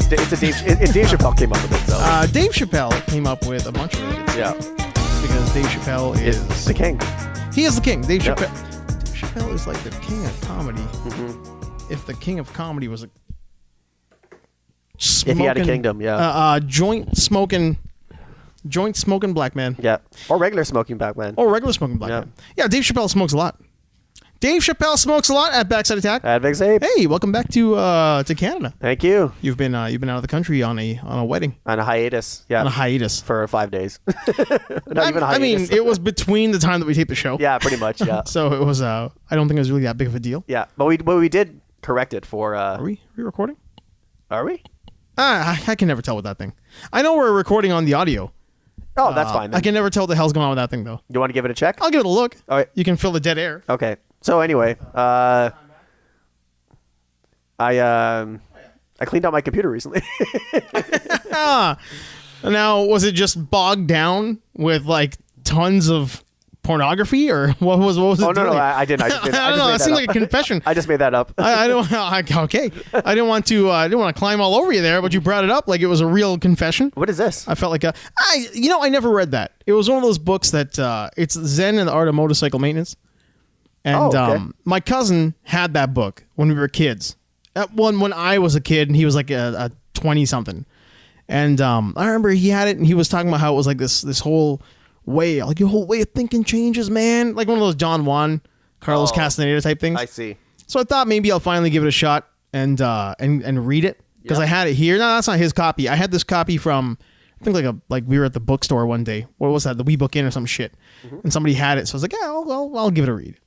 It's Dave Chappelle came up with it. So. Dave Chappelle came up with a bunch of really good stuff. Yeah. Because Dave Chappelle is the king. He is the king. Dave Chappelle is like the king of comedy. Mm-hmm. If the king of comedy was a if he had a kingdom, joint smoking black man. Yeah. Or regular smoking black man. Man. Yeah, Dave Chappelle smokes a lot. Dave Chappelle smokes a lot at Backside Attack. At Big Sabe. Hey, welcome back to Canada. Thank you. You've been out of the country on a wedding. On a hiatus. Yeah. On a hiatus. For 5 days. Not even a hiatus. I mean, it was between the time that we taped the show. Yeah, pretty much, yeah. So it was, I don't think it was really that big of a deal. Yeah, but we did correct it for... Are we recording? Are we? I can never tell with that thing. I know we're recording on the audio. Oh, that's fine then. I can never tell what the hell's going on with that thing, though. You want to give it a check? I'll give it a look. All right. You can fill the dead air. Okay. So anyway, I cleaned out my computer recently. Now, was it just bogged down with like tons of pornography, or what was it? Oh no, I didn't. I don't know. That seemed like a confession. I just made that up. I don't. Okay. I didn't want to climb all over you there, but you brought it up like it was a real confession. What is this? I felt like I never read that. It was one of those books that it's Zen and the Art of Motorcycle Maintenance. And my cousin had that book when we were kids. When I was a kid, and he was like a 20-something. And I remember he had it, and he was talking about how it was like this whole way, like your whole way of thinking changes, man. Like one of those Don Juan, Carlos Castaneda type things. I see. So I thought maybe I'll finally give it a shot and read it, because I had it here. No, that's not his copy. I had this copy from, I think like we were at the bookstore one day. What was that? The We Book In or some shit. Mm-hmm. And somebody had it, so I was like, yeah, I'll give it a read.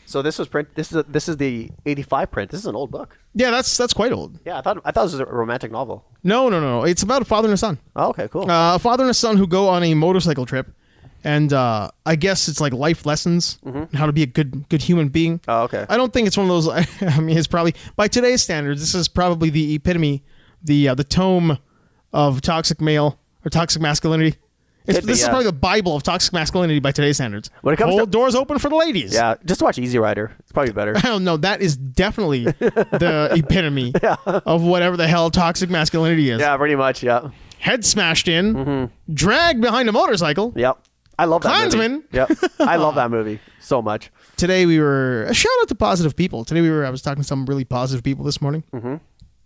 So this was print. This is the 85 print. This is an old book. Yeah, that's quite old. Yeah, I thought it was a romantic novel. No. It's about a father and a son. Oh, okay, cool. A father and a son who go on a motorcycle trip, and I guess it's like life lessons, and how to be a good human being. Oh, okay. I don't think it's one of those. I mean, it's probably by today's standards, this is probably the epitome, the tome of toxic male or toxic masculinity. This is probably the Bible of toxic masculinity by today's standards. When it comes Hold doors open for the ladies. Yeah, just watch Easy Rider. It's probably better. I don't know. That is definitely the epitome of whatever the hell toxic masculinity is. Yeah, pretty much, yeah. Head smashed in, dragged behind a motorcycle. Yep. I love that Klansman. movie. Yep. I love that movie so much. Today a shout out to positive people. I was talking to some really positive people this morning. Mm-hmm.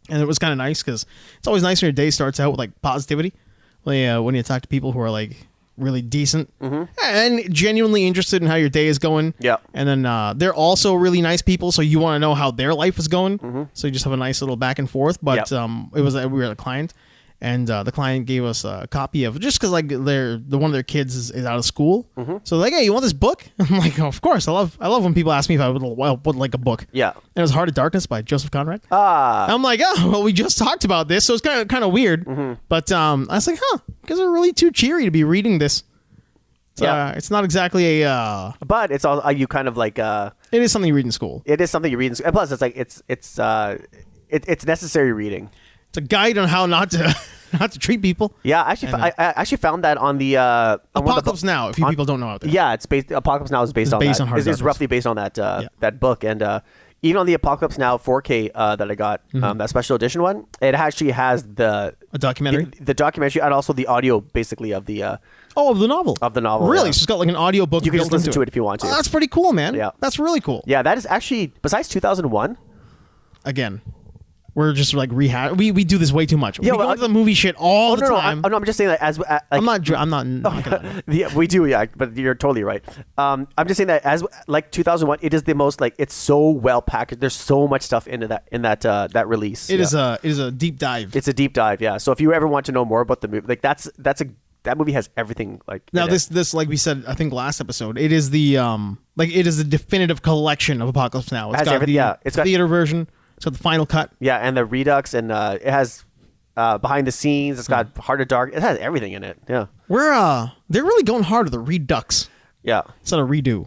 And it was kind of nice, because it's always nice when your day starts out with like positivity. When you talk to people who are like really decent and genuinely interested in how your day is going. Yeah. And then they're also really nice people, so you want to know how their life is going. So you just have a nice little back and forth. But it was we were at a client, and the client gave us a copy of, just because like one of their kids is out of school. So like, hey, you want this book? I'm like, oh, of course. I love when people ask me if I would like a book. Yeah. And it was Heart of Darkness by Joseph Conrad. I'm like, oh, well, we just talked about this, so it's kind of weird. But I was like, because they're really too cheery to be reading this. It's not exactly a. But it's all you kind of like. It is something you read in school. It is something you read in school. And plus, it's like it's necessary reading. It's a guide on how not to treat people. Yeah, I actually found that on the Apocalypse Now. If people don't know out there. Yeah, it's based. Apocalypse Now is based on that. It's roughly based on that that book, and even on the Apocalypse Now 4K that I got, that special edition one, it actually has a documentary, the documentary, and also the audio, basically of the of the novel. Yeah. Really? So it's got like an audio book. You can just listen to it if you want to. Oh, that's pretty cool, man. Yeah, that's really cool. Yeah, that is actually, besides 2001. Again, we're just like we do this way too much. We go to the movie shit all the time. No, I'm just saying that I'm not. Yeah, we do, yeah, but you're totally right. I'm just saying that as like 2001, it is the most like, it's so well packaged. There's so much stuff into that release. It is a deep dive. It's a deep dive, yeah. So if you ever want to know more about the movie, like that movie has everything. Like now, this like we said, I think last episode, it is the it is the definitive collection of Apocalypse Now. It's got everything. Yeah, it's got theater version. So the final cut. Yeah, and the Redux, and it has behind the scenes. It's got Heart of Dark. It has everything in it. Yeah. They're really going hard with the Redux. Yeah. Instead of redo.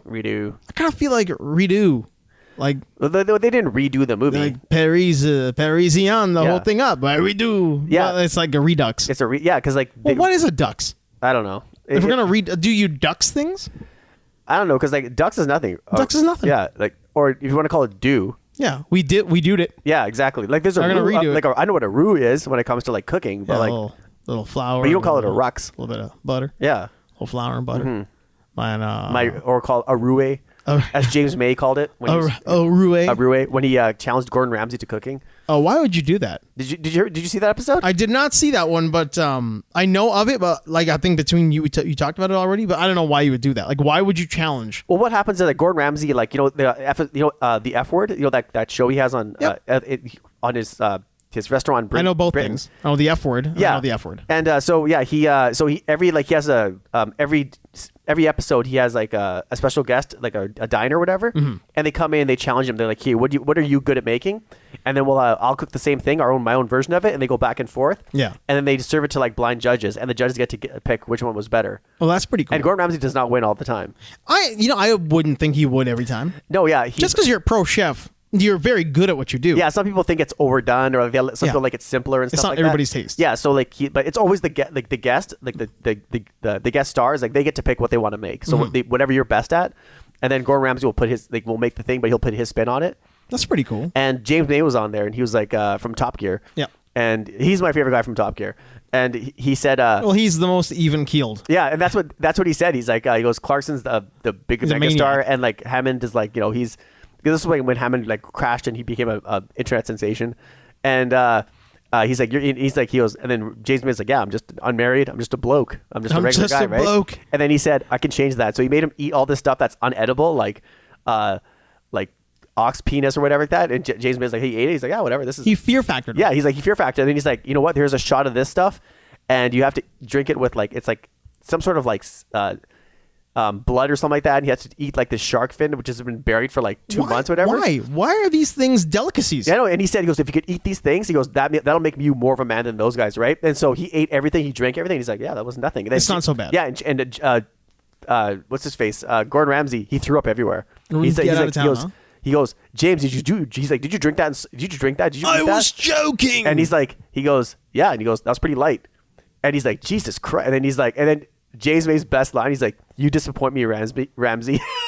I kind of feel like redo. Like they didn't redo the movie. Like Parisian, the whole thing up. But redo. Yeah. Well, it's like a Redux. It's because like. What is a Dux? I don't know. If we're gonna do you Dux things? I don't know, because like Dux is nothing. Dux is nothing. Yeah, like, or if you want to call it do. Yeah, we did it. Yeah, exactly. Like there's a gonna roux, redo it. like I know what a roux is when it comes to like cooking, but like little flour. But you don't call it a rux. A little bit of butter. Yeah. Little flour and butter. Or call it a roux, as James May called it. When roux. A roux when he challenged Gordon Ramsay to cooking. Oh, why would you do that? Did you see that episode? I did not see that one, but I know of it. But like I think between you, you talked about it already. But I don't know why you would do that. Like, why would you challenge? Well, what happens is like Gordon Ramsay, like the F word, that show he has on on his restaurant. I know both Britain. things. Oh, the F word. Yeah, I know the F word. And he every episode he has like a special guest, like a diner or whatever, and they come in and they challenge him. They're like, "Hey, what are you good at making?" And then I'll cook the same thing, my own version of it, and they go back and forth. Yeah. And then they serve it to like blind judges, and the judges get to pick which one was better. Oh, that's pretty cool. And Gordon Ramsay does not win all the time. I wouldn't think he would every time. No, yeah, just because you're a pro chef. You're very good at what you do. Yeah, some people think it's overdone, or some people like it's simpler and stuff like that. It's not everybody's taste. Yeah, so like but it's always the guest, like the guest stars, like they get to pick what they want to make. So whatever you're best at, and then Gordon Ramsay will put will make the thing, but he'll put his spin on it. That's pretty cool. And James May was on there, and he was like from Top Gear. Yeah. And he's my favorite guy from Top Gear. And he said, well, he's the most even keeled. Yeah, and that's what he said. He's like, he goes, Clarkson's the big mega star, and like Hammond is like, he's. This is when Hammond like crashed and he became a internet sensation, and he's like, he goes, and then James May's like, yeah, I'm just unmarried, I'm just a bloke, I'm just a regular guy, right? Bloke. And then he said, I can change that. So he made him eat all this stuff that's unedible, like ox penis or whatever like that. And James May's like, hey, he ate it. He's like, yeah, whatever. This is he fear factored. Yeah, he's like, he fear factored. And then he's like, you know what? There's a shot of this stuff, and you have to drink it with like, it's like some sort of like. Blood or something like that, and he has to eat like this shark fin, which has been buried for like 2 months or whatever. Why are these things delicacies? Yeah, no, and he said, if you could eat these things, he goes, that'll make you more of a man than those guys, right? And so he ate everything, he drank everything. He's like, yeah, that was nothing. And then it's not so bad. Yeah, and what's his face? Gordon Ramsay, he threw up everywhere. He goes, James, he's like, did you drink that? Did you drink that? Did you eat that? I was joking. And he goes, yeah, and he goes, that was pretty light. And he's like, Jesus Christ. And then he's like, and then James May's best line, he's like, you disappoint me, Ramsay.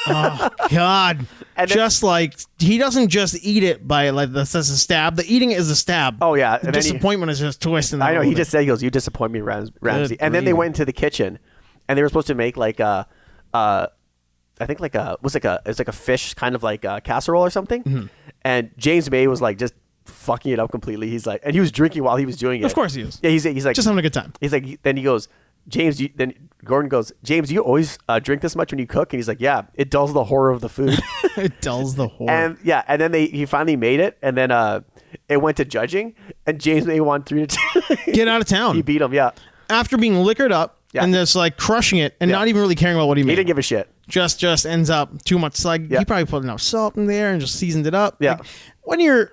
Oh, God. And just like, he doesn't just eat it by like, that's a stab. The eating is a stab. Oh, yeah. The disappointment is just twisting. I know. He just said, he goes, you disappoint me, Ramsay. And then they went into the kitchen, and they were supposed to make like I think like it was like a fish kind of like a casserole or something. Mm-hmm. And James May was like just fucking it up completely. He's like, and he was drinking while he was doing it. Of course he is. Yeah, he's like, just having a good time. He's like, then he goes, James, then Gordon goes, James, do you always drink this much when you cook? And he's like, yeah, it dulls the horror of the food. It dulls the horror. And then he finally made it, and then it went to judging, and James May won 3-2. Get out of town. He beat him, yeah. After being liquored up and just like crushing it and not even really caring about what he made. He didn't give a shit. Just ends up too much. Like he probably put enough salt in there and just seasoned it up. Yeah. Like,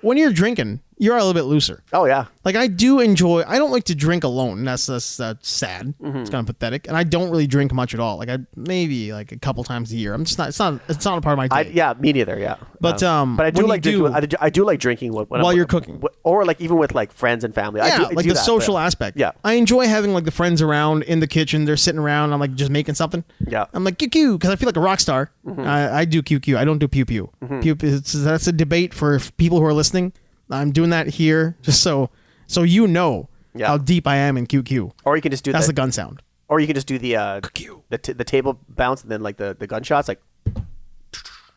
when you're drinking, you're a little bit looser. Oh yeah. Like I do enjoy. I don't like to drink alone. That's sad. Mm-hmm. It's kind of pathetic. And I don't really drink much at all. Like I maybe like a couple times a year. I'm just not. It's not a part of my day. Me neither. Yeah. But I do like drinking. I do like drinking while you're cooking, or like even with like friends and family. Yeah, I do the social aspect. Yeah. I enjoy having like the friends around in the kitchen. They're sitting around. I'm like just making something. Yeah. I'm like QQ because I feel like a rock star. Mm-hmm. I do QQ. I don't do pew pew. Mm-hmm. Pew. That's a debate for people who are listening. I'm doing that here just so you know how deep I am in QQ. Or you can just do that's the gun sound. Or you can just do the table bounce and then like the gunshots like.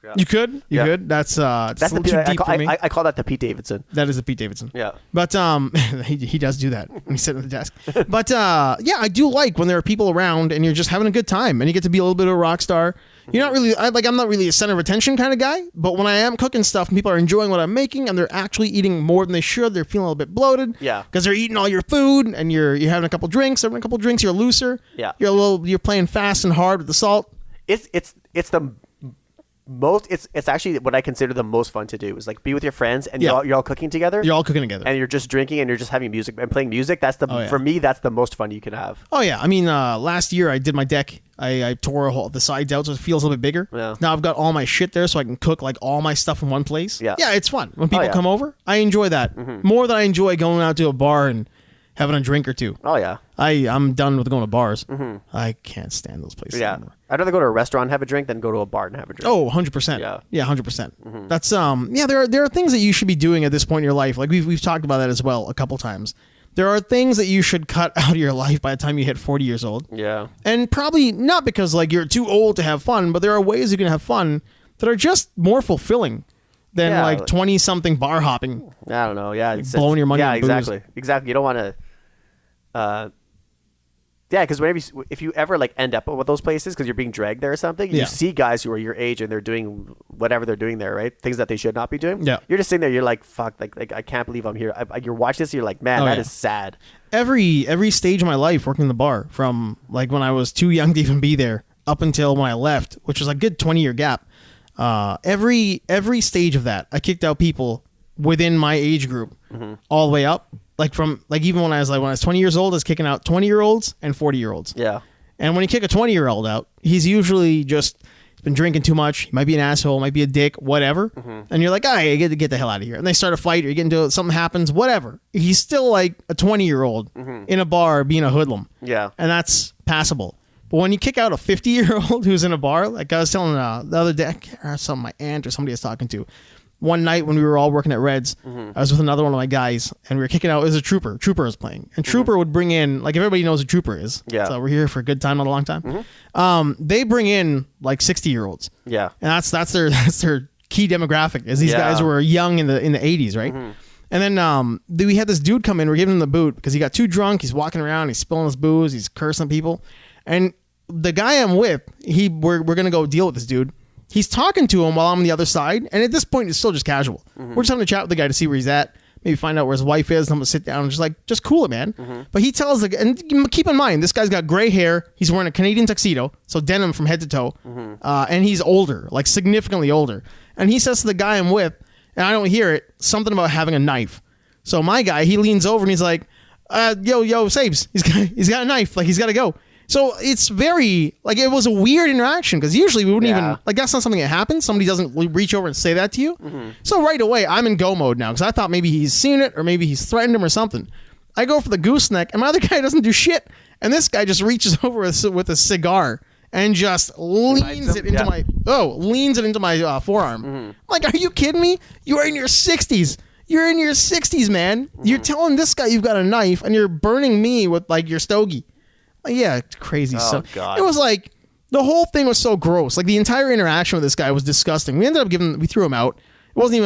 Yeah. You could. That's a little too deep for me. I call that the Pete Davidson. That is the Pete Davidson. Yeah. But he does do that when he's sitting at the desk. But I do like when there are people around and you're just having a good time and you get to be a little bit of a rock star. You're not really I'm not really a center of attention kind of guy, but when I am cooking stuff and people are enjoying what I'm making and they're actually eating more than they should, they're feeling a little bit bloated. Yeah. Because they're eating all your food and you're having a couple drinks. Having a couple drinks, you're looser. Yeah. You're playing fast and hard with the salt. It's the most it's actually what I consider the most fun to do is like be with your friends and you're all cooking together. You're all cooking together. And you're just drinking and you're just having music and playing music. That's for me, that's the most fun you can have. Oh yeah. I mean, last year I did my deck. I tore the sides out so it feels a little bit bigger. Yeah. Now I've got all my shit there so I can cook like all my stuff in one place. Yeah. Yeah, it's fun. When people come over, I enjoy that. Mm-hmm. More than I enjoy going out to a bar and having a drink or two. Oh yeah. I'm done with going to bars. I can't stand those places anymore. I'd rather go to a restaurant and have a drink than go to a bar and have a drink. Oh, 100%. Yeah, 100%. That's there are things that you should be doing at this point in your life. Like we've talked about that as well a couple times. There are things that you should cut out of your life by the time you hit 40 years old. Yeah. And probably not because like you're too old to have fun, but there are ways you can have fun that are just more fulfilling than like 20-something bar hopping. I don't know. Yeah. Blowing your money on exactly. booze. Exactly. You don't want to... because whenever if you ever like end up with those places because you're being dragged there or something, you see guys who are your age and they're doing whatever they're doing there, right? Things that they should not be doing. Yeah. You're just sitting there. You're like, fuck, like I can't believe I'm here. You're watching this. You're like, man, that is sad. Every stage of my life working in the bar, from like when I was too young to even be there up until when I left, which was a good 20-year gap. Every stage of that, I kicked out people within my age group all the way up. Like from like even when I was 20 years old, I was kicking out 20-year-olds and 40-year-olds. Yeah. And when you kick a 20-year-old out, he's usually just been drinking too much. He might be an asshole, might be a dick, whatever. And you're like, I get the hell out of here. And they start a fight or you get into it, something happens, whatever. He's still like a 20-year-old in a bar being a hoodlum. Yeah. And that's passable. But when you kick out a 50-year-old who's in a bar, like I was telling the other day, my aunt or somebody I was talking to, one night when we were all working at Reds, I was with another one of my guys, and we were kicking out. It was a Trooper. Trooper was playing. And Trooper would bring in, like everybody knows what Trooper is. Yeah. So we're here for a good time, not a long time. They bring in like 60-year-olds. Yeah. And that's their key demographic, is these guys were young in the 80s, right? And then we had this dude come in. We're giving him the boot because he got too drunk. He's walking around. He's spilling his booze. He's cursing people. And the guy I'm with, we're going to go deal with this dude. He's talking to him while I'm on the other side, and at this point, it's still just casual. We're just having a chat with the guy to see where he's at, maybe find out where his wife is, and I'm going to sit down and just cool it, man. But he tells and keep in mind, this guy's got gray hair, he's wearing a Canadian tuxedo, so denim from head to toe, and he's older, like significantly older. And he says to the guy I'm with, and I don't hear it, something about having a knife. So my guy, he leans over and he's like, yo, Sabes, he's got a knife, like he's got to go. So it's very, like, it was a weird interaction because usually we wouldn't even, like, that's not something that happens. Somebody doesn't reach over and say that to you. So right away, I'm in go mode now because I thought maybe he's seen it or maybe he's threatened him or something. I go for the gooseneck and my other guy doesn't do shit. And this guy just reaches over with a cigar and just leans it into my forearm. I'm like, are you kidding me? You are in your 60s. You're in your 60s, man. You're telling this guy you've got a knife and you're burning me with, like, your stogie. Yeah, it's crazy. Oh, God. It was like the whole thing was so gross. Like the entire interaction with this guy was disgusting. We threw him out. It wasn't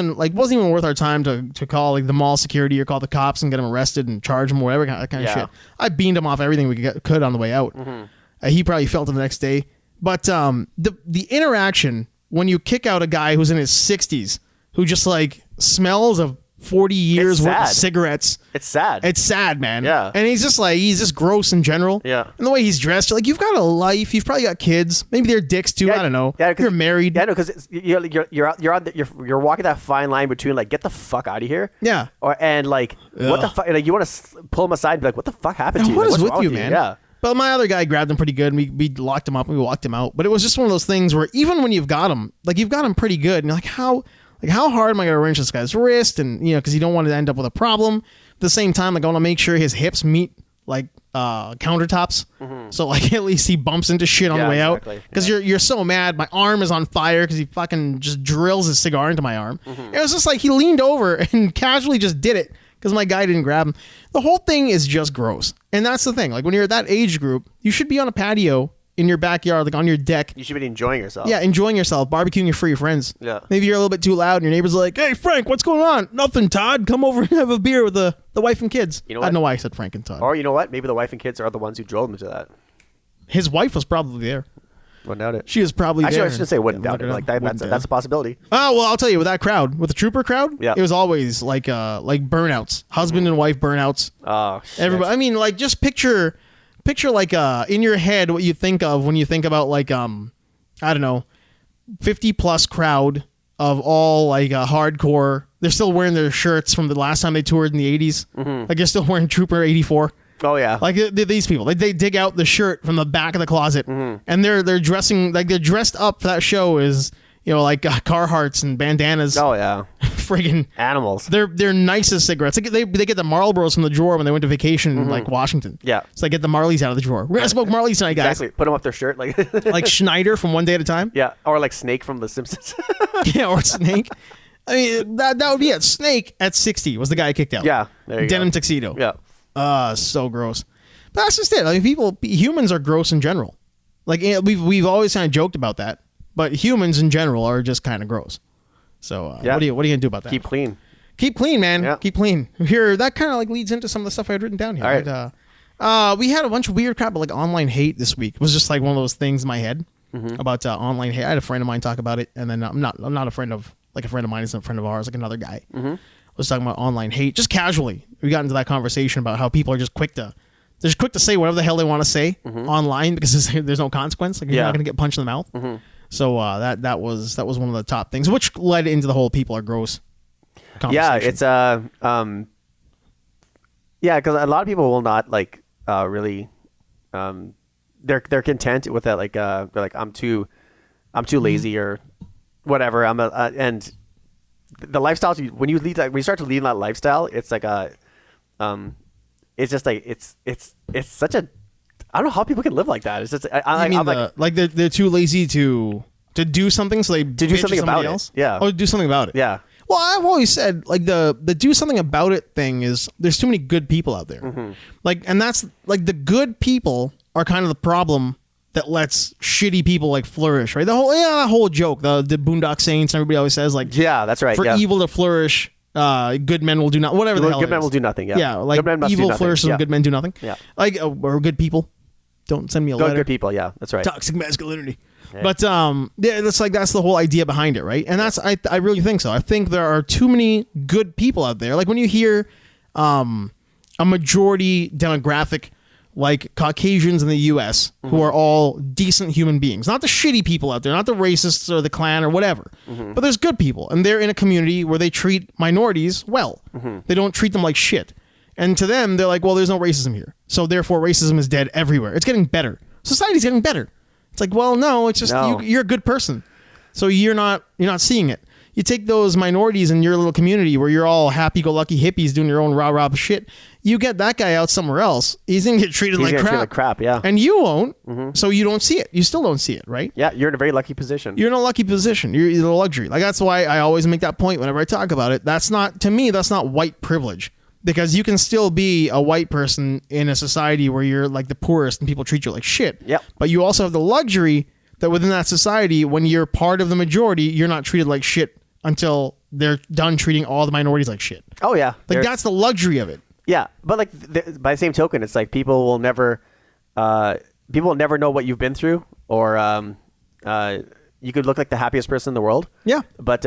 even worth our time to call like the mall security or call the cops and get him arrested and charge him or whatever kind of shit. I beamed him off everything we could on the way out. He probably felt it the next day. But the interaction when you kick out a guy who's in his 60s who just like smells of 40 years worth of cigarettes. It's sad. It's sad, man. Yeah. And he's just gross in general. Yeah. And the way he's dressed, you're like, you've got a life. You've probably got kids. Maybe they're dicks too. I don't know. Yeah, you're married. Yeah, no, because you're walking that fine line between like, get the fuck out of here. Yeah. And like, what the fuck? Like, you want to pull him aside and be like, what the fuck happened to you? What like, is with you, man? Yeah. But my other guy grabbed him pretty good, and we locked him up and we walked him out. But it was just one of those things where even when you've got him pretty good, and you're like, how hard am I going to wrench this guy's wrist? And, because you don't want to end up with a problem. At the same time, like, I want to make sure his hips meet, like, countertops. So, like, at least he bumps into shit on the way out. Because you're so mad. My arm is on fire because he fucking just drills his cigar into my arm. It was just like he leaned over and casually just did it because my guy didn't grab him. The whole thing is just gross. And that's the thing. Like, when you're at that age group, you should be on a patio in your backyard, like on your deck. You should be enjoying yourself. Yeah, enjoying yourself, barbecuing for your friends. Yeah. Maybe you're a little bit too loud and your neighbor's like, hey, Frank, what's going on? Nothing, Todd. Come over and have a beer with the wife and kids. You know what? I don't know why I said Frank and Todd. Or you know what? Maybe the wife and kids are the ones who drove him to that. His wife was probably there. Wouldn't doubt it. She was probably there. Actually, I shouldn't say wouldn't doubt it. Like that's a possibility. Oh, well, I'll tell you, with that crowd, with the Trooper crowd, it was always like burnouts. Husband and wife burnouts. Oh, shit. Everybody. I mean, like, just picture like in your head what you think of when you think about like I don't know, 50 plus crowd of all like hardcore. They're still wearing their shirts from the last time they toured in the 80s. Like they're still wearing Trooper 84. Oh yeah, like these people, like they dig out the shirt from the back of the closet, and they're dressing like they're dressed up for that show is like Carhartts and bandanas. Oh yeah, friggin' animals. They're nicest cigarettes. They get the Marlboros from the drawer when they went to vacation in like Washington. Yeah. So they get the Marleys out of the drawer. We're gonna smoke Marleys tonight, guys. Exactly. Put them up their shirt like like Schneider from One Day at a Time. Yeah, or like Snake from The Simpsons. Yeah, or Snake. I mean, that would be it. Snake at 60 was the guy I kicked out. Yeah, there you Denim go. tuxedo. Yeah. So gross. But that's just it. I mean, humans are gross in general. Like we've always kind of joked about that, but humans in general are just kind of gross. So what are you gonna do about that? Keep clean. Keep clean, man. Yeah. Keep clean. Here, that kind of like leads into some of the stuff I had written down here. All right. But, we had a bunch of weird crap, like online hate this week. It was just like one of those things in my head about online hate. I had a friend of mine talk about it, and then I'm not a friend of mine isn't a friend of ours, like another guy was talking about online hate just casually. We got into that conversation about how people are just quick to say whatever the hell they want to say online because there's no consequence. Like you're not going to get punched in the mouth. So that was one of the top things, which led into the whole people are gross conversation. Yeah, because a lot of people will not like really they're content with that, like they're like I'm too lazy or whatever. And the lifestyle when you start to lead that lifestyle, it's like it's just like it's such a, I don't know how people can live like that. It's just they're too lazy to do something, so they do something about else. It. Yeah. Oh, do something about it. Yeah. Well, I've always said like the do something about it thing is there's too many good people out there. Like, and that's like the good people are kind of the problem that lets shitty people like flourish, right? That whole joke, the Boondock Saints, everybody always says like, yeah, that's right. For evil to flourish, good men will do not. Whatever the hell. Good men will do nothing. Yeah. Yeah, like evil flourishes and good men do nothing. Yeah. Like or good people. Don't send me a letter. Good people. Yeah, that's right. Toxic masculinity. Yeah. But that's the whole idea behind it, right? And that's I really think so. I think there are too many good people out there. Like when you hear a majority demographic like Caucasians in the U.S. who are all decent human beings, not the shitty people out there, not the racists or the Klan or whatever, but there's good people, and they're in a community where they treat minorities well. They don't treat them like shit. And to them, they're like, well, there's no racism here, so therefore racism is dead everywhere. It's getting better. Society's getting better. It's like, well, no, it's just you're a good person, so you're not seeing it. You take those minorities in your little community where you're all happy-go-lucky hippies doing your own rah-rah shit. You get that guy out somewhere else, he's gonna get treated like crap. Yeah, and you won't, so you don't see it. You still don't see it, right? Yeah, you're in a very lucky position. You're in a lucky position. You're in a luxury. Like that's why I always make that point whenever I talk about it. That's not white privilege. Because you can still be a white person in a society where you're like the poorest and people treat you like shit. Yep. But you also have the luxury that within that society, when you're part of the majority, you're not treated like shit until they're done treating all the minorities like shit. Oh, yeah. Like that's the luxury of it. Yeah. But like by the same token, it's like people will never know what you've been through, or you could look like the happiest person in the world. Yeah. But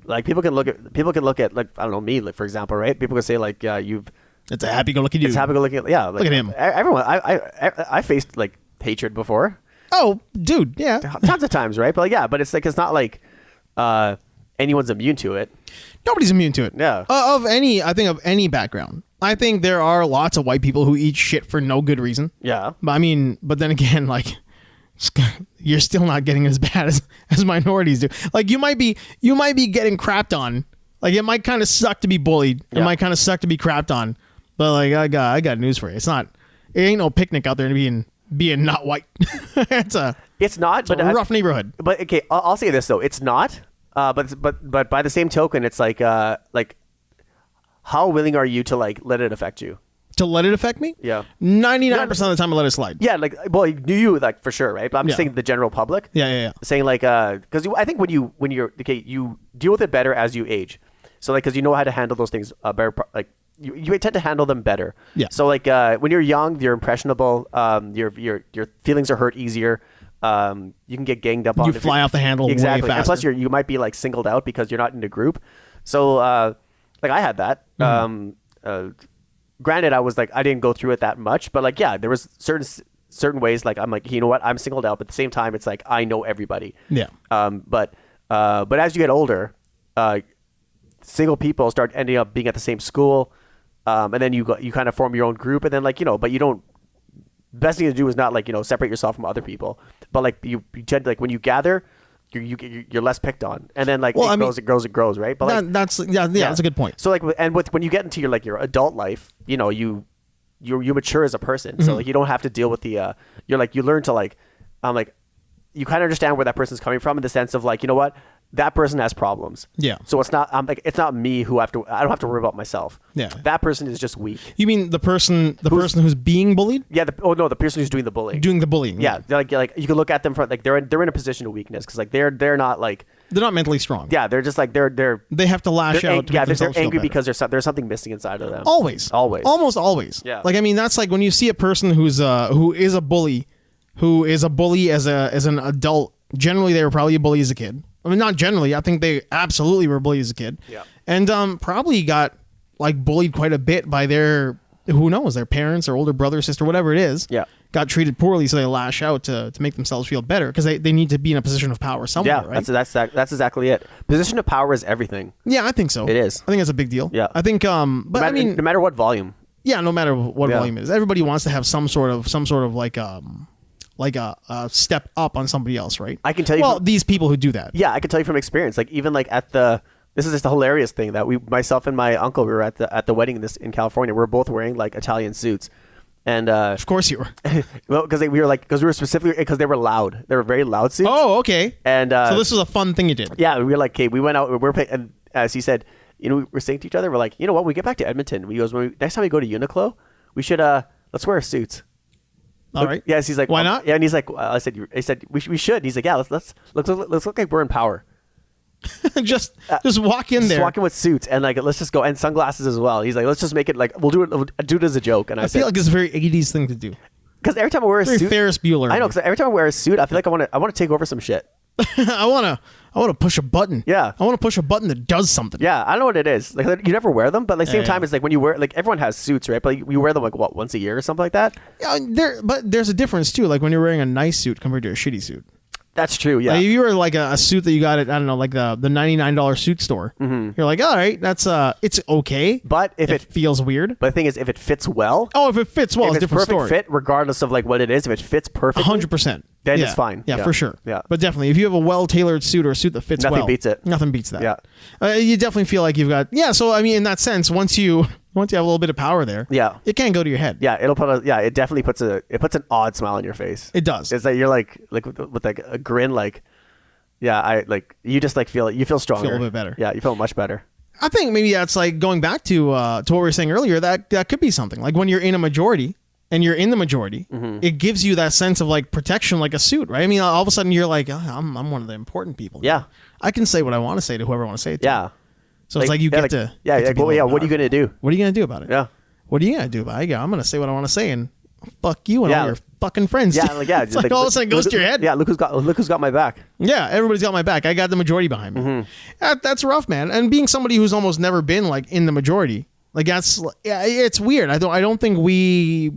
like people can look at like, I don't know, me, like for example, right? People can say like it's a happy-go-lucky dude. It's happy-go-lucky. Yeah. Like, look at him. Everyone. I faced like hatred before. Oh, dude. Yeah. Tons of times, right? But like, yeah. But it's like it's not like anyone's immune to it. Nobody's immune to it. Yeah. Of any background. I think there are lots of white people who eat shit for no good reason. Yeah. But then again, like, you're still not getting as bad as minorities do. Like you might be getting crapped on. Like it might kind of suck to be bullied. It might kind of suck to be crapped on. But like I got news for you. It ain't no picnic out there being not white. It's a rough neighborhood. But okay, I'll say this though. It's not. But by the same token, it's like how willing are you to like let it affect you? To let it affect me? Yeah. 99% of the time I let it slide. Yeah, like, well, you like for sure, right? But I'm just saying the general public. Yeah. Saying like, because I think when you're okay, you deal with it better as you age. So like, because you know how to handle those things better. Like you tend to handle them better. Yeah. So like, when you're young, you're impressionable. Your feelings are hurt easier. You can get ganged up on. You fly off the handle exactly. way faster. And plus, you might be like singled out because you're not in a group. So like I had that. Granted, I didn't go through it that much, but like, yeah, there was certain ways, like, I'm like, you know what, I'm singled out, but at the same time, it's like, I know everybody. Yeah. But as you get older, single people start ending up being at the same school. And then you kind of form your own group, and then like, but you don't, best thing to do is not like, separate yourself from other people, but like you tend to, like when you gather, you're less picked on, and then like it grows, right? But like, that's a good point. So like, and when you get into your adult life, you mature as a person, so like you don't have to deal with the you learn to like you kind of understand where that person's coming from in the sense of like, you know what, that person has problems. Yeah. So it's not me who I don't have to worry about myself. Yeah. That person is just weak. You mean the person who's being bullied? Yeah. The person who's doing the bullying. Doing the bullying. Yeah. Like you can look at them from like they're in a position of weakness because like they're not like they're not mentally strong. Yeah. They're just like they have to lash out. They're angry because there's something missing inside of them. Almost always. Yeah. Like I mean that's like when you see a person who is a bully as an adult. Generally, they were probably a bully as a kid. I mean, not generally. I think they absolutely were bullied as a kid. Yeah. And probably got like bullied quite a bit by their parents or older brother, sister, whatever it is. Yeah. Got treated poorly, so they lash out to make themselves feel better because they need to be in a position of power somewhere. Yeah, right? that's exactly it. Position of power is everything. Yeah, I think so. It is. I think that's a big deal. Yeah. I think. But I mean, no matter what volume. Yeah, no matter what volume it is, everybody wants to have some sort of like a step up on somebody else, right? I can tell you. Well, these people who do that. Yeah, I can tell you from experience. Like even like this is just a hilarious thing that myself and my uncle, we were at the wedding in California. We were both wearing like Italian suits, and of course you were. Well, because we were specifically because they were loud. They were very loud suits. Oh, okay. And so this was a fun thing you did. Yeah, we were like, okay, we went out. We were playing, and as he said, we're saying to each other, we're like, you know what? When we get back to Edmonton, we goes, next time we go to Uniqlo, we should let's wear our suits. All right. Yes, he's like, why not? Yeah, and he's like, I said we should. He's like, yeah, let's look like we're in power. just walk in there. Just walk in with suits and like let's just go and sunglasses as well. He's like, let's just make it like we'll do it as a joke. And I feel like it's a very 80s thing to do. Because every time I wear a suit, Ferris Bueller. I know. Because every time I wear a suit, I feel like I want to take over some shit. I want to push a button. Yeah. I want to push a button that does something. Yeah, I don't know what it is. Like you never wear them, but at the same time, it's like when you wear, like everyone has suits, right? But you wear them like what, once a year or something like that. Yeah, but there's a difference too. Like when you're wearing a nice suit compared to a shitty suit. That's true. Yeah. Like if you were like a suit that you got at, I don't know, like the $99 suit store, you're like, all right, that's it's okay. But if it feels weird. But the thing is, if it fits well. Oh, if it fits well, it's a different perfect story. fit, regardless of like what it is. If it fits perfectly, 100%. Then it's fine. Yeah, for sure. Yeah. But definitely, if you have a well-tailored suit or a suit that fits Nothing beats it. Nothing beats that. Yeah. You definitely feel like you've got. Yeah. So I mean, in that sense, once you have a little bit of power there, yeah, it can't go to your head. Yeah, it definitely puts an odd smile on your face. It does. It's like you're like with like a grin, like, yeah, you just like feel stronger. Feel a little bit better. Yeah, you feel much better. I think maybe that's like going back to what we were saying earlier. That could be something like when you're in a majority. And you're in the majority, it gives you that sense of like protection, like a suit, right? I mean, all of a sudden you're like, oh, I'm one of the important people. Yeah, I can say what I want to say to whoever I want to say it to. Yeah, so it's like you get to. Yeah, get to what are you gonna do? What are you gonna do about it? Yeah, what are you gonna do about it? I'm gonna say what I want to say, and fuck you and all your fucking friends. Yeah, like it's like all of a sudden it goes to your head. Yeah, look who's got my back. Yeah, everybody's got my back. I got the majority behind me. That's rough, man. And being somebody who's almost never been like in the majority, like it's weird. I don't think we.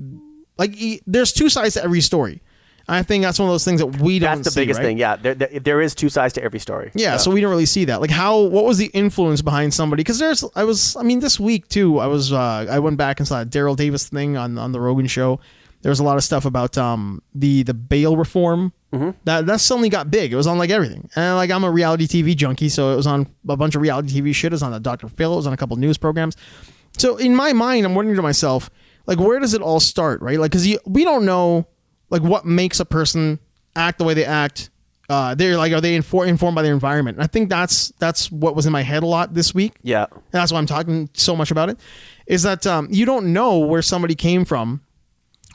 Like, there's two sides to every story. I think that's one of those things that we don't see. That's the biggest right? thing, yeah. There is two sides to every story. Yeah, so we don't really see that. Like, what was the influence behind somebody? Because this week, too, I went back and saw a Daryl Davis thing on the Rogan show. There was a lot of stuff about the bail reform. That suddenly got big. It was on, like, everything. And, like, I'm a reality TV junkie, so it was on a bunch of reality TV shit. It was on the Dr. Phil. It was on a couple news programs. So, in my mind, I'm wondering to myself, like, where does it all start, right? Like, because we don't know, like, what makes a person act the way they act. Are they informed by their environment? And I think that's what was in my head a lot this week. Yeah. And that's why I'm talking so much about it, is that you don't know where somebody came from,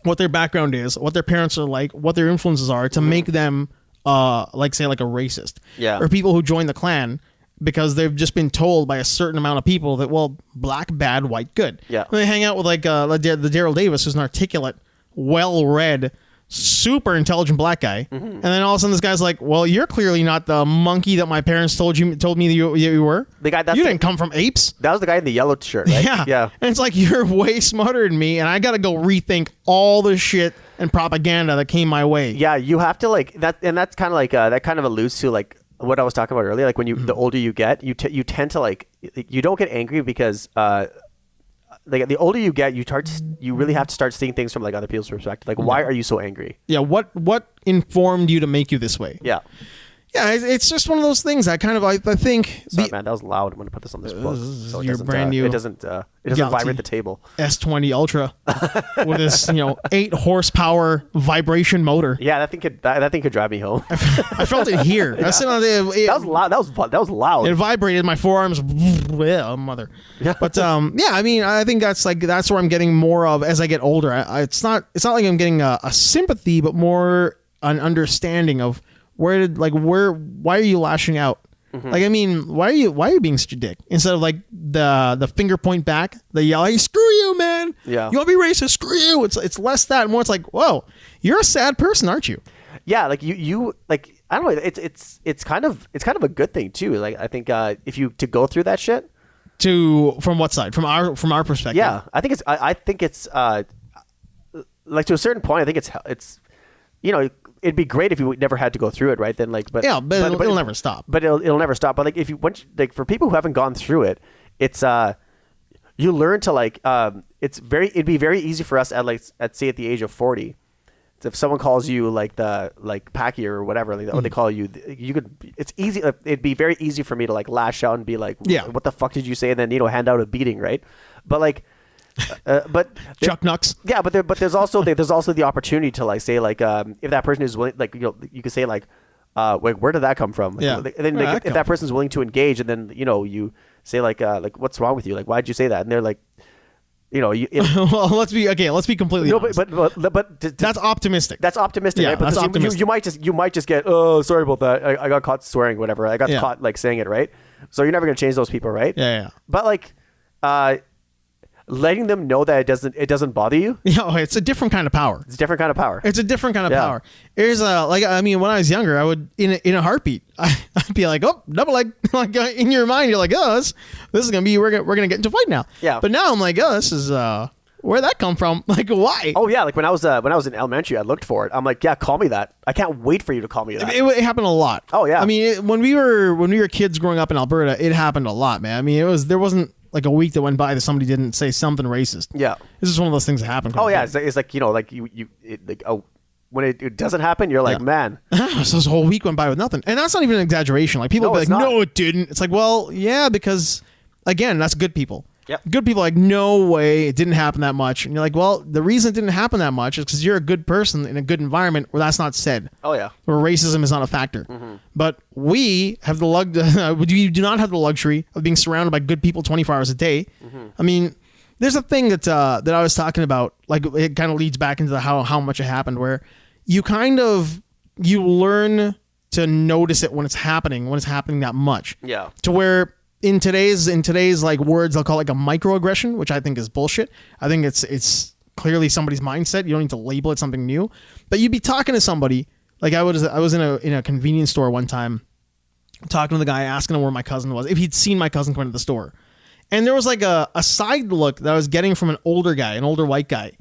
what their background is, what their parents are like, what their influences are to make them, like, say, like a racist. Yeah. Or people who join the Klan because they've just been told by a certain amount of people that, well, black bad, white good. Yeah. And they hang out with like the Daryl Davis, who's an articulate, well-read, super intelligent black guy, and then all of a sudden this guy's like, well, you're clearly not the monkey that my parents told me that you were. The guy you didn't come from apes. That was the guy in the yellow shirt, right? Yeah. And it's like, you're way smarter than me, and I got to go rethink all the shit and propaganda that came my way. Yeah, you have to like that, and that's kind of like that kind of alludes to like what I was talking about earlier. Like when the older you get, you tend to like you don't get angry because like the older you get, you really have to start seeing things from like other people's perspective. Like, why are you so angry? Yeah, what informed you to make you this way? Yeah. Yeah, it's just one of those things. I kind of I think. Sorry, man, that was loud. I'm gonna put this on this book, so your brand new. It doesn't vibrate the table. S20 Ultra with this 8 horsepower vibration motor. Yeah, that thing could drive me home. I felt it here. I was sitting on the. That was loud. That was loud. It vibrated my forearms. Yeah, mother. Yeah. But I mean, I think that's where I'm getting more of as I get older. It's not like I'm getting a sympathy, but more an understanding of. Why are you lashing out? Mm-hmm. Like, I mean, why are you being such a dick? Instead of like the finger point back, the yell, hey, screw you, man. Yeah. You want to be racist? Screw you. It's less that, more it's like, whoa, you're a sad person, aren't you? Yeah, like you like, I don't know, it's kind of a good thing too. Like, I think if you to go through that shit. From what side? From our perspective. Yeah. I think it's like to a certain point, I think it's it'd be great if you never had to go through it, right? Then but it'll never stop. But it'll never stop. But like if you for people who haven't gone through it, it's you learn to it'd be very easy for us at say at the age of 40. If someone calls you Packy or whatever, what they call you, it's easy. It'd be very easy for me to lash out and be like, yeah, what the fuck did you say? And then hand out a beating, right? But but Chuck Nucks. Yeah, but there's also the opportunity to say if that person is willing, you could say where did that come from? Yeah. And then if that person's willing to engage, and then you say what's wrong with you? Like, why did you say that? And they're like, well, let's be completely honest. But that's optimistic. That's optimistic. Yeah, right? But that's optimistic. You might just get, oh, sorry about that. I got caught swearing, whatever. I got caught saying it, right? So you're never gonna change those people, right? Yeah. But letting them know that it doesn't bother you. Yeah, it's a different kind of power. It's a different kind of power. It's a different kind of power. There's when I was younger, I would in a heartbeat, I'd be like, oh, double leg. In your mind, you're like, oh, this is gonna be we're gonna get into a fight now. Yeah. But now I'm like, oh, this is where'd that come from? Like, why? Oh yeah, when I was in elementary, I looked for it. I'm like, yeah, call me that. I can't wait for you to call me that. It happened a lot. Oh yeah. I mean, when we were kids growing up in Alberta, it happened a lot, man. I mean, there wasn't like a week that went by that somebody didn't say something racist. Yeah. This is one of those things that happen. Oh yeah, it's like when it doesn't happen, you're like, man. So this whole week went by with nothing, and that's not even an exaggeration. Like people will be like, no, it didn't. It's like, well, yeah, because again, that's good people. Yep. Good people are like, no way, it didn't happen that much. And you're like, well, the reason it didn't happen that much is because you're a good person in a good environment where that's not said. Oh yeah. Where racism is not a factor. Mm-hmm. But we have we do not have the luxury of being surrounded by good people 24 hours a day. Mm-hmm. I mean, there's a thing that I was talking about, like it kind of leads back into how much it happened, where you learn to notice it when it's happening that much. Yeah. To where in today's like words, they'll call it like a microaggression, which I think is bullshit. I think it's clearly somebody's mindset. You don't need to label it something new. But you'd be talking to somebody, like I was in a convenience store one time, talking to the guy, asking him where my cousin was, if he'd seen my cousin come into the store. And there was like a side look that I was getting from an older white guy,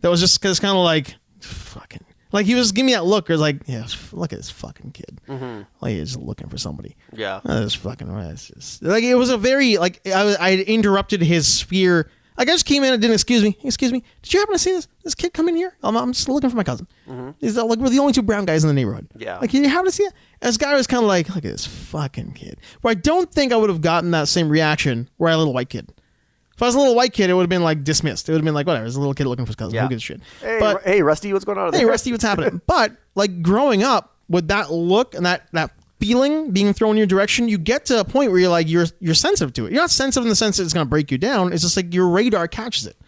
that was just kind of like, fucking. Like, he was giving me that look. It was like, yeah, look at this fucking kid. Mm-hmm. Like, he's just looking for somebody. Yeah. This fucking, it's just, like, it was a very, like, I had interrupted his sphere. Like, I just came in and didn't excuse me. Excuse me. Did you happen to see this kid come in here? I'm just looking for my cousin. Mm-hmm. He's like, we're the only two brown guys in the neighborhood. Yeah. Like, you happen to see it? And this guy was kind of like, look at this fucking kid. Where I don't think I would have gotten that same reaction were I a little white kid. If I was a little white kid, it would have been like dismissed. It would have been like, whatever, there's a little kid looking for his cousin. Yeah. Who gives a shit? Hey, Rusty, what's going on? Hey, Rusty, what's happening? But like growing up with that look and that feeling being thrown in your direction, you get to a point where you're like, you're sensitive to it. You're not sensitive in the sense that it's going to break you down. It's just like your radar catches it.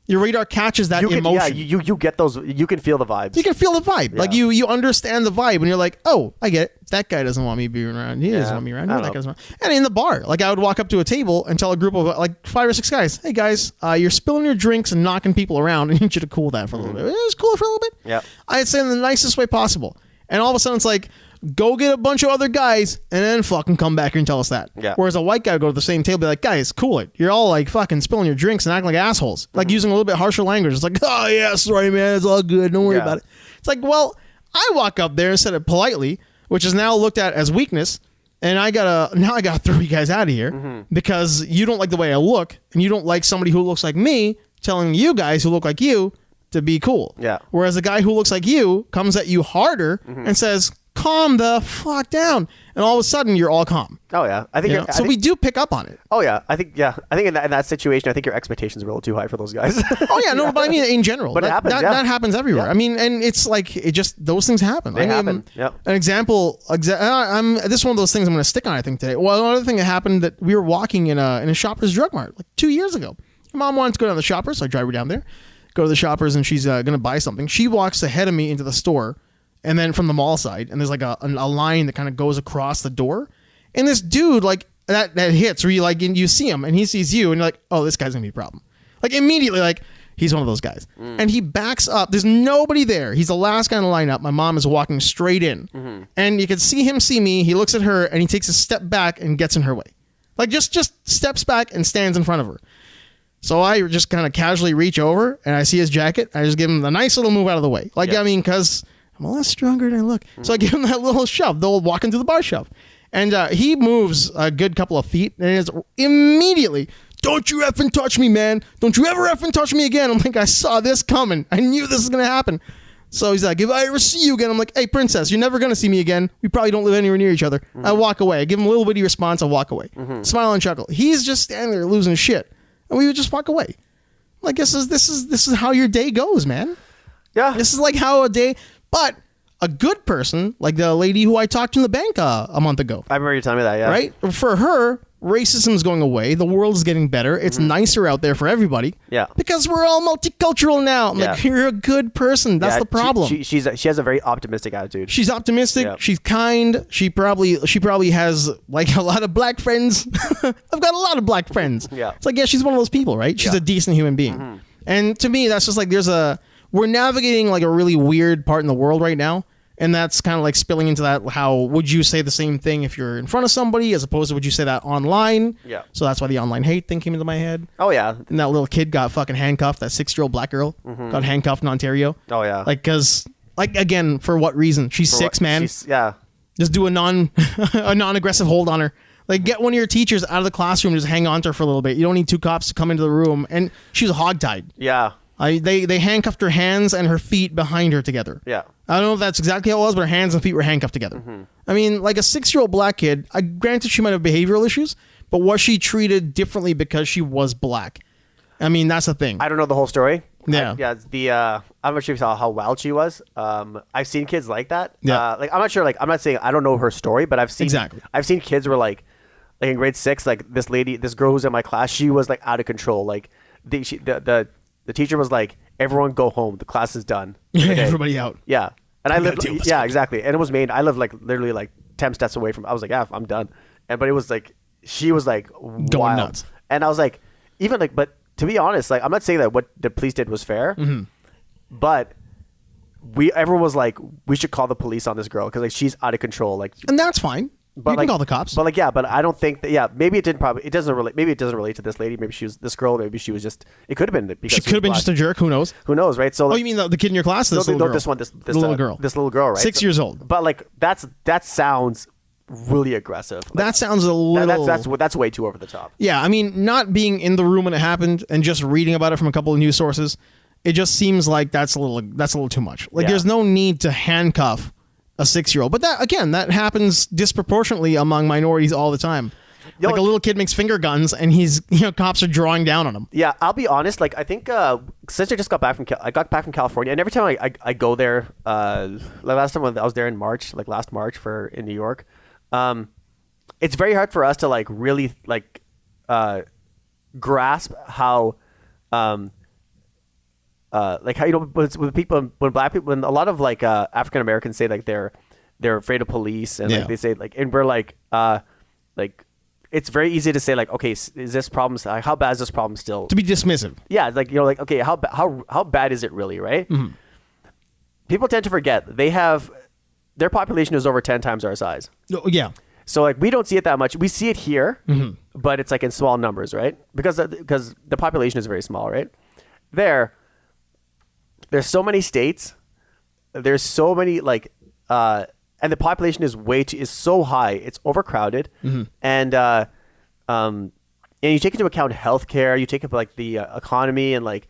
Your radar catches that emotion. Yeah, you get those. You can feel the vibes. You can feel the vibe. Yeah. Like you understand the vibe, and you're like, oh, I get it. That guy doesn't want me being around. He doesn't want me around. That guy doesn't want. And in the bar, like I would walk up to a table and tell a group of like 5 or 6 guys, hey guys, you're spilling your drinks and knocking people around. I need you to cool that for a little bit. Just cool it for a little bit. Yeah. I'd say in the nicest way possible. And all of a sudden it's like, go get a bunch of other guys and then fucking come back here and tell us that. Yeah. Whereas a white guy would go to the same table and be like, guys, cool it. You're all like fucking spilling your drinks and acting like assholes. Like using a little bit harsher language. It's like, oh yeah, sorry man, it's all good. Don't worry about it. It's like, well, I walk up there and said it politely, which is now looked at as weakness. And I gotta throw you guys out of here because you don't like the way I look and you don't like somebody who looks like me telling you guys who look like you to be cool. Yeah. Whereas a guy who looks like you comes at you harder and says, calm the fuck down. And all of a sudden, you're all calm. Oh yeah, I think. So we do pick up on it. Oh yeah, I think in that situation, I think your expectations are a little too high for those guys. Oh yeah, no, but I mean in general. But it happens. That happens everywhere. Yeah. I mean, and it's like those things happen. They happen. Yep. An example. This is one of those things I'm going to stick on. I think today. Well, another thing that happened that we were walking in a Shoppers Drug Mart like 2 years ago. My mom wanted to go down to the Shoppers, so I drive her down there. Go to the Shoppers, and she's going to buy something. She walks ahead of me into the store, and then from the mall side, and there's like a line that kind of goes across the door. And this dude, like, that hits where you see him and he sees you and you're like, oh, this guy's gonna be a problem. Like, immediately, like, he's one of those guys. And he backs up. There's nobody there. He's the last guy in the lineup. My mom is walking straight in. And you can see him see me. He looks at her and he takes a step back and gets in her way. Like, just steps back and stands in front of her. So I just kind of casually reach over and I see his jacket. I just give him the nice little move out of the way. Like, I mean, because I'm a lot stronger than I look. So I give him that little shove, the old walk into the bar shove. And he moves a good couple of feet and is immediately, don't you effing touch me, man. Don't you ever effing touch me again. I'm like, I saw this coming. I knew this was going to happen. So he's like, if I ever see you again, I'm like, hey, princess, you're never going to see me again. We probably don't live anywhere near each other. I walk away. I give him a little bitty response. I walk away. Smile and chuckle. He's just standing there losing his shit. And we would just walk away. Like, this is how your day goes, man. Yeah. This is like how a day, but a good person, like the lady who I talked to in the bank a month ago. I remember you telling me that, yeah. Right? For her, racism is going away. The world is getting better. It's nicer out there for everybody. Yeah. Because we're all multicultural now. I'm like, you're a good person. That's the problem. She has a very optimistic attitude. She's optimistic. Yep. She's kind. She probably has like a lot of black friends. I've got a lot of black friends. Yeah. It's like, yeah, she's one of those people, right? She's a decent human being. And to me, that's just like we're navigating like a really weird part in the world right now. And that's kind of like spilling into that. How would you say the same thing if you're in front of somebody as opposed to would you say that online? Yeah. So that's why the online hate thing came into my head. Oh, yeah. And that little kid got fucking handcuffed. That 6-year-old black girl got handcuffed in Ontario. Oh, yeah. Like, because, like, again, for what reason? She's 6, man. Yeah. Just do a non-aggressive hold on her. Like, get one of your teachers out of the classroom and just hang on to her for a little bit. You don't need 2 cops to come into the room. And she was hogtied. Yeah. They handcuffed her hands and her feet behind her together. Yeah. I don't know if that's exactly how it was, but her hands and feet were handcuffed together. I mean, like a 6-year-old black kid, granted she might have behavioral issues, but was she treated differently because she was black? I mean, that's the thing. I don't know the whole story. Yeah. I'm not sure if you saw how wild she was. I've seen kids like that. Yeah. Like, I'm not sure, like, I'm not saying I don't know her story, but I've seen kids where like in grade 6, like this girl who's in my class, she was like out of control. Like the teacher was like, everyone go home. The class is done. Everybody out. Yeah. And I lived, exactly. And it was I lived like literally like 10 steps away from, I was like, yeah, I'm done. But it was like, she was like going wild. Nuts. And I was like, even like, but to be honest, like, I'm not saying that what the police did was fair, but everyone was like, we should call the police on this girl because like she's out of control. Like, and that's fine. But you can call the cops. But like, yeah, but I don't think that, maybe it doesn't relate to this lady. Maybe she was this girl. Maybe she was just, it could have been because she could have been just a jerk. Who knows? Who knows, right? So, like, you mean the kid in your class? This little girl. This little girl, right? 6 years old. But like, that sounds really aggressive. Like, that sounds a little. That's way too over the top. Yeah, I mean, not being in the room when it happened and just reading about it from a couple of news sources, it just seems like that's a little too much. Like, there's no need to handcuff a 6-year-old, but that happens disproportionately among minorities all the time. Like a little kid makes finger guns and cops are drawing down on him. Yeah, I'll be honest. Like, I think since I just got back from California, and every time I go there, last time I was there in March, like last March in New York, it's very hard for us to like really like grasp how like how with people when black people when a lot of like African Americans say like they're afraid of police and like they say like and we're like it's very easy to say like, okay, is this problem how bad is this problem still, to be dismissive? Yeah, it's like, like, okay, how bad is it really, right? People tend to forget their population is over 10 times our size. Oh, yeah. So like we don't see it that much. We see it here, but it's like in small numbers, right? Because the population is very small, right? There's so many states. There's so many like, and the population is so high. It's overcrowded, and you take into account healthcare. You take up like the economy and like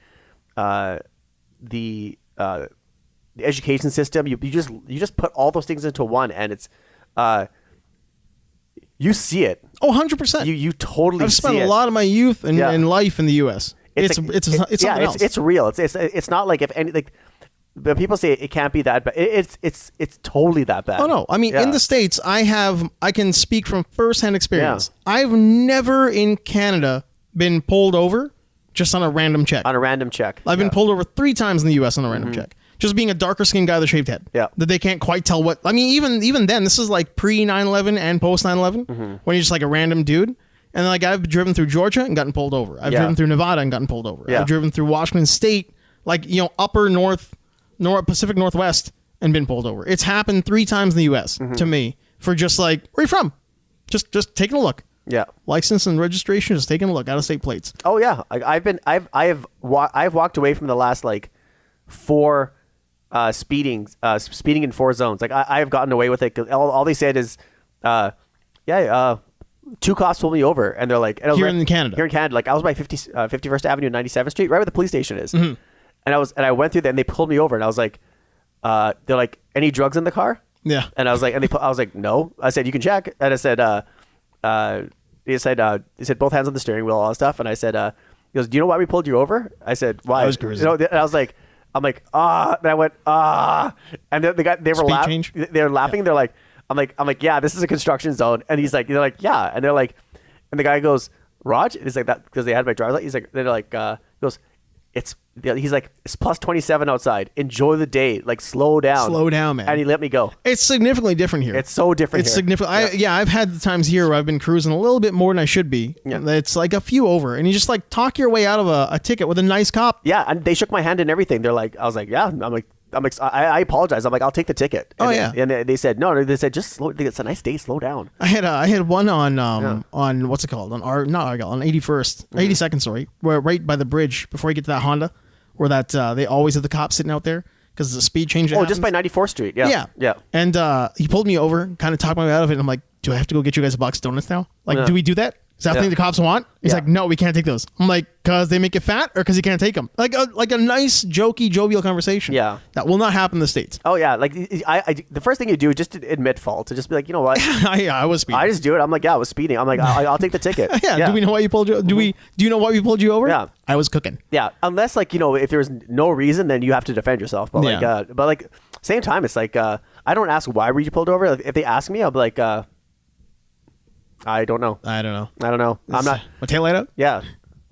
the the education system. You just put all those things into one, and it's you see it. Oh, 100%. You totally. I've spent see a lot of my youth and life in the U.S. It's something else. It's real. It's not like if any like. But people say it can't be that bad. It's totally that bad. Oh no! I mean, in the States, I can speak from firsthand experience. Yeah. I've never in Canada been pulled over just on a random check. On a random check. I've been pulled over 3 times in the U.S. on a random check. Just being a darker skinned guy with a shaved head. Yeah. That they can't quite tell what. I mean, even then, this is like pre 9/11 and post 9/11 when you're just like a random dude. And like I've driven through Georgia and gotten pulled over. I've driven through Nevada and gotten pulled over. Yeah. I've driven through Washington State, like upper north. Pacific Northwest and been pulled over. It's happened 3 times in the U.S. To me for just like, where are you from? Just taking a look. Yeah. License and registration, just taking a look. Out of state plates. Oh yeah, I've walked away from the last like 4 speeding in 4 zones. Like I've gotten away with it. 'Cause all they said is, 2 cops pulled me over, and they're like, and in Canada. Here in Canada, like I was by 51st Avenue, 97th Street, right where the police station is. And I went through there and they pulled me over and I was like, they're like, any drugs in the car? Yeah. And I was like, I was like, no. I said, you can check. And I said, he said both hands on the steering wheel, all that stuff. And I said, he goes, do you know why we pulled you over? I said, why? I was cruising. And I was like, I'm like, and I went, and they were laughing. They're laughing. Yeah. They're like, I'm like, yeah, this is a construction zone. And they're like, yeah. And they're like, and the guy goes, Raj? And he's like that because they had my driver's license. He's like, they're like, he goes, he's like, it's plus 27 outside. Enjoy the day. Like, slow down. Slow down, man. And he let me go. It's significantly different here. It's so different It's here. significant. I've had the times here where I've been cruising a little bit more than I should be. Yeah. It's like a few over. And you just like talk your way out of a ticket with a nice cop. Yeah. And they shook my hand and everything. They're like, I was like, yeah. I apologize. I'm like, I'll take the ticket. And they said, no. They said, just slow. It's a nice day. Slow down. I had one on what's it called? On 81st, 82nd, sorry, where right by the bridge before you get to that Honda, where that they always have the cops sitting out there because the speed change. Oh, just by 94th Street. Yeah. Yeah. And he pulled me over, kind of talked me out of it. And I'm like, do I have to go get you guys a box of donuts now? Like, do we do that? Is that the thing the cops want? He's like, no, we can't take those. I'm like, because they make you fat or because you can't take them? Like a nice, jokey, jovial conversation. Yeah. That will not happen in the States. Oh, yeah. Like, the first thing you do is just to admit fault. To just be like, you know what? I was speeding. I just do it. I'm like, yeah, I was speeding. I'm like, I'll take the ticket. Yeah. Do we know why you pulled you? Do you know why we pulled you over? Yeah. I was cooking. Yeah. Unless, like, if there's no reason, then you have to defend yourself. But same time, it's like, I don't ask why were you pulled over. Like, if they ask me, I'll be like, I don't know. I'm not. My tail light up? Yeah.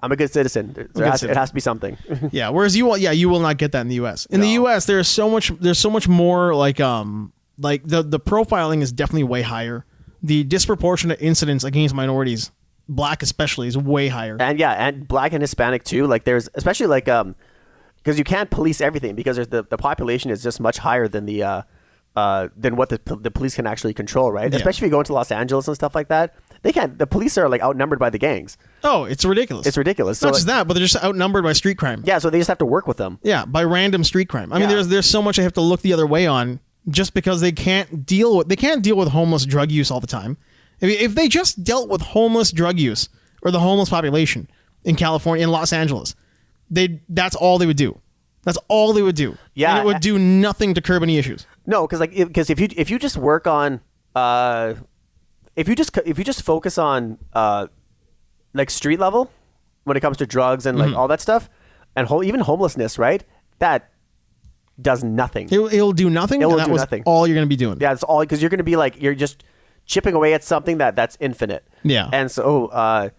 I'm a good citizen. It has to be something. Yeah. Whereas you will not get that in the U.S. In the U.S., there's so much more like the profiling is definitely way higher. The disproportionate incidents against minorities, black especially, is way higher. And black and Hispanic too. Like there's especially like because you can't police everything because there's the population is just much higher than than what the police can actually control, right? Yeah. Especially if you go into Los Angeles and stuff like that. They can't. The police are like outnumbered by the gangs. Oh, it's ridiculous. It's ridiculous. Not just that, but they're just outnumbered by street crime. Yeah, so they just have to work with them. Yeah, by random street crime. I mean, there's so much I have to look the other way on just because they can't deal with homeless drug use all the time. If they just dealt with homeless drug use or the homeless population in California, in Los Angeles, that's all they would do. That's all they would do. Yeah, and it would do nothing to curb any issues. No, because if you just work on if you just focus on like street level when it comes to drugs and like all that stuff and even homelessness, right? That does nothing. It'll do nothing. Nothing. All you're going to be doing. Yeah, it's all because you're going to be like you're just chipping away at something that's infinite. Yeah, and so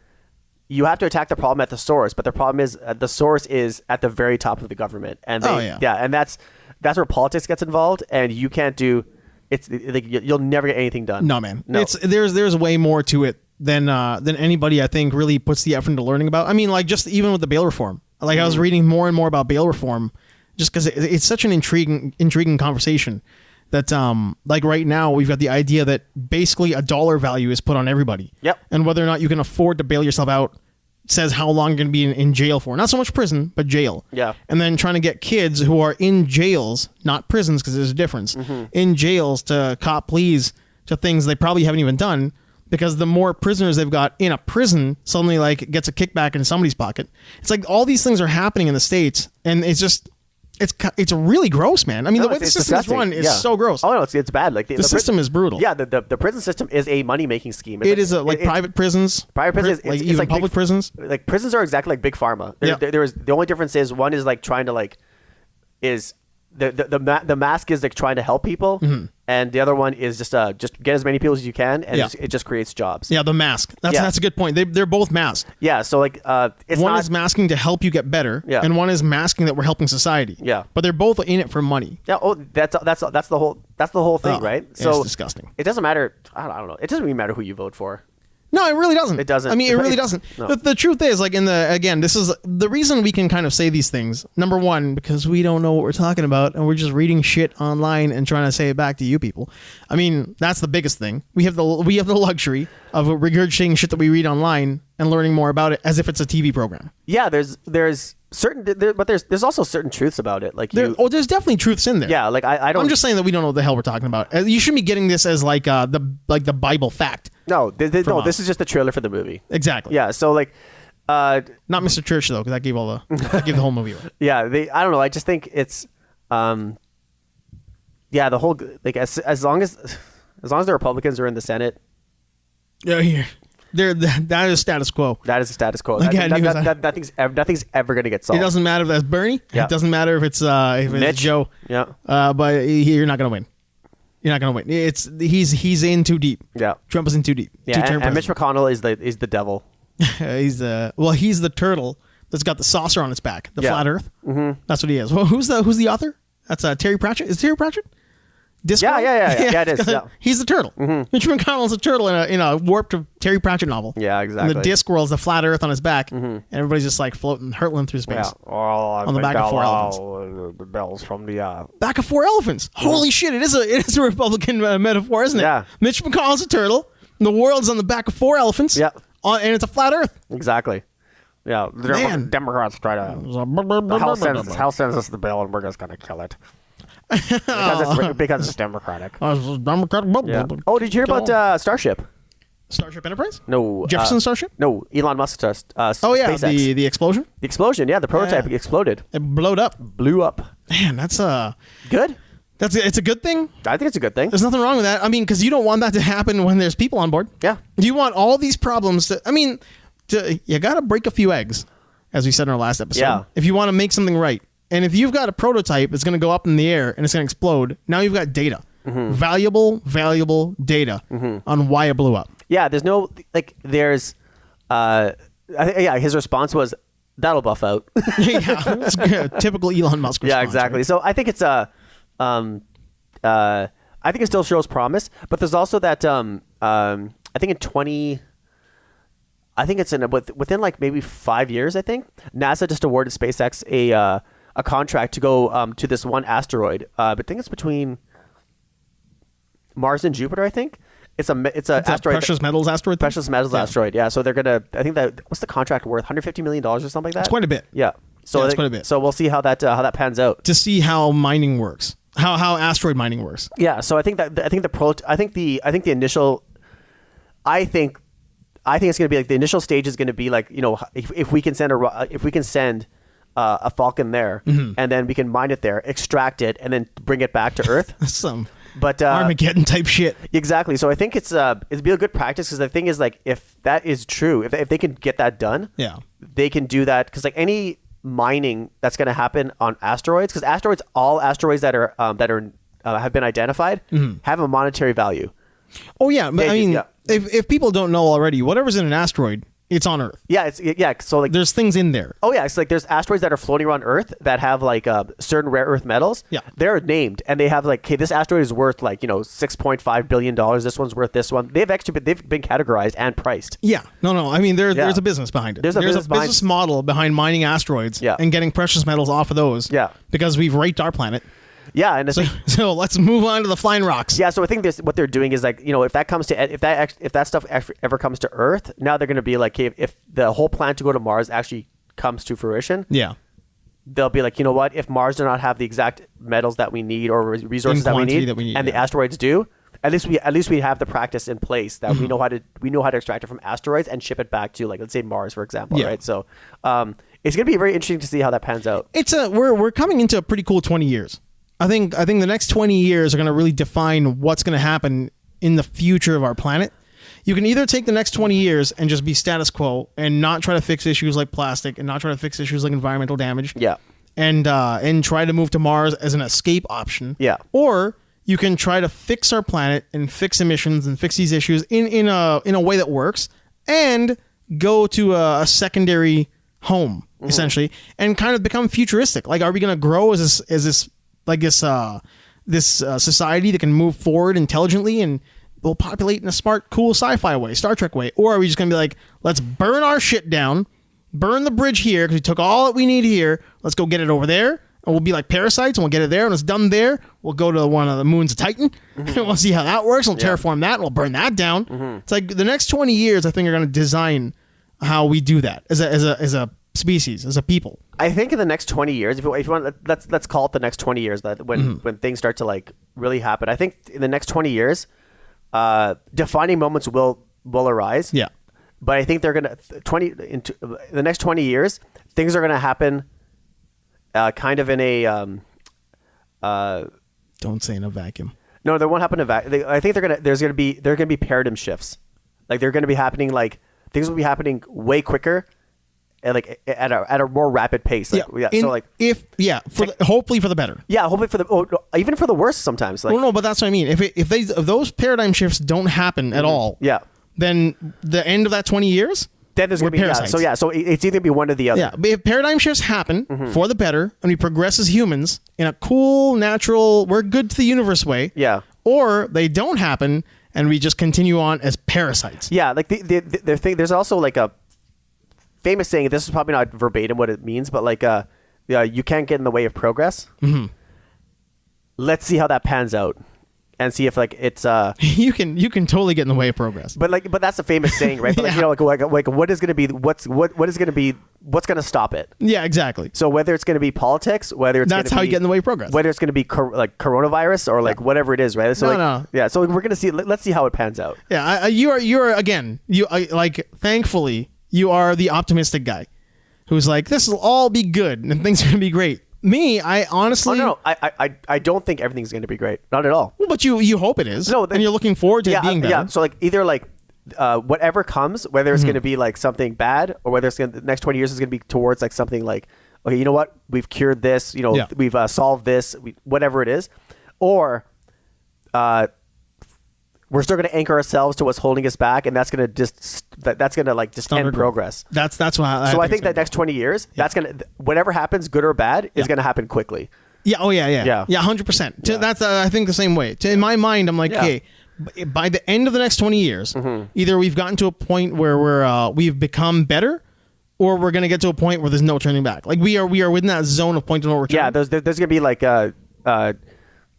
you have to attack the problem at the source, but the problem is the source is at the very top of the government, and and that's where politics gets involved, and you can't do. It's like you'll never get anything done. No, man. No. There's way more to it than anybody I think really puts the effort into learning about. I mean, like just even with the bail reform. Like I was reading more and more about bail reform, just because it's such an intriguing conversation. That like right now we've got the idea that basically a dollar value is put on everybody. Yep. And whether or not you can afford to bail yourself out says how long you're going to be in jail for. Not so much prison, but jail. Yeah. And then trying to get kids who are in jails, not prisons because there's a difference, in jails to cop pleas to things they probably haven't even done because the more prisoners they've got in a prison suddenly like gets a kickback in somebody's pocket. It's like all these things are happening in the States and it's just it's really gross, man. I mean, the way the system is run is so gross. Oh no, it's bad. Like the system is brutal. Yeah, the prison system is a money making scheme. It is like private prisons. Private prisons, like even public prisons. Like prisons are exactly like big pharma. The only difference is one is like trying to like is the mask is like trying to help people, and the other one is just get as many people as you can, and it just creates jobs. Yeah, the mask. That's a good point. They're both masked. Yeah, so like one is masking to help you get better, and one is masking that we're helping society. Yeah, but they're both in it for money. Yeah. Oh, that's the whole thing, right? So it's disgusting. It doesn't matter. I don't know. It doesn't really matter who you vote for. No, it really doesn't. It doesn't. I mean, it really doesn't. No. The truth is, like this is the reason we can kind of say these things. Number one, because we don't know what we're talking about, and we're just reading shit online and trying to say it back to you people. I mean, that's the biggest thing. We have the luxury of regurgitating shit that we read online and learning more about it as if it's a TV program. Yeah, there's also certain truths about it. Like there's definitely truths in there. Yeah, like I don't. I'm just saying that we don't know what the hell we're talking about. You shouldn't be getting this as like the Bible fact. No, this is just the trailer for the movie. Exactly. Yeah, so like, not Mr. Church though, because that gave the whole movie away. Yeah, I don't know. I just think it's, the whole like as long as the Republicans are in the Senate. Yeah, that is status quo. That is the status quo. Nothing's ever going to get solved. It doesn't matter if that's Bernie. Yeah. It doesn't matter if it's Joe. Yeah. But you're not going to win. You're not going to win. He's in too deep. Yeah. Trump is in too deep. Yeah. And Mitch McConnell is the devil. he's the turtle that's got the saucer on its back, the flat Earth. Mm-hmm. That's what he is. Well, who's the author? That's Terry Pratchett. Is it Terry Pratchett? Discworld? Yeah, it is. Yeah. He's the turtle. Mm-hmm. Mitch McConnell's a turtle in a warped Terry Pratchett novel. Yeah, exactly. And the Discworld's the flat Earth on his back, and everybody's just like floating, hurtling through space. Yeah. On the back of 4 elephants. The bells from the back of 4 elephants. Holy shit! It is a Republican metaphor, isn't it? Yeah. Mitch McConnell's a turtle. And the world's on the back of 4 elephants. Yeah. And it's a flat Earth. Exactly. Yeah. Man. Democrats try to. The House sends us the bill, and we're just gonna kill it. Because it's Democratic. Yeah. Oh, did you hear about Starship? Starship Enterprise? No. Jefferson Starship? No, Elon Musk's SpaceX. The explosion? The explosion, yeah. The prototype exploded. It blew up. Man, that's good. It's a good thing. I think it's a good thing. There's nothing wrong with that. I mean, because you don't want that to happen when there's people on board. Yeah. You want all these problems you got to break a few eggs, as we said in our last episode. Yeah. If you want to make something right. And if you've got a prototype that's going to go up in the air and it's going to explode, now you've got data. Mm-hmm. Valuable data on why it blew up. Yeah, there's no, like, there's, his response was, that'll buff out. Yeah, it's typical Elon Musk response. Yeah, exactly. Right? So I think it's, I think it still shows promise, but there's also that, I think it's within like maybe 5 years, I think, NASA just awarded SpaceX a contract to go to this one asteroid. But I think it's between Mars and Jupiter. I think it's a asteroid. Precious metals asteroid. Precious metals asteroid. Yeah. So they're gonna. I think what's the contract worth? $150 million or something like that. It's quite a bit. Yeah. So it's quite a bit. So we'll see how that pans out. To see how mining works. How asteroid mining works. Yeah. So I think the initial. I think it's going to be like the initial stage is going to be like, if we can send a Falcon there, and then we can mine it there, extract it, and then bring it back to Earth. But Armageddon type shit. Exactly. So I think it'd be a good practice, because the thing is, like, if that is true, if they can get that done, they can do that, because like any mining that's going to happen on asteroids, because all asteroids that are have been identified have a monetary value. Oh yeah, but if people don't know already, whatever's in an asteroid, it's on Earth. Yeah, so like there's things in there. Oh yeah, it's like there's asteroids that are floating around Earth that have like certain rare earth metals. Yeah, they're named, and they have like, okay, this asteroid is worth like $6.5 billion. This one's worth this one. They've been categorized and priced. Yeah, no. I mean, there's a business behind it. There's a business model behind mining asteroids and getting precious metals off of those. Yeah, because we've raped our planet. Yeah, and so let's move on to the flying rocks. Yeah, so I think what they're doing is like, if that stuff ever comes to Earth, now they're going to be like, hey, if the whole plan to go to Mars actually comes to fruition, they'll be like, you know what? If Mars does not have the exact metals that we need or resources that we need, and the asteroids do, at least we have the practice in place that we know how to extract it from asteroids and ship it back to, like, let's say Mars, for example, right? So it's going to be very interesting to see how that pans out. We're coming into a pretty cool 20 years. I think the next 20 years are going to really define what's going to happen in the future of our planet. You can either take the next 20 years and just be status quo and not try to fix issues like plastic and not try to fix issues like environmental damage. Yeah. And try to move to Mars as an escape option. Yeah. Or you can try to fix our planet and fix emissions and fix these issues in a way that works, and go to a secondary home, essentially, and kind of become futuristic. Like, are we going to grow as this society that can move forward intelligently and will populate in a smart, cool sci-fi way, Star Trek way? Or are we just going to be like, let's burn our shit down, burn the bridge here because we took all that we need here, let's go get it over there, and we'll be like parasites and we'll get it there, and it's done there, we'll go to one of the moons of Titan, and we'll see how that works, we'll terraform that, and we'll burn that down. It's like the next 20 years, I think, are going to design how we do that as a species, as a people. I think in the next 20 years, if you want, let's call it the next 20 years, that when things start to, like, really happen, I think in the next 20 years, defining moments will arise. Yeah. But I think they're going to in the next 20 years, things are going to happen kind of in a don't say in a vacuum. No, they won't happen in a vacuum. I think there's going to be paradigm shifts. Like, they're going to be happening, like, things will be happening way quicker and, like, at a more rapid pace. Like, hopefully for the better. Yeah, hopefully even for the worse sometimes. Like, well, no, but that's what I mean. If those paradigm shifts don't happen at all, then the end of that 20 years, then there's going to be parasites. So it's either be one or the other. Yeah, but if paradigm shifts happen for the better and we progress as humans in a cool, natural, we're good to the universe way, or they don't happen and we just continue on as parasites. Yeah, like the thing. There's also, like, a famous saying. This is probably not verbatim what it means, but, like, you can't get in the way of progress. Let's see how that pans out, and see if, like, it's you can totally get in the way of progress. But that's a famous saying, right? But, like, you know, like what is going to be what's going to stop it? Yeah, exactly. So whether it's going to be politics, whether it's that's how you get in the way of progress. Whether it's going to be like coronavirus or, like, whatever it is, right? So so we're going to see. Let's see how it pans out. Yeah, you're again. Thankfully, you are the optimistic guy, who's like, this will all be good and things are going to be great. Me, I honestly... no. I don't think everything's going to be great. Not at all. Well, but you hope it is. No, and you're looking forward to it being better. Yeah, so, like, either, like, whatever comes, whether it's going to be, like, something bad, or whether the next 20 years is going to be towards, like, something like, okay, you know what? We've cured this. You know, we've solved this. Whatever it is. Or... we're still going to anchor ourselves to what's holding us back, and that's going to end progress. That's what I think that next 20 years, that's going to, whatever happens, good or bad, is going to happen quickly. Yeah. Oh yeah. 100%. That's I think the same way. In my mind, I'm like, okay, by the end of the next 20 years, either we've gotten to a point where we've become better, or we're going to get to a point where there's no turning back. Like, we are within that zone of point of no return. Yeah. There's going to be, like, I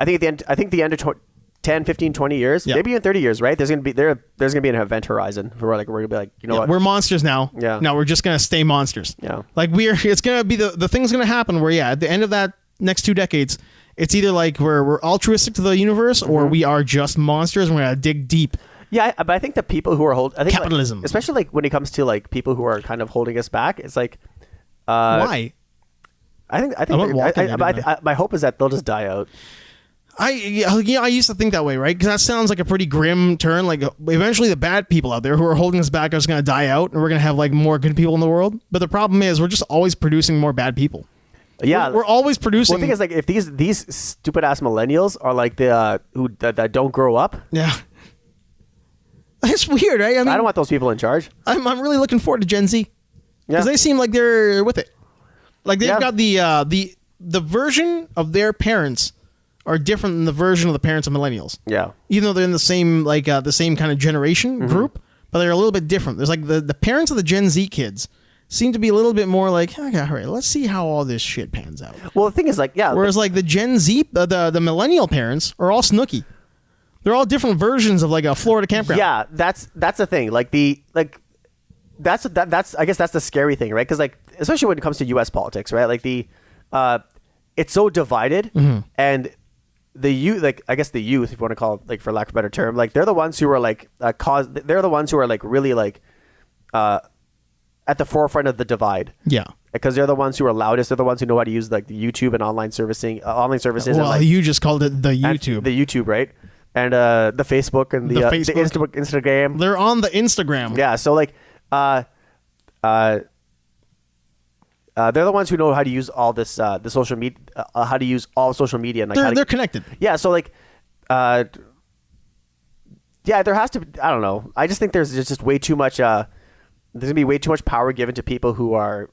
think the end of 10, 15, 20 years, maybe even 30 years, right? There's going to be an event horizon where, like, we're going to be like, you know what? We're monsters now. Yeah. Now we're just going to stay monsters. Yeah. Like, it's going to be the thing's going to happen where, at the end of that next 2 decades, it's either like we're altruistic to the universe, or we are just monsters and we're going to dig deep. Yeah, but I think the people who are capitalism, like, especially, like, when it comes to, like, people who are kind of holding us back, it's like, why? I think my hope is that they'll just die out. I used to think that way, right? Because that sounds like a pretty grim turn. Like, eventually the bad people out there who are holding us back are just going to die out, and we're going to have, like, more good people in the world. But the problem is we're just always producing more bad people. Yeah, we're always producing. Well, the thing is, like, if these stupid ass millennials are, like, the that don't grow up. Yeah, it's weird, right? I mean, I don't want those people in charge. I'm really looking forward to Gen Z, because they seem like they're with it. Like, they've got the version of their parents are different than the version of the parents of millennials. Yeah. Even though they're in the same kind of generation group, but they're a little bit different. There's, like, the parents of the Gen Z kids seem to be a little bit more like, okay, all right, let's see how all this shit pans out. Well, the thing is, like, whereas, like, the Gen Z, the millennial parents are all snooky. They're all different versions of, like, a Florida campground. Yeah, that's the thing. Like, that's I guess that's the scary thing, right? Because, like, especially when it comes to U.S. politics, right? Like, it's so divided, and youth, like I guess the youth, if you want to call it, like for lack of a better term, like they're the ones who are like they're the ones who are like really like at the forefront of the divide. Yeah. Because they're the ones who are loudest. They're the ones who know how to use like the YouTube and online services. Well, and, like, you just called it the YouTube. The YouTube, right? And the Facebook and the Instagram. They're on the Instagram. Yeah. So like, they're the ones who know how to use all this the social media, how to use all social media, and like they're connected. Yeah. So like, yeah, there has to be, I don't know. I just think there's just way too much. There's gonna be way too much power given to people who are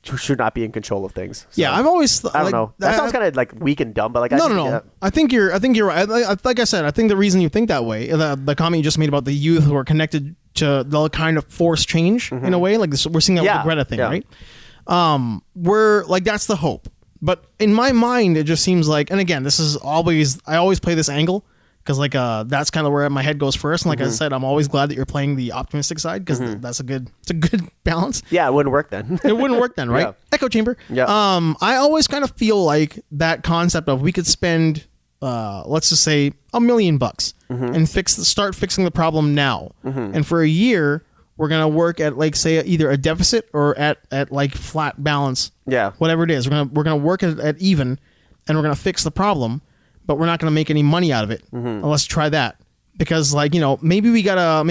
who should not be in control of things. So, yeah, I've always I don't know. That sounds kind of like weak and dumb, but like no. Yeah. I think you're right. Like I said, I think the reason you think that way, the comment you just made about the youth who are connected to the kind of forced change in a way, like this, we're seeing that with the Greta thing, right? We're like, that's the hope. But in my mind, it just seems like, and again, I always play this angle because like that's kind of where my head goes first. And like I said, I'm always glad that you're playing the optimistic side because it's a good balance. Yeah, it wouldn't work then. It wouldn't work then, right? Yeah. Echo chamber. Yeah. I always kind of feel like that concept of we could spend, let's just say $1 million and start fixing the problem now. And for a year, we're going to work at like, say, either a deficit or at like flat balance. Yeah. Whatever it is. We're going to work at even and we're going to fix the problem, but we're not going to make any money out of it. Let's try that. Because like, maybe we gotta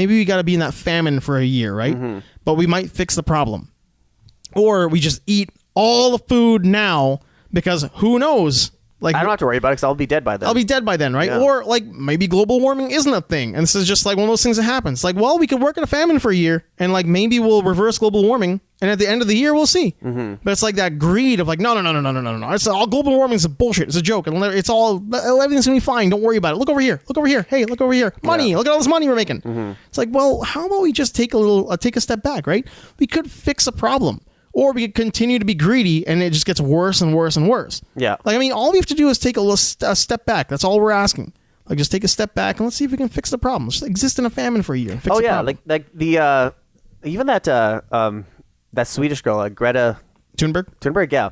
be in that famine for a year, right? But we might fix the problem. Or we just eat all the food now because who knows? Like, I don't have to worry about it because I'll be dead by then. I'll be dead by then, right? Yeah. Or like maybe global warming isn't a thing. And this is just like one of those things that happens. Like, well, we could work in a famine for a year and like maybe we'll reverse global warming. And at the end of the year, we'll see. But it's like that greed of like, no. It's all global warming is a bullshit. It's a joke. And it's all, everything's going to be fine. Don't worry about it. Look over here. Hey, look over here. Money. Yeah. Look at all this money we're making. It's like, well, how about we just take a step back, right? We could fix a problem. Or we could continue to be greedy and it just gets worse and worse and worse. Yeah. Like, I mean, all we have to do is take a step back. That's all we're asking. Like, just take a step back and let's see if we can fix the problem. Just exist in a famine for a year and fix the problem. Like the, even that Swedish girl, Greta Thunberg, yeah.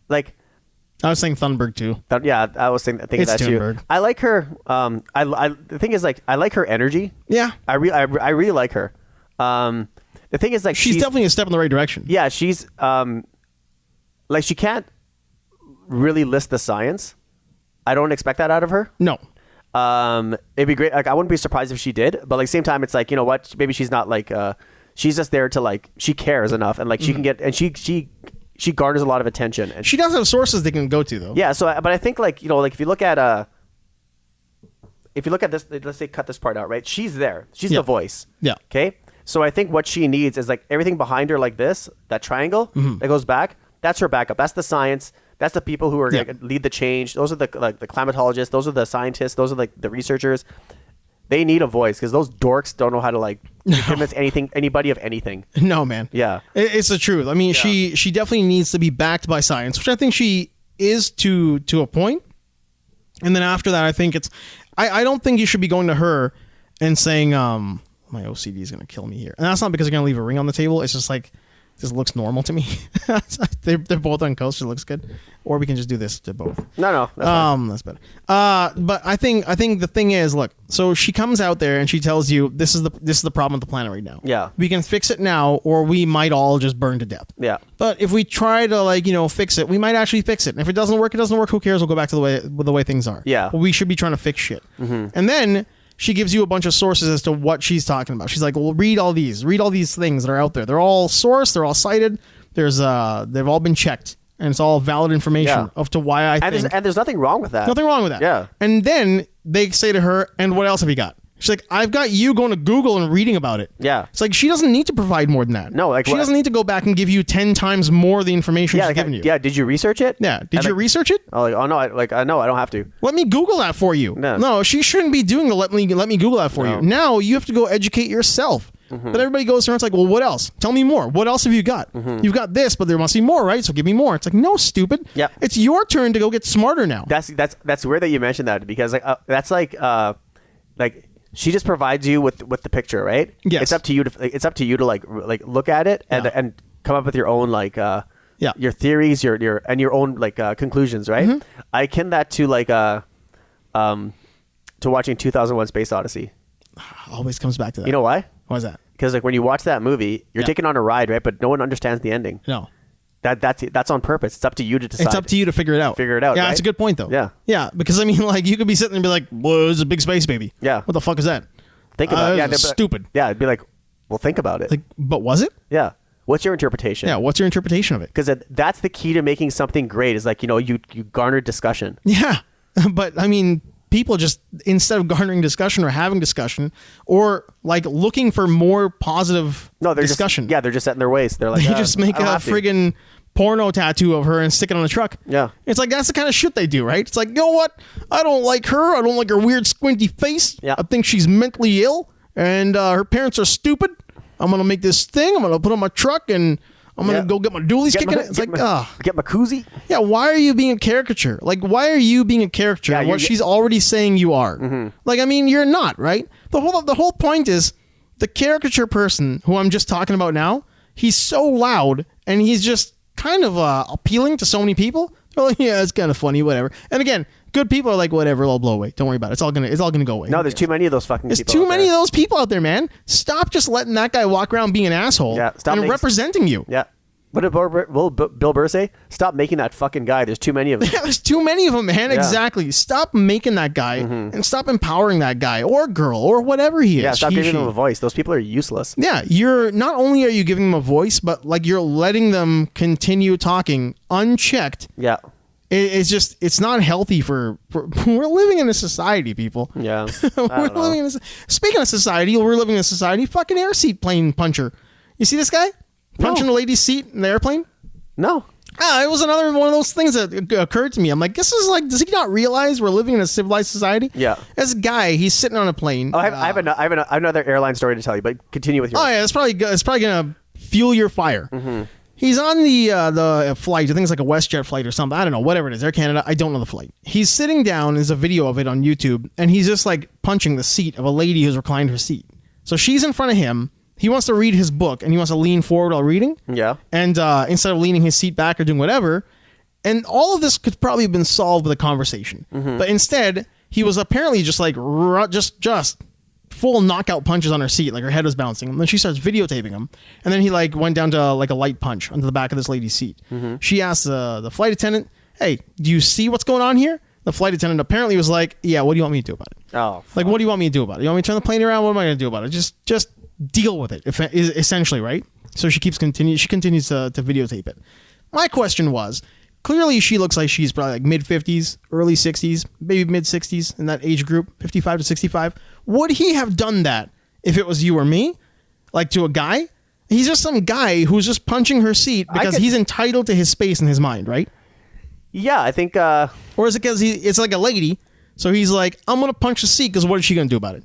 Like, I was saying Thunberg too. Yeah, I was thinking that Thunberg. too. I like her. The thing is, like, I like her energy. Yeah. I really like her. The thing is, like, she's definitely a step in the right direction. Yeah, she's like, she can't really list the science. I don't expect that out of her. No. It'd be great. Like, I wouldn't be surprised if she did, but like same time, it's like, you know what? Maybe she's not like she's just there to like, she cares enough and like she can get, and she garners a lot of attention. And she does have sources they can go to though. Yeah. So, but I think like, like if you look at this, let's say cut this part out, right? She's there. She's the voice. Yeah. Okay. So I think what she needs is like everything behind her, like this, that triangle that goes back. That's her backup. That's the science. That's the people who are going to lead the change. Those are the climatologists. Those are the scientists. Those are like the researchers. They need a voice because those dorks don't know how to like convince anybody of anything. No, man. Yeah, it's the truth. I mean, she definitely needs to be backed by science, which I think she is to a point. And then after that, I think I don't think you should be going to her and saying, my OCD is going to kill me here. And that's not because you're going to leave a ring on the table. It's just like, this looks normal to me. They're both on coast. It looks good. Or we can just do this to both. No. That's better. But I think the thing is, look, so she comes out there and she tells you this is the problem with the planet right now. Yeah. We can fix it now or we might all just burn to death. Yeah. But if we try to fix it, we might actually fix it. And if it doesn't work, it doesn't work. Who cares? We'll go back to the way things are. Yeah. But we should be trying to fix shit. And then she gives you a bunch of sources as to what she's talking about. She's like, well, read all these things that are out there. They're all sourced. They're all cited. They've all been checked. And it's all valid information of to why I think. And there's nothing wrong with that. Nothing wrong with that. Yeah. And then they say to her, and what else have you got? She's like, I've got you going to Google and reading about it. Yeah. It's like, she doesn't need to provide more than that. No. Like, she doesn't need to go back and give you 10 times more the information she's giving you. Yeah. Did you research it? Yeah. Did you research it? Oh, no. No, I don't have to. Let me Google that for you. No, she shouldn't be doing the let me Google that for you. Now you have to go educate yourself. But everybody goes through and it's like, well, what else? Tell me more. What else have you got? You've got this, but there must be more, right? So give me more. It's like, no, stupid. Yeah. It's your turn to go get smarter now. That's weird that you mentioned that because that's like she just provides you with the picture, right? Yes. It's up to you to like look at it and come up with your own your theories, your own conclusions, right? I akin that to to watching 2001: Space Odyssey. Always comes back to that. You know why? Why is that? Because like when you watch that movie, you're taken on a ride, right? But no one understands the ending. No. That's on purpose. It's up to you to decide. It's up to you to figure it out. Yeah, right? That's a good point, though. Yeah, because I mean, like, you could be sitting there and be like, "Well, it's a big space baby." Yeah. What the fuck is that? Think about it. Yeah, stupid. Yeah, it'd be like, well, think about it. Like, but was it? Yeah. What's your interpretation? Yeah. What's your interpretation of it? Because that's the key to making something great. Is like, you garner discussion. Yeah, but I mean, people just, instead of garnering discussion or having discussion or like looking for more positive discussion. They're just set in their ways. They're like, they just make a friggin' porno tattoo of her and stick it on a truck. Yeah. It's like, that's the kind of shit they do, right? It's like, you know what? I don't like her. I don't like her weird squinty face. Yeah. I think she's mentally ill and her parents are stupid. I'm going to make this thing. I'm going to put it on my truck and I'm going to go get my dualies kicking it. It's like, get my koozie. Yeah, why are you being a caricature? Like, why are you being a caricature of what she's already saying you are? Mm-hmm. Like, I mean, you're not, right? The whole point is the caricature person who I'm just talking about now, he's so loud and he's just kind of appealing to so many people. They're like, yeah, it's kind of funny, whatever. And again, good people are like, whatever, it'll blow away. Don't worry about it. It's all gonna go away. No, there's too many of those fucking people. There's too many of those people out there, man. Stop just letting that guy walk around being an asshole and representing you. Yeah. What did Bill Burr say? Stop making that fucking guy. There's too many of them. Yeah, there's too many of them, man. Yeah. Exactly. Stop making that guy and stop empowering that guy or girl or whatever he is. Yeah, stop giving them a voice. Those people are useless. Yeah, not only are you giving them a voice, but like you're letting them continue talking unchecked. Yeah. It's not healthy for we're living in a society, people. Yeah. Speaking of society, we're living in a society. Fucking air seat plane puncher. You see this guy? Punching a lady's seat in the airplane? No. It was another one of those things that occurred to me. I'm like, this is like, does he not realize we're living in a civilized society? Yeah. This guy, he's sitting on a plane. Oh, I have another airline story to tell you, but continue with yours. Oh yeah, it's probably gonna fuel your fire. Mm-hmm. He's on the flight. I think it's like a WestJet flight or something. I don't know, whatever it is. Air Canada. I don't know the flight. He's sitting down. There's a video of it on YouTube, and he's just like punching the seat of a lady who's reclined her seat. So she's in front of him. He wants to read his book, and he wants to lean forward while reading. Yeah. And instead of leaning his seat back or doing whatever, and all of this could probably have been solved with a conversation. Mm-hmm. But instead, he was apparently just like just full knockout punches on her seat, like her head was bouncing. And then she starts videotaping him, and then he like went down to like a light punch onto the back of this lady's seat. Mm-hmm. She asked the flight attendant, "Hey, do you see what's going on here?" The flight attendant apparently was like, "Yeah, what do you want me to do about it?" Oh, fuck. Like, what do you want me to do about it? You want me to turn the plane around? What am I going to do about it? Just deal with it, essentially, right? So she continues to videotape it. My question was, clearly she looks like she's probably like mid-50s, early 60s, maybe mid-60s in that age group, 55 to 65. Would he have done that if it was you or me? Like to a guy? He's just some guy who's just punching her seat because he's entitled to his space in his mind, right? Yeah, I think... Or is it because it's like a lady, so he's like, I'm going to punch the seat because what is she going to do about it?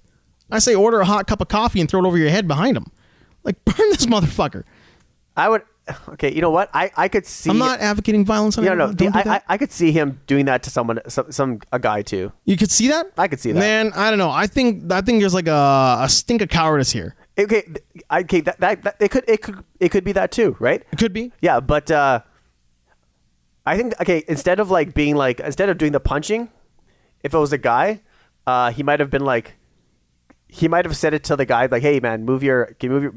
I say order a hot cup of coffee and throw it over your head behind him. Like, burn this motherfucker. I would... Okay, you know what? I could see... I'm not advocating violence on anyone. I could see him doing that to someone, a guy too. You could see that? I could see that. Man, I don't know. I think there's like a stink of cowardice here. Okay, that it could be that too, right? It could be. Yeah, but I think instead of doing the punching, if it was a guy, he might have been like... He might have said it to the guy like, "Hey man, could you give me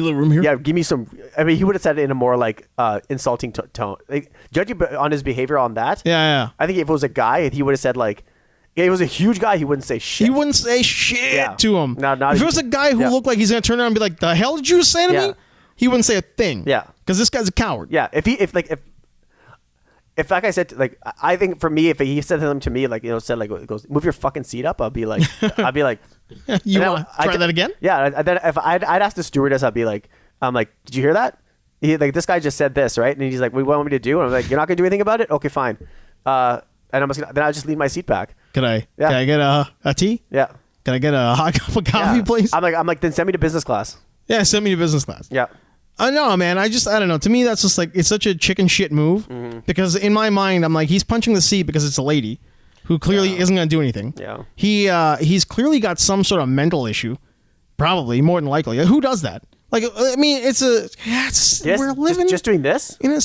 a little room here?" Yeah, give me some. I mean, he would have said it in a more like insulting tone. Like, judging on his behavior on that, yeah. I think if it was a guy, he would have said like, if it was a huge guy, he wouldn't say shit. He wouldn't say shit to him. Not if it was a guy who looked like he's gonna turn around and be like, "The hell did you say to me?" He wouldn't say a thing. Yeah, because this guy's a coward. Yeah, if that guy said like, I think for me, if he said them to me like, said like, goes, "Move your fucking seat up," I'd be like, you want to try that again? Yeah. And then if I'd ask the stewardess, I'd be like, "Did you hear that? This guy just said this, right?" And he's like, "What do you want me to do?" And I'm like, "You're not gonna do anything about it? Okay, fine." And then I'll just leave my seat back. Can I get a tea? Yeah. Can I get a hot cup of coffee, please? I'm like, then send me to business class. Yeah, send me to business class. Yeah. I know, man. I don't know. To me, that's just like, it's such a chicken shit move because in my mind, I'm like, he's punching the seat because it's a lady who clearly isn't going to do anything. Yeah. He's clearly got some sort of mental issue, probably more than likely. Who does that? Like, I mean, we're living just doing this in a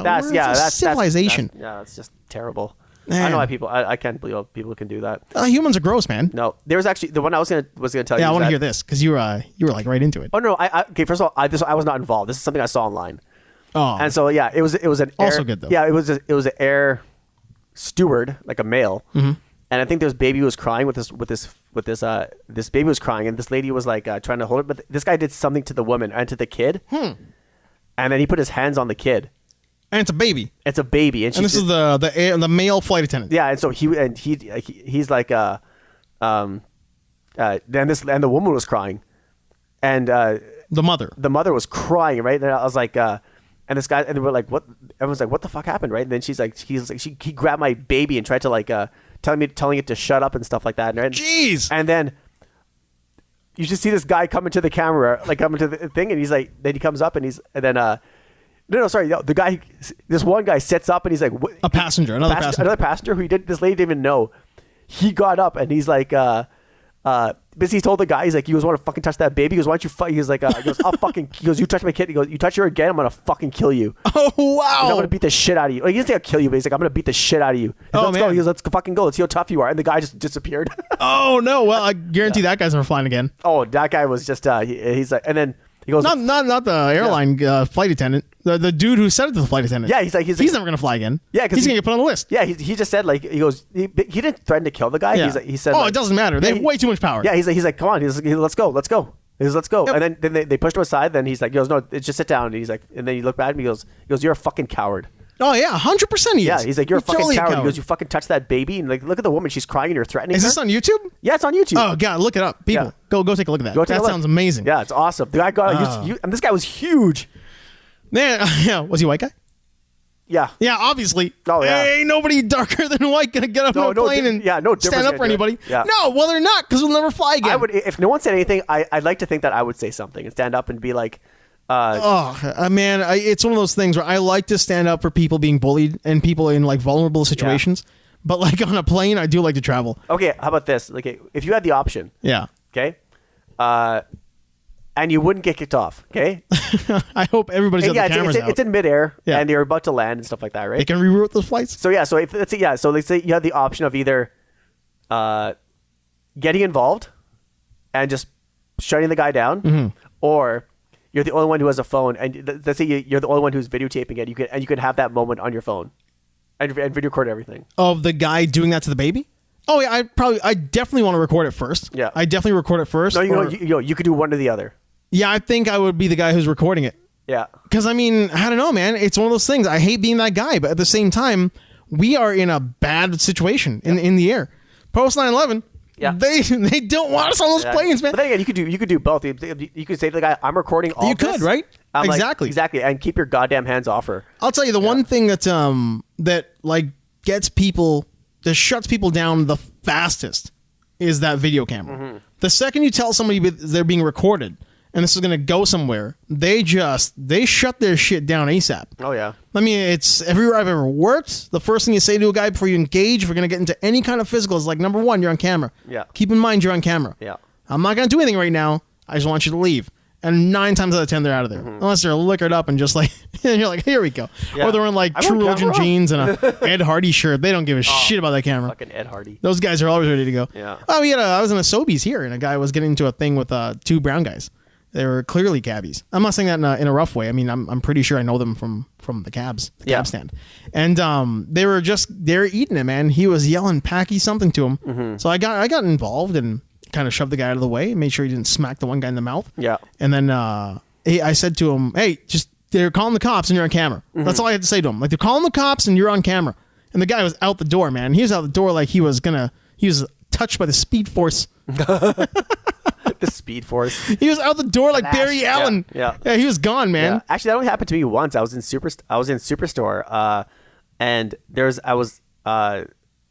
that's civilization. That's just terrible. Man. I don't know why people. I can't believe how people can do that. Humans are gross, man. No, there was actually the one I was gonna tell you. Yeah, I want to hear this because you were like right into it. Oh no, okay. First of all, I was not involved. This is something I saw online. Oh, and so yeah, it was an air, also good though. Yeah, it was an air steward, like a male, and I think this baby was crying this baby was crying, and this lady was like trying to hold it, but this guy did something to the woman and to the kid, and then he put his hands on the kid. And it's a baby. It's a baby, and this is the male flight attendant. Yeah, and so he's like then the woman was crying, and the mother was crying, right? And I was like, and this guy, and they were like, what? Everyone's like, what the fuck happened, right? And then he grabbed my baby and tried to like telling it to shut up and stuff like that. Right? Jeez. And then you just see this guy come into the camera, like come into the thing, and he's like, then he comes up and the guy, this one guy sets up and he's like, another passenger who this lady didn't even know. He got up and he's like, because he told the guy, he's like, you guys want to fucking touch that baby? He goes, why don't you fight? He goes, I'll fucking, he goes, you touch my kid. He goes, you touch her again, I'm going to fucking kill you. Oh, wow. I'm going to beat the shit out of you. Like, he didn't say I'll kill you, but he's like, I'm going to beat the shit out of you. Let's go. He goes, let's fucking go. Let's see how tough you are. And the guy just disappeared. Oh, no. Well, I guarantee that guy's never flying again. Oh, that guy was just, he's like, and then he goes, not the airline flight attendant. The dude who said it to the flight attendant. Yeah, he's never gonna fly again. Yeah, because he's gonna get put on the list. Yeah, he just said like he goes he didn't threaten to kill the guy. Yeah. He said it doesn't matter. They have way too much power. Yeah, he's like come on. He's like, let's go. He goes, let's go. Yep. And then they pushed him aside. Then he's like, he goes, no, just sit down. And he's like, and then he looked back at me. He goes, you're a fucking coward. Oh yeah, 100% he is. Yeah, he's like, you're a fucking totally coward. He goes, you fucking touch that baby, and like, look at the woman. She's crying, and you're threatening her. Is this on YouTube? Yeah, it's on YouTube. Oh god, look it up, people. Yeah. Go take a look at that. That sounds amazing. Yeah, it's awesome. The guy got, and this guy was huge. Man, yeah, was he a white guy? Yeah. Yeah, obviously. Oh, yeah. Ain't nobody darker than white gonna get up on a plane and stand up for anybody. Yeah. No, well, they're not, because we'll never fly again. I would, if no one said anything, I'd like to think that I would say something and stand up and be like, man, it's one of those things where I like to stand up for people being bullied and people in like vulnerable situations. Yeah. But like on a plane, I do like to travel. Okay, how about this? Like, if you had the option. Yeah. Okay. And you wouldn't get kicked off, okay? I hope everybody's got the cameras out. It's in midair, and you're about to land and stuff like that, right? They can reroute those flights? So yeah, so let's say you have the option of either getting involved and just shutting the guy down, or you're the only one who has a phone, and let's say you're the only one who's videotaping it, you could have that moment on your phone and video record everything. Of the guy doing that to the baby? Oh yeah, I definitely want to record it first. Yeah. I definitely record it first. No, you could do one or the other. Yeah, I think I would be the guy who's recording it. Yeah. Because, I mean, I don't know, man. It's one of those things. I hate being that guy. But at the same time, we are in a bad situation in the air. Post 9/11, they don't want us on those planes, man. But then again, you could do both. You could say to the guy, I'm recording all this. You could, right? Exactly. Exactly. And keep your goddamn hands off her. I'll tell you, the one thing that like gets people, that shuts people down the fastest is that video camera. The second you tell somebody they're being recorded, and this is going to go somewhere, they shut their shit down ASAP. Oh, yeah. I mean, it's everywhere I've ever worked. The first thing you say to a guy before you engage, if we're going to get into any kind of physical, is like, number one, you're on camera. Yeah. Keep in mind you're on camera. Yeah. I'm not going to do anything right now. I just want you to leave. And 9 times out of 10, they're out of there. Unless they're liquored up and just like, and you're like, here we go. Yeah. Or they're in like True Religion jeans and a Ed Hardy shirt. They don't give a shit about that camera. Fucking Ed Hardy. Those guys are always ready to go. Yeah. Oh, I was in a Sobeys here, and a guy was getting into a thing with 2 brown guys. They were clearly cabbies. I'm not saying that in a rough way. I mean, I'm pretty sure I know them from the cab stand. And they were eating it, man. He was yelling Packy something to him. So I got involved and kind of shoved the guy out of the way, made sure he didn't smack the one guy in the mouth. Yeah. And then I said to him, hey, they're calling the cops and you're on camera. That's all I had to say to him. Like, they're calling the cops and you're on camera. And the guy was out the door, man. He was out the door like he was touched by the speed force. The speed force. He was out the door like Barry Allen. Yeah. He was gone, man. Yeah. Actually, that only happened to me once. I was in Superstore, and I was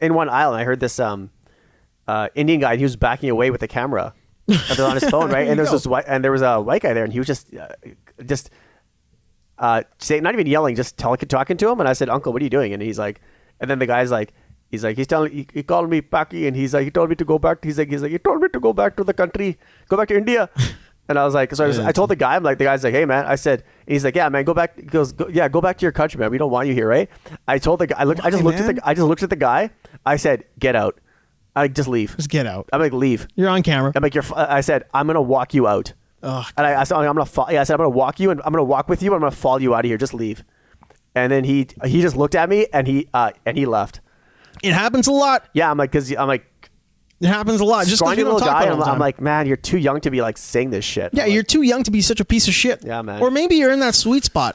in one aisle, and I heard this Indian guy. And he was backing away with the camera on his phone, right? And there was a white guy there, and he was just saying, not even yelling, just talking to him. And I said, "Uncle, what are you doing?" And he's like, and then the guy's like. He called me Paki, and he told me to go back. He told me to go back to the country, go back to India. And I was like, so I told the guy, I'm like, the guy's like, hey man, I said, and he's like, yeah man, go back. He goes, go back to your country, man. We don't want you here, right? I told the guy, I just looked at the guy. I said, get out. I just leave. Just get out. I'm like, leave. You're on camera. I'm like, I said, I'm gonna walk you out. Oh, and I said, I'm gonna walk you, and I'm gonna walk with you. And I'm gonna follow you out of here. Just leave. And then he just looked at me, and he left. It happens a lot. Yeah, I'm like, it happens a lot. Just because you don't talk about it. I'm like, man, you're too young to be like saying this shit. Yeah, you're too young to be such a piece of shit. Yeah, man. Or maybe you're in that sweet spot,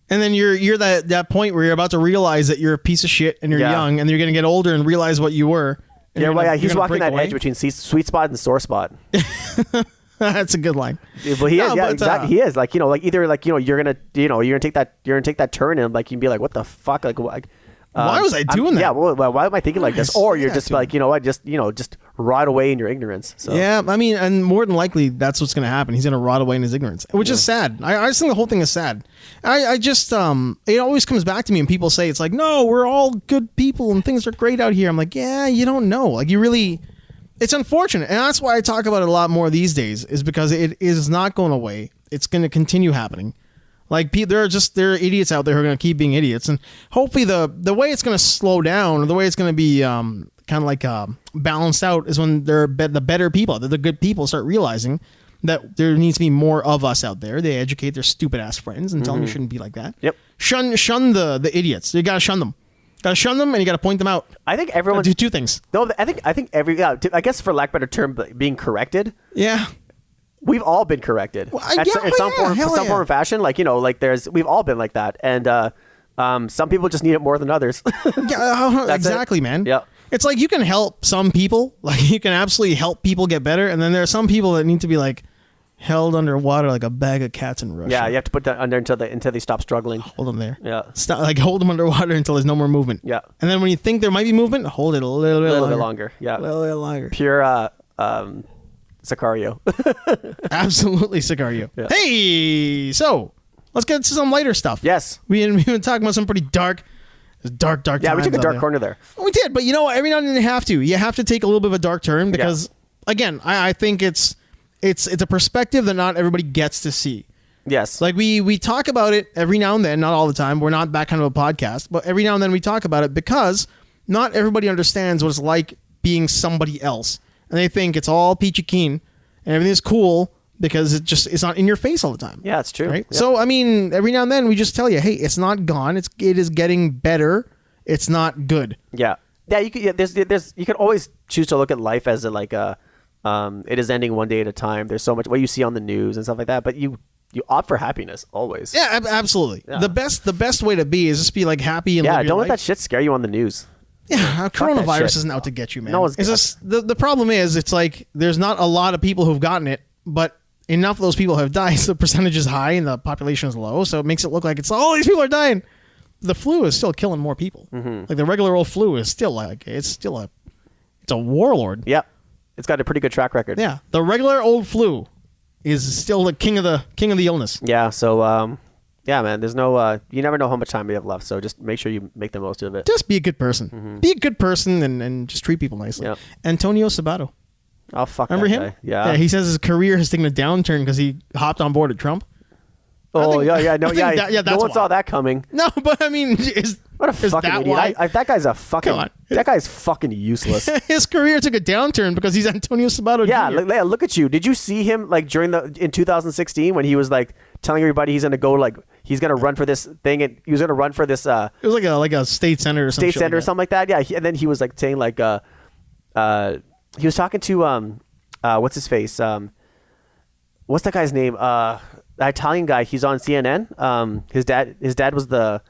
and then you're that point where you're about to realize that you're a piece of shit, and you're young, and you're gonna get older and realize what you were. He's walking that edge between sweet spot and sore spot. That's a good line. But he is, exactly. He is like, either like, you're gonna take that turn and like, you can be like, what the fuck, like, why was I doing that? Yeah, well, why am I thinking like this? Or you're just like, just rot away in your ignorance. So. Yeah, I mean, and more than likely, that's what's going to happen. He's going to rot away in his ignorance, which is sad. I just think the whole thing is sad. I just, it always comes back to me, and people say, it's like, no, we're all good people, and things are great out here. I'm like, yeah, you don't know. Like, you really, it's unfortunate. And that's why I talk about it a lot more these days, is because it is not going away. It's going to continue happening. Like, there are idiots out there who are going to keep being idiots, and hopefully the way it's going to slow down, or the way it's going to be kind of like balanced out, is when the better people, the good people, start realizing that there needs to be more of us out there. They educate their stupid ass friends and tell them you shouldn't be like that. Yep. Shun the idiots. You got to shun them. Got to shun them, and you got to point them out. I think everyone do two things. No, I think I guess for lack of a better term, being corrected. Yeah. We've all been corrected in some form or fashion. Like, we've all been like that. And some people just need it more than others. Yeah, exactly, man. Yeah. It's like you can help some people. Like, you can absolutely help people get better. And then there are some people that need to be like held underwater like a bag of cats in Russia. Yeah, you have to put that under until they stop struggling. Hold them there. Yeah. Hold them underwater until there's no more movement. Yeah. And then when you think there might be movement, hold it a little bit longer. Yeah. A little bit longer. Pure Sicario. Absolutely Sicario. Yeah. Hey, so let's get to some lighter stuff. Yes. We've been talking about some pretty dark times. Yeah, we took a dark corner there. We did, but every now and then you have to take a little bit of a dark turn, because again, I think it's a perspective that not everybody gets to see. Yes. Like we talk about it every now and then, not all the time. We're not that kind of a podcast, but every now and then we talk about it because not everybody understands what it's like being somebody else. And they think it's all peachy keen and everything's cool because it's not in your face all the time. Yeah, it's true. Right? Yep. So, I mean, every now and then we just tell you, hey, it's not gone. It is getting better. It's not good. Yeah. Yeah, you can always choose to look at life as it is ending one day at a time. There's so much what you see on the news and stuff like that, but you opt for happiness always. Yeah, absolutely. Yeah. The best way to be is just be like happy and live your don't life. let that shit scare you on the news. Yeah, coronavirus isn't out to get you, man. No, it's just the problem is it's like there's not a lot of people who've gotten it, but enough of those people have died. So the percentage is high and the population is low, so it makes it look like all these people are dying. The flu is still killing more people. Mm-hmm. Like the regular old flu is still it's a warlord. Yeah, it's got a pretty good track record. Yeah, the regular old flu is still the king of the illness. Yeah, so yeah, man, there's no you never know how much time you have left, so just make sure you make the most of it. Just be a good person. Mm-hmm. Be a good person and just treat people nicely. Yep. Antonio Sabato. Oh, fuck. Remember him? Guy. Yeah. He says his career has taken a downturn because he hopped on board at Trump. No one saw that coming. No, but I mean, what a fucking idiot! That guy's a fucking. Come on. That guy's fucking useless. His career took a downturn because he's Antonio Sabato. Yeah, Jr. Look at you. Did you see him like in 2016 when he was like telling everybody he's gonna go he's gonna run for this thing and he was gonna run for this. It was like a state senator or something. State senator or something like that. Yeah, and then he was like saying he was talking to what's his face what's that guy's name the Italian guy. He's on CNN. His dad was the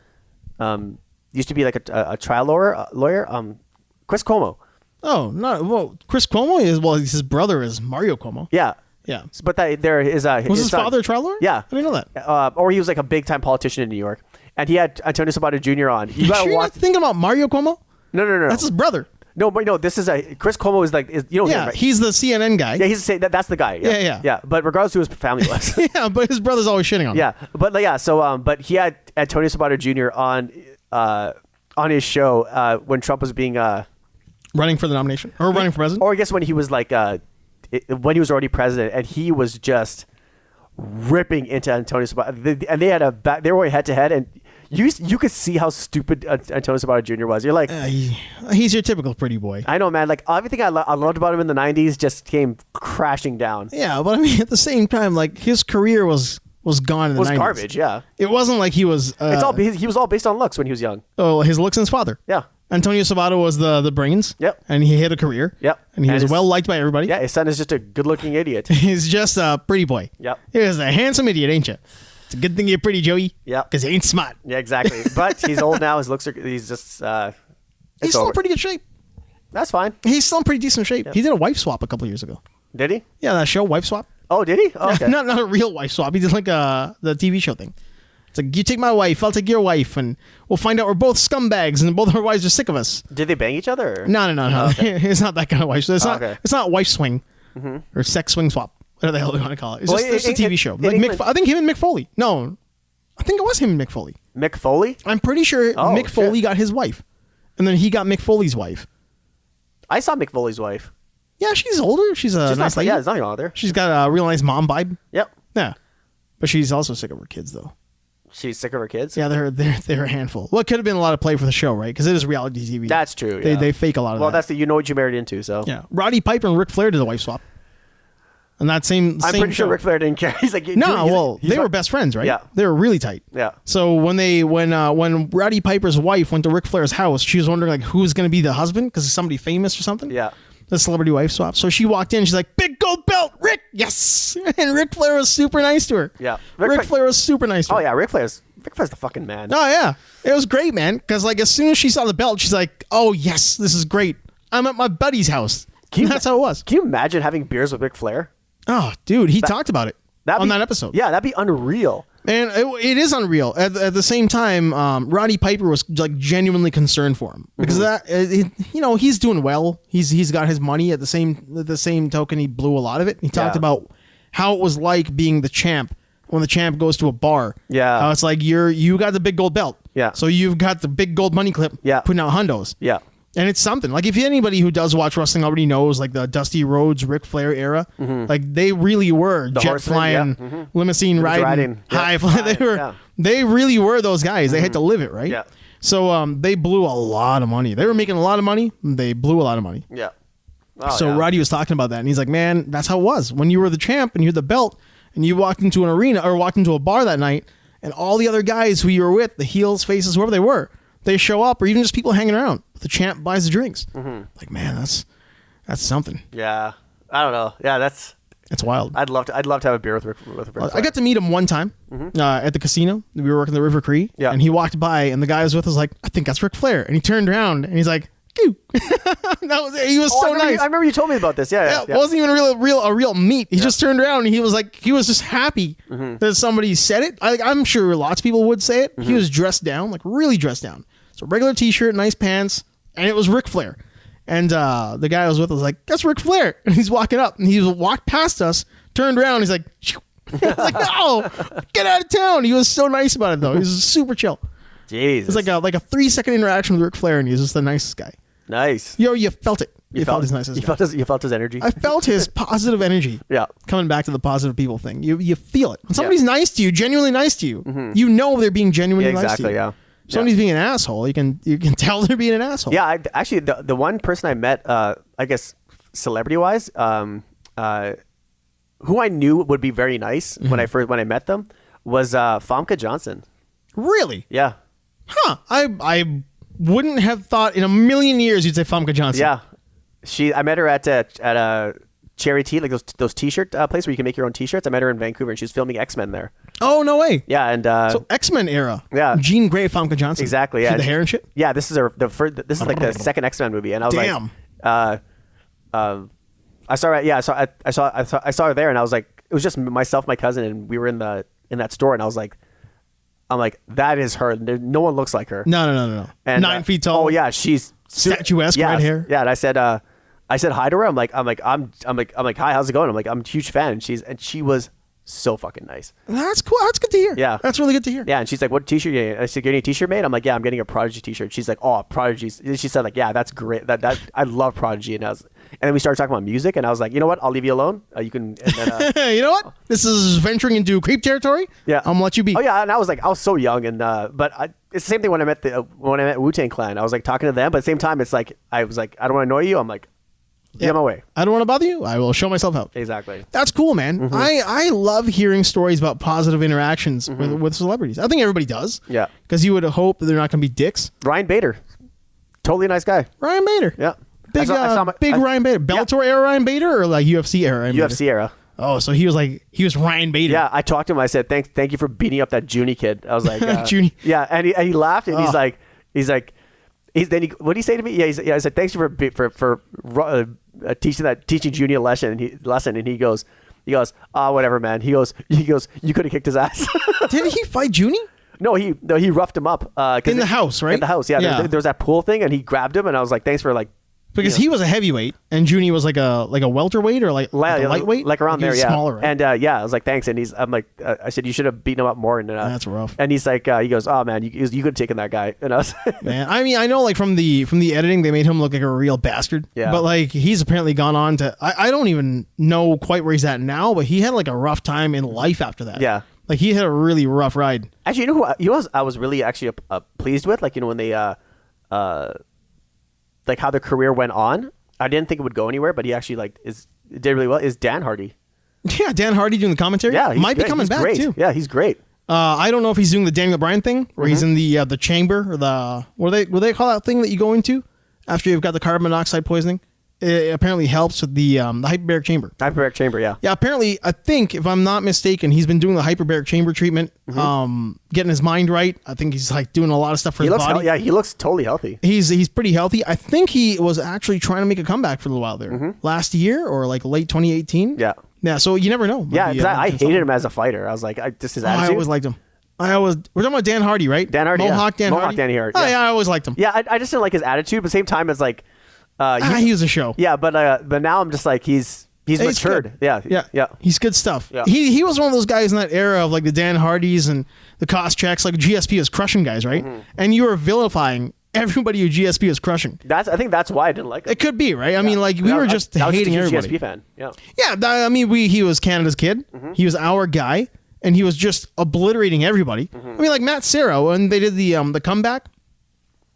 used to be like a trial lawyer. Chris Cuomo. Oh no! Well, Chris Cuomo his brother is Mario Cuomo. Yeah. Yeah. But there is was his father a trial lawyer? Yeah. I didn't know that. Or he was like a big time politician in New York, and he had Antonio Sabato Jr. on. You sure you're not thinking about Mario Cuomo? No. That's his brother. No, but no. This is Chris Cuomo is him, right? He's the CNN guy. Yeah, that's the guy. Yeah. But regardless who his family was. Yeah, but his brother's always shitting on him. Yeah, but So but he had Antonio Sabato Jr. on his show when Trump was being running for the nomination or running for president. Or I guess when he was when he was already president, and he was just ripping into Antonio Sabato, and they had they were head to head, and you could see how stupid Antonio Sabato Jr. was. You're like, he's your typical pretty boy. I know, man. Like everything I loved about him in the '90s just came crashing down. Yeah, but I mean, at the same time, like his career was gone in the 90s. It was garbage. Yeah, it wasn't like he was. He was all based on looks when he was young. Oh, his looks and his father. Yeah. Antonio Sabato was the brains. Yep. And he had a career. Yep. And he was well liked by everybody. Yeah, his son is just a good-looking idiot. He's just a pretty boy. Yep. He's a handsome idiot, ain't you? It's a good thing you're pretty, Joey. Yep. Because he ain't smart. Yeah, exactly. But he's old now. His looks are... He's just... he's still in pretty good shape. That's fine. He's still in pretty decent shape. Yep. He did a wife swap a couple years ago. Did he? Yeah, that show, Wife Swap. Oh, did he? Oh, okay. Not a real wife swap. He did like the TV show thing. It's like, you take my wife, I'll take your wife, and we'll find out we're both scumbags and both of our wives are sick of us. Did they bang each other? Or? No. Oh, okay. It's not that kind of wife. So it's not wife swing Mm-hmm. or sex swing swap. Whatever the hell you want to call it. It's just a TV show. Like I think him and Mick Foley. No, I think it was him and Mick Foley. Mick Foley? I'm pretty sure Mick Foley got his wife, and then he got Mick Foley's wife. I saw Mick Foley's wife. Yeah, she's older. She's nice lady. Yeah, there's nothing wrong with her. She's got a real nice mom vibe. Yep. Yeah, but she's also sick of her kids, though. She's sick of her kids? Yeah, they're a handful. Well, it could have been a lot of play for the show, right? Because it is reality TV. That's true. Yeah. They fake a lot of that. Well, that's you know what you married into, so. Yeah. Roddy Piper and Ric Flair did a wife swap. And that same I'm pretty show. sure Ric Flair didn't care. He's like, they were best friends, right? Yeah. They were really tight. Yeah. So when Roddy Piper's wife went to Ric Flair's house, she was wondering like who's going to be the husband because it's somebody famous or something. Yeah. The celebrity wife swap. So she walked in, she's like, "Big gold belt, Rick, yes!" And Ric Flair was super nice to her. Yeah. Ric Flair was super nice to her. Oh yeah, Ric Flair's the fucking man. Oh yeah, it was great, man. Because like as soon as she saw the belt, she's like, "Oh yes, this is great. I'm at my buddy's house." That's how it was. Can you imagine having beers with Ric Flair? Oh, dude, he talked about it on that episode. Yeah, that'd be unreal. And it is unreal. At the same time, Roddy Piper was like genuinely concerned for him because he's doing well. He's got his money. At the same token, he blew a lot of it. He talked about how it was like being the champ when the champ goes to a bar. Yeah, how it's like you got the big gold belt. Yeah, so you've got the big gold money clip. Yeah, putting out hundos. Yeah. And it's something. Like, if anybody who does watch wrestling already knows, like, the Dusty Rhodes, Ric Flair era, like, they really were the jet horseman, flying, limousine riding, high flying. They really were those guys. They had to live it, right? Yeah. So, they blew a lot of money. They were making a lot of money. They blew a lot of money. Yeah. Roddy was talking about that, and he's like, man, that's how it was. When you were the champ and you had the belt, and you walked into an arena or walked into a bar that night, and all the other guys who you were with, the heels, faces, whoever they were, they show up, or even just people hanging around. The champ buys the drinks. Like, man, that's something. Yeah, I don't know. Yeah, that's wild. I'd love to have a beer with Ric Flair. I got to meet him one time at the casino. We were working the River Cree, and he walked by, and the guy I was with was like, "I think that's Ric Flair," and he turned around and he's like, "Goo." He was so nice. I remember you told me about this. Yeah. It wasn't even a real meet. He just turned around and he was like, he was just happy that somebody said it. I'm sure lots of people would say it. He was dressed down, like really dressed down. So regular t-shirt, nice pants, and it was Ric Flair. And the guy I was with was like, "That's Ric Flair." And he's walking up, and he walked past us, turned around, he's like, I was like, "No, get out of town." He was so nice about it, though. He was super chill. Jesus. It was like a 3-second interaction with Ric Flair, and he was just the nicest guy. Nice. You felt it. You felt his nicest. You felt his energy. I felt his positive energy. Yeah. Coming back to the positive people thing, you feel it when somebody's nice to you, genuinely nice to you. You know they're being genuinely nice to you. Exactly. Yeah. If somebody's being an asshole, you can tell they're being an asshole. Yeah, actually, the one person I met, I guess, celebrity-wise, who I knew would be very nice when I met them, was Famke Johnson. Really? Yeah. Huh. I wouldn't have thought in a million years you'd say Famke Johnson. Yeah. I met her at a Cherry Tea, like those t-shirt place where you can make your own t-shirts. I met her in Vancouver, and she was filming X-Men there. Oh, no way. Yeah, and so X-Men era. Yeah, Jean Grey, Famke Johnson. Exactly. Yeah, the hair and shit. Yeah, this is this is like the second X-Men movie, and I was like, I saw her. Yeah, I saw her there, and I was like, it was just myself, my cousin, and we were in that store, and I was like, that is her. No one looks like her. No. And 9 feet tall. Oh yeah, she's statuesque red hair. Yeah, and I said hi to her. I'm like, hi, how's it going? I'm like, I'm a huge fan, and she was so fucking nice. That's cool. That's good to hear. Yeah, that's really good to hear. Yeah, and she's like, "What t-shirt are you getting?" I said, "Getting a t-shirt made?" I'm like, "Yeah, I'm getting a Prodigy t-shirt." She's like, "Oh, Prodigy." She said, "Like, yeah, that's great. That I love Prodigy." And And then we started talking about music, and I was like, you know what? I'll leave you alone. You can. And then, you know what? This is venturing into creep territory. Yeah, I'm gonna let you be. Oh yeah, and I was so young, and but it's the same thing when I met Wu-Tang Clan. I was like talking to them, but at the same time, it's like I was like, I don't want to annoy you. I'm like, get my way. I don't want to bother you. I will show myself out. Exactly. That's cool, man. I love hearing stories about positive interactions with celebrities. I think everybody does. Yeah. Because you would hope that they're not going to be dicks. Ryan Bader, totally nice guy. Ryan Bader. Yeah. Big Ryan Bader. Bellator era Ryan Bader or like UFC era Ryan Bader? UFC era. Oh, so he was Ryan Bader. Yeah, I talked to him. I said, thank you for beating up that Junie kid. I was like, Junie. Yeah, and he laughed, and he's like, what did he say to me? Yeah, I said, thanks for teaching Junie a lesson, and he goes, whatever, man. He goes, you could have kicked his ass. Didn't he fight Junie? No, he roughed him up. In the house, right? In the house, yeah. There was that pool thing, and he grabbed him, and I was like, thanks for like. Because he was a heavyweight, and Junie was like a welterweight or like a lightweight, like around there, yeah. Smaller, right? And I was like, thanks. And I'm like, I said, you should have beaten him up more. And that's rough. And he's like, he goes, oh man, you could have taken that guy. And I was, man, I mean, I know like from the editing, they made him look like a real bastard. Yeah. But like he's apparently gone on to, I don't even know quite where he's at now, but he had like a rough time in life after that. Yeah. Like he had a really rough ride. Actually, you know who I was really actually pleased with, like when they like how their career went on. I didn't think it would go anywhere, but he actually did really well. Is Dan Hardy? Yeah, Dan Hardy doing the commentary. Yeah, he might be coming back great. too. Yeah, he's great. I don't know if he's doing the Daniel Bryan thing, where he's in the chamber or the what do they call that thing that you go into after you've got the carbon monoxide poisoning. It apparently helps with the hyperbaric chamber. Hyperbaric chamber, yeah. Yeah, apparently, I think, if I'm not mistaken, he's been doing the hyperbaric chamber treatment, getting his mind right. I think he's like doing a lot of stuff for his body. He looks totally healthy. He's pretty healthy. I think he was actually trying to make a comeback for a little while there. Last year or like late 2018. Yeah. Yeah, so you never know. Yeah, because I hated him as a fighter. I was like, just his attitude. I always liked him. We're talking about Dan Hardy, right? Dan Hardy, Mohawk Dan Hardy. Dan Hardy. Oh, yeah, I always liked him. Yeah, I just didn't like his attitude, but at the same time, it's like... he was a show. Yeah, but now I'm just like he's matured. Yeah. He's good stuff. Yeah. He was one of those guys in that era of like the Dan Hardys and the cost checks. Like GSP was crushing guys, right? And you were vilifying everybody who GSP was crushing. I think that's why I didn't like him. It could be, right? I mean, like we were just hating everybody. GSP fan. Yeah. Yeah. I mean, he was Canada's kid. He was our guy, and he was just obliterating everybody. I mean, like Matt Serra when they did the comeback.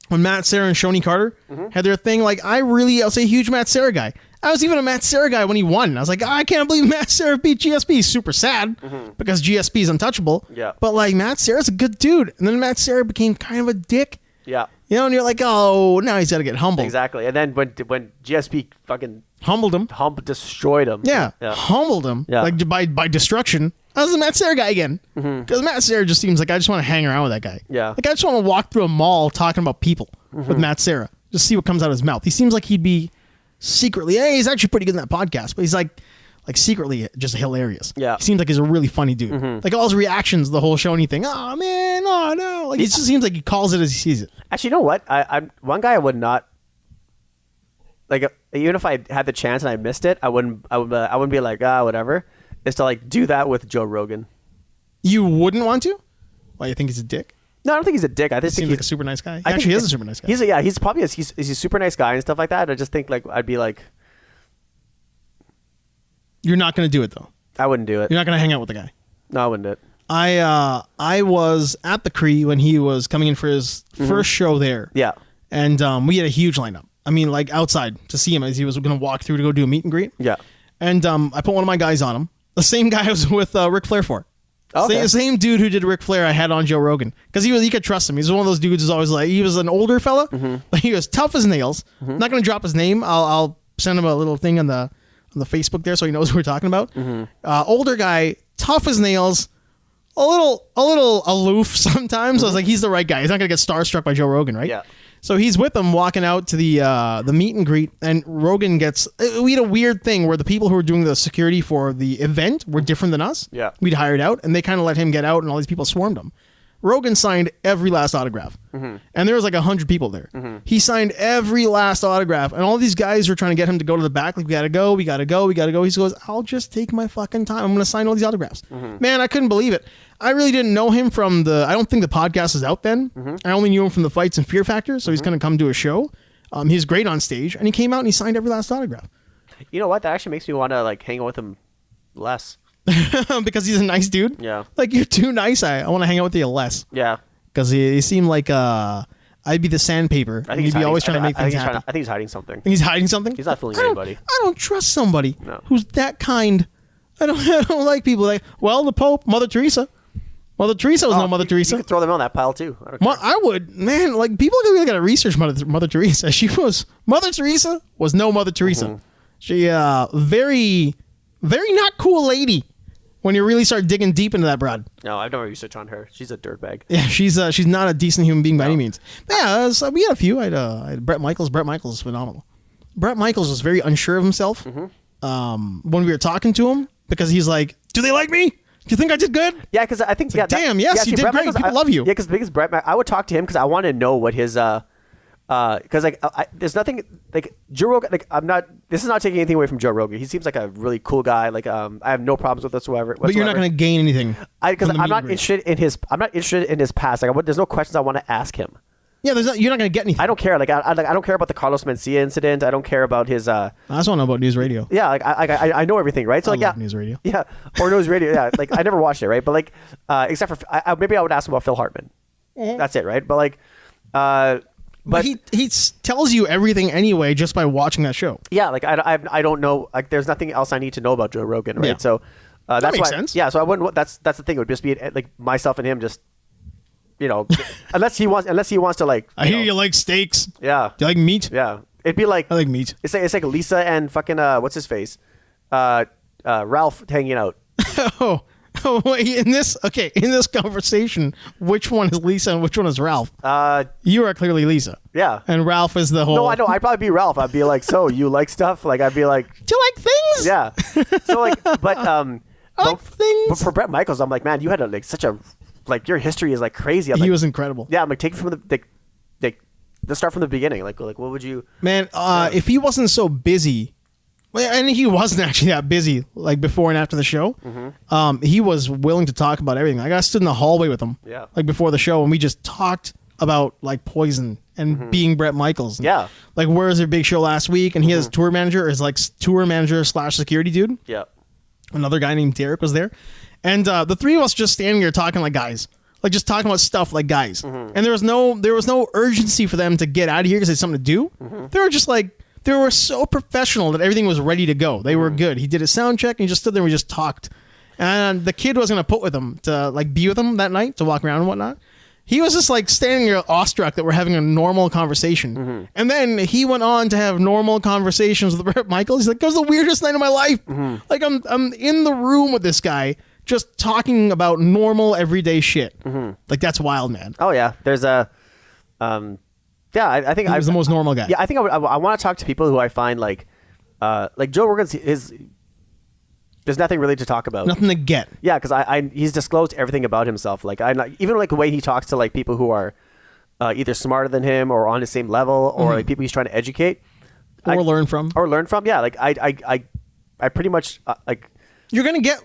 When Matt Serra and Shoney Carter had their thing, like I'll say huge Matt Serra guy. I was even a Matt Serra guy when he won. I was like, I can't believe Matt Serra beat GSP. He's super sad because GSP is untouchable. Yeah. But like Matt Serra's a good dude. And then Matt Serra became kind of a dick. Yeah. You know, and you're like, oh, now he's got to get humbled. Exactly. And then when GSP fucking humbled him, destroyed him. Yeah. Humbled him. Yeah. Like by destruction. I was the Matt Serra guy again. Because Matt Serra just seems like I just want to hang around with that guy. Yeah. Like I just want to walk through a mall talking about people with Matt Serra. Just see what comes out of his mouth. He seems like he'd be secretly, he's actually pretty good in that podcast, but he's like secretly just hilarious. Yeah. He seems like he's a really funny dude. Like all his reactions, the whole show, anything. Oh man, oh no. Like it just seems like he calls it as he sees it. Actually, you know what? I'm one guy I would not like. Even if I had the chance and I missed it, I wouldn't be like whatever. Is to like do that with Joe Rogan. You wouldn't want to? Why, you think he's a dick? No, I don't think he's a dick. I just think he's like a super nice guy. He actually is a super nice guy. He's probably he's a super nice guy and stuff like that. I just think like I'd be like, you're not going to do it though. I wouldn't do it. You're not going to hang out with the guy. No, I wouldn't do it. I was at the Cree when he was coming in for his first show there. Yeah, and we had a huge lineup. I mean, like outside to see him as he was going to walk through to go do a meet and greet. Yeah, and I put one of my guys on him. The same guy I was with Ric Flair for. Okay. Same dude who did Ric Flair I had on Joe Rogan. Because you could trust him. He's one of those dudes who's always like, he was an older fella, but he was tough as nails. Not going to drop his name. I'll send him a little thing on the Facebook there so he knows who we're talking about. Older guy, tough as nails, a little aloof sometimes. I was like, he's the right guy. He's not going to get starstruck by Joe Rogan, right? Yeah. So he's with them walking out to the meet and greet, and Rogan gets... We had a weird thing where the people who were doing the security for the event were different than us. Yeah. We'd hired out, and they kind of let him get out, and all these people swarmed him. Rogan signed every last autograph. And there was like 100 people there. He signed every last autograph, and all these guys were trying to get him to go to the back. Like, we gotta go. He goes, I'll just take my fucking time. I'm going to sign all these autographs. Man, I couldn't believe it. I really didn't know him from I don't think the podcast is out then. I only knew him from the Fights and Fear Factor, so he's going to come do a show. He was great on stage, and he came out and he signed every last autograph. You know what? That actually makes me want to like hang out with him less. Because he's a nice dude. Yeah. Like, you're too nice. I want to hang out with you less. Yeah. Because he seemed like I'd be the sandpaper. I think he'd be always trying to make things happen. I think he's hiding something. Think he's hiding something? He's not fooling anybody. I don't trust somebody who's that kind. I don't like people like, well, the Pope, Mother Teresa. Mother Teresa was no Mother Teresa. You could throw them on that pile too. I would, man. Like, people really got to research Mother Teresa. Mother Teresa was no Mother Teresa. Mm-hmm. She very, very not cool lady. When you really start digging deep into that broad. No, I've never researched on her. She's a dirtbag. Yeah, she's not a decent human being by any means. But yeah, so we had a few. I had Bret Michaels. Bret Michaels is phenomenal. Bret Michaels was very unsure of himself when we were talking to him, because he's like, "Do they like me? Do you think I did good?" Yeah, because I think yes, you did great. People love you. Yeah, because Bret, I would talk to him because I want to know what his because there's nothing like Joe Rogan. Like, this is not taking anything away from Joe Rogan. He seems like a really cool guy. Like, I have no problems with whatsoever. But you're not going to gain anything. Because I'm not interested in his. I'm not interested in his past. Like, there's no questions I want to ask him. Yeah, you're not going to get anything. I don't care. Like, I don't care about the Carlos Mencia incident. I don't care about his. I just want to know about News Radio. Yeah, like I know everything, right? So I love News Radio. Yeah, or News Radio. Yeah, like I never watched it, right? But like, except for maybe I would ask him about Phil Hartman. Mm-hmm. That's it, right? But like, But he tells you everything anyway just by watching that show. Yeah, like I don't know. Like, there's nothing else I need to know about Joe Rogan, right? Yeah. So that's that makes why. Sense. Yeah, so I wouldn't. That's the thing. It would just be like myself and him, just unless he wants to like. I hear you like steaks. Yeah. Do you like meat? Yeah, it'd be like I like meat. It's like Lisa and fucking what's his face, Ralph hanging out. Oh, wait, in this conversation, which one is Lisa and which one is Ralph? You are clearly Lisa. Yeah. And Ralph is the whole... No, I know. I'd probably be Ralph. I'd be like, so, you like stuff? Like, I'd be like... Do you like things? Yeah. So, like, but... I like things. But for Bret Michaels, I'm like, man, you had such a... Like, your history is, like, crazy. He was incredible. Yeah, I'm like, take it from let's start from the beginning. Like, what would you... Man, if he wasn't so busy... And he wasn't actually that busy, like, before and after the show. Mm-hmm. He was willing to talk about everything. Like, I stood in the hallway with him, like, before the show, and we just talked about, like, Poison and being Bret Michaels. And, yeah. Like, where was their big show last week? And he has tour manager, / security dude. Yeah. Another guy named Derek was there. And the three of us just standing there talking like guys. Like, just talking about stuff like guys. Mm-hmm. And there was no urgency for them to get out of here because they had something to do. Mm-hmm. They were just like... They were so professional that everything was ready to go. They were good. He did a sound check and he just stood there and we just talked. And the kid was going to put with him to like be with him that night to walk around and whatnot. He was just like standing there awestruck that we're having a normal conversation. Mm-hmm. And then he went on to have normal conversations with Bret Michaels. He's like, it was the weirdest night of my life. Mm-hmm. Like I'm in the room with this guy just talking about normal everyday shit. Mm-hmm. Like, that's wild, man. Oh yeah. There's a, yeah, I think he was the most normal guy. Yeah, I think I want to talk to people who I find like Joe Rogan's there's nothing really to talk about. Nothing to get. Yeah, because he's disclosed everything about himself. Like even like the way he talks to like people who are either smarter than him or on the same level or like people he's trying to educate or learn from. Yeah, like I pretty much like you're gonna get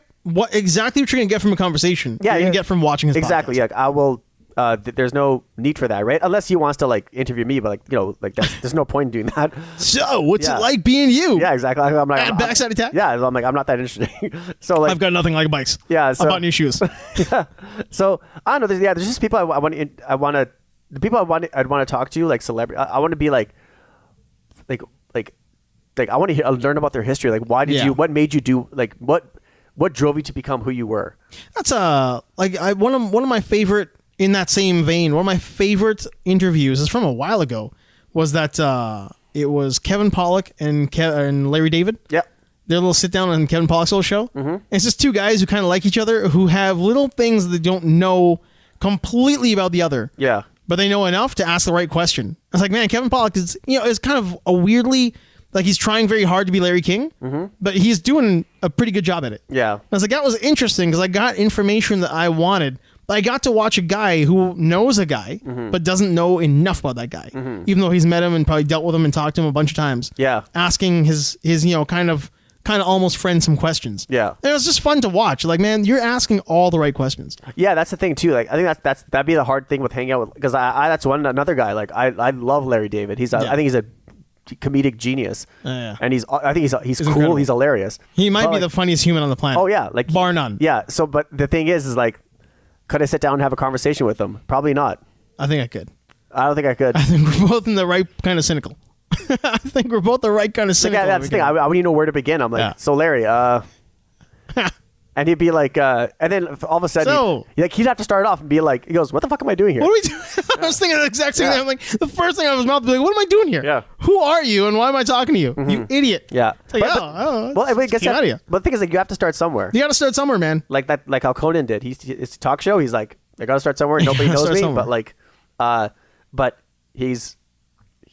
exactly what you're gonna get from a conversation. Yeah, you're gonna get from watching his exactly. podcast. Yeah, I will. There's no need for that, right? Unless he wants to like interview me, but like like there's no point in doing that. So what's it like being you? Yeah, exactly. I'm like backside attack. Yeah, I'm like I'm not that interesting. So like I've got nothing like bikes. Yeah, so, I bought new shoes. Yeah. So I don't know. There's just people I'd want to talk to, like celebrity. I want to be like I want to learn about their history. Like, why did you? What made you do? Like, what drove you to become who you were? That's one of my favorite. In that same vein, one of my favorite interviews is from a while ago. Was that it was Kevin Pollak and Larry David? Yep. Their little sit down on Kevin Pollak's little show. Mm-hmm. And it's just two guys who kind of like each other, who have little things that they don't know completely about the other. Yeah. But they know enough to ask the right question. I was like, man, Kevin Pollak is kind of a weirdly, like, he's trying very hard to be Larry King, but he's doing a pretty good job at it. Yeah. I was like, that was interesting because I got information that I wanted. But I got to watch a guy who knows a guy, but doesn't know enough about that guy, even though he's met him and probably dealt with him and talked to him a bunch of times. Yeah, asking his kind of almost friend some questions. Yeah, and it was just fun to watch. Like, man, you're asking all the right questions. Yeah, that's the thing too. Like, I think that'd be the hard thing with hanging out with, because I that's another guy. Like, I love Larry David. I think he's a comedic genius. Yeah. And I think he's cool. incredible. He's hilarious. He might be the funniest human on the planet. Oh yeah, like bar none. Yeah. So, but the thing is like, could I sit down and have a conversation with him? Probably not. I think I could. I don't think I could. I think we're both in the right kind of cynical. I think we're both the right kind of cynical. Like, that's the thing. I wouldn't even know where to begin. I'm like, so Larry, and he'd be like, and then all of a sudden, he'd have to start off and be like, he goes, "What the fuck am I doing here?" What are we doing? I was thinking the exact same thing. I'm like, the first thing out of his mouth would be like, "What am I doing here? Yeah. Who are you and why am I talking to you? You idiot." Yeah. It's like, well, I guess out of you. But the thing is, like, you have to start somewhere. You got to start somewhere, man. Like that, like how Conan did. It's a talk show. He's like, I got to start somewhere. Nobody knows me, somewhere. But like, but he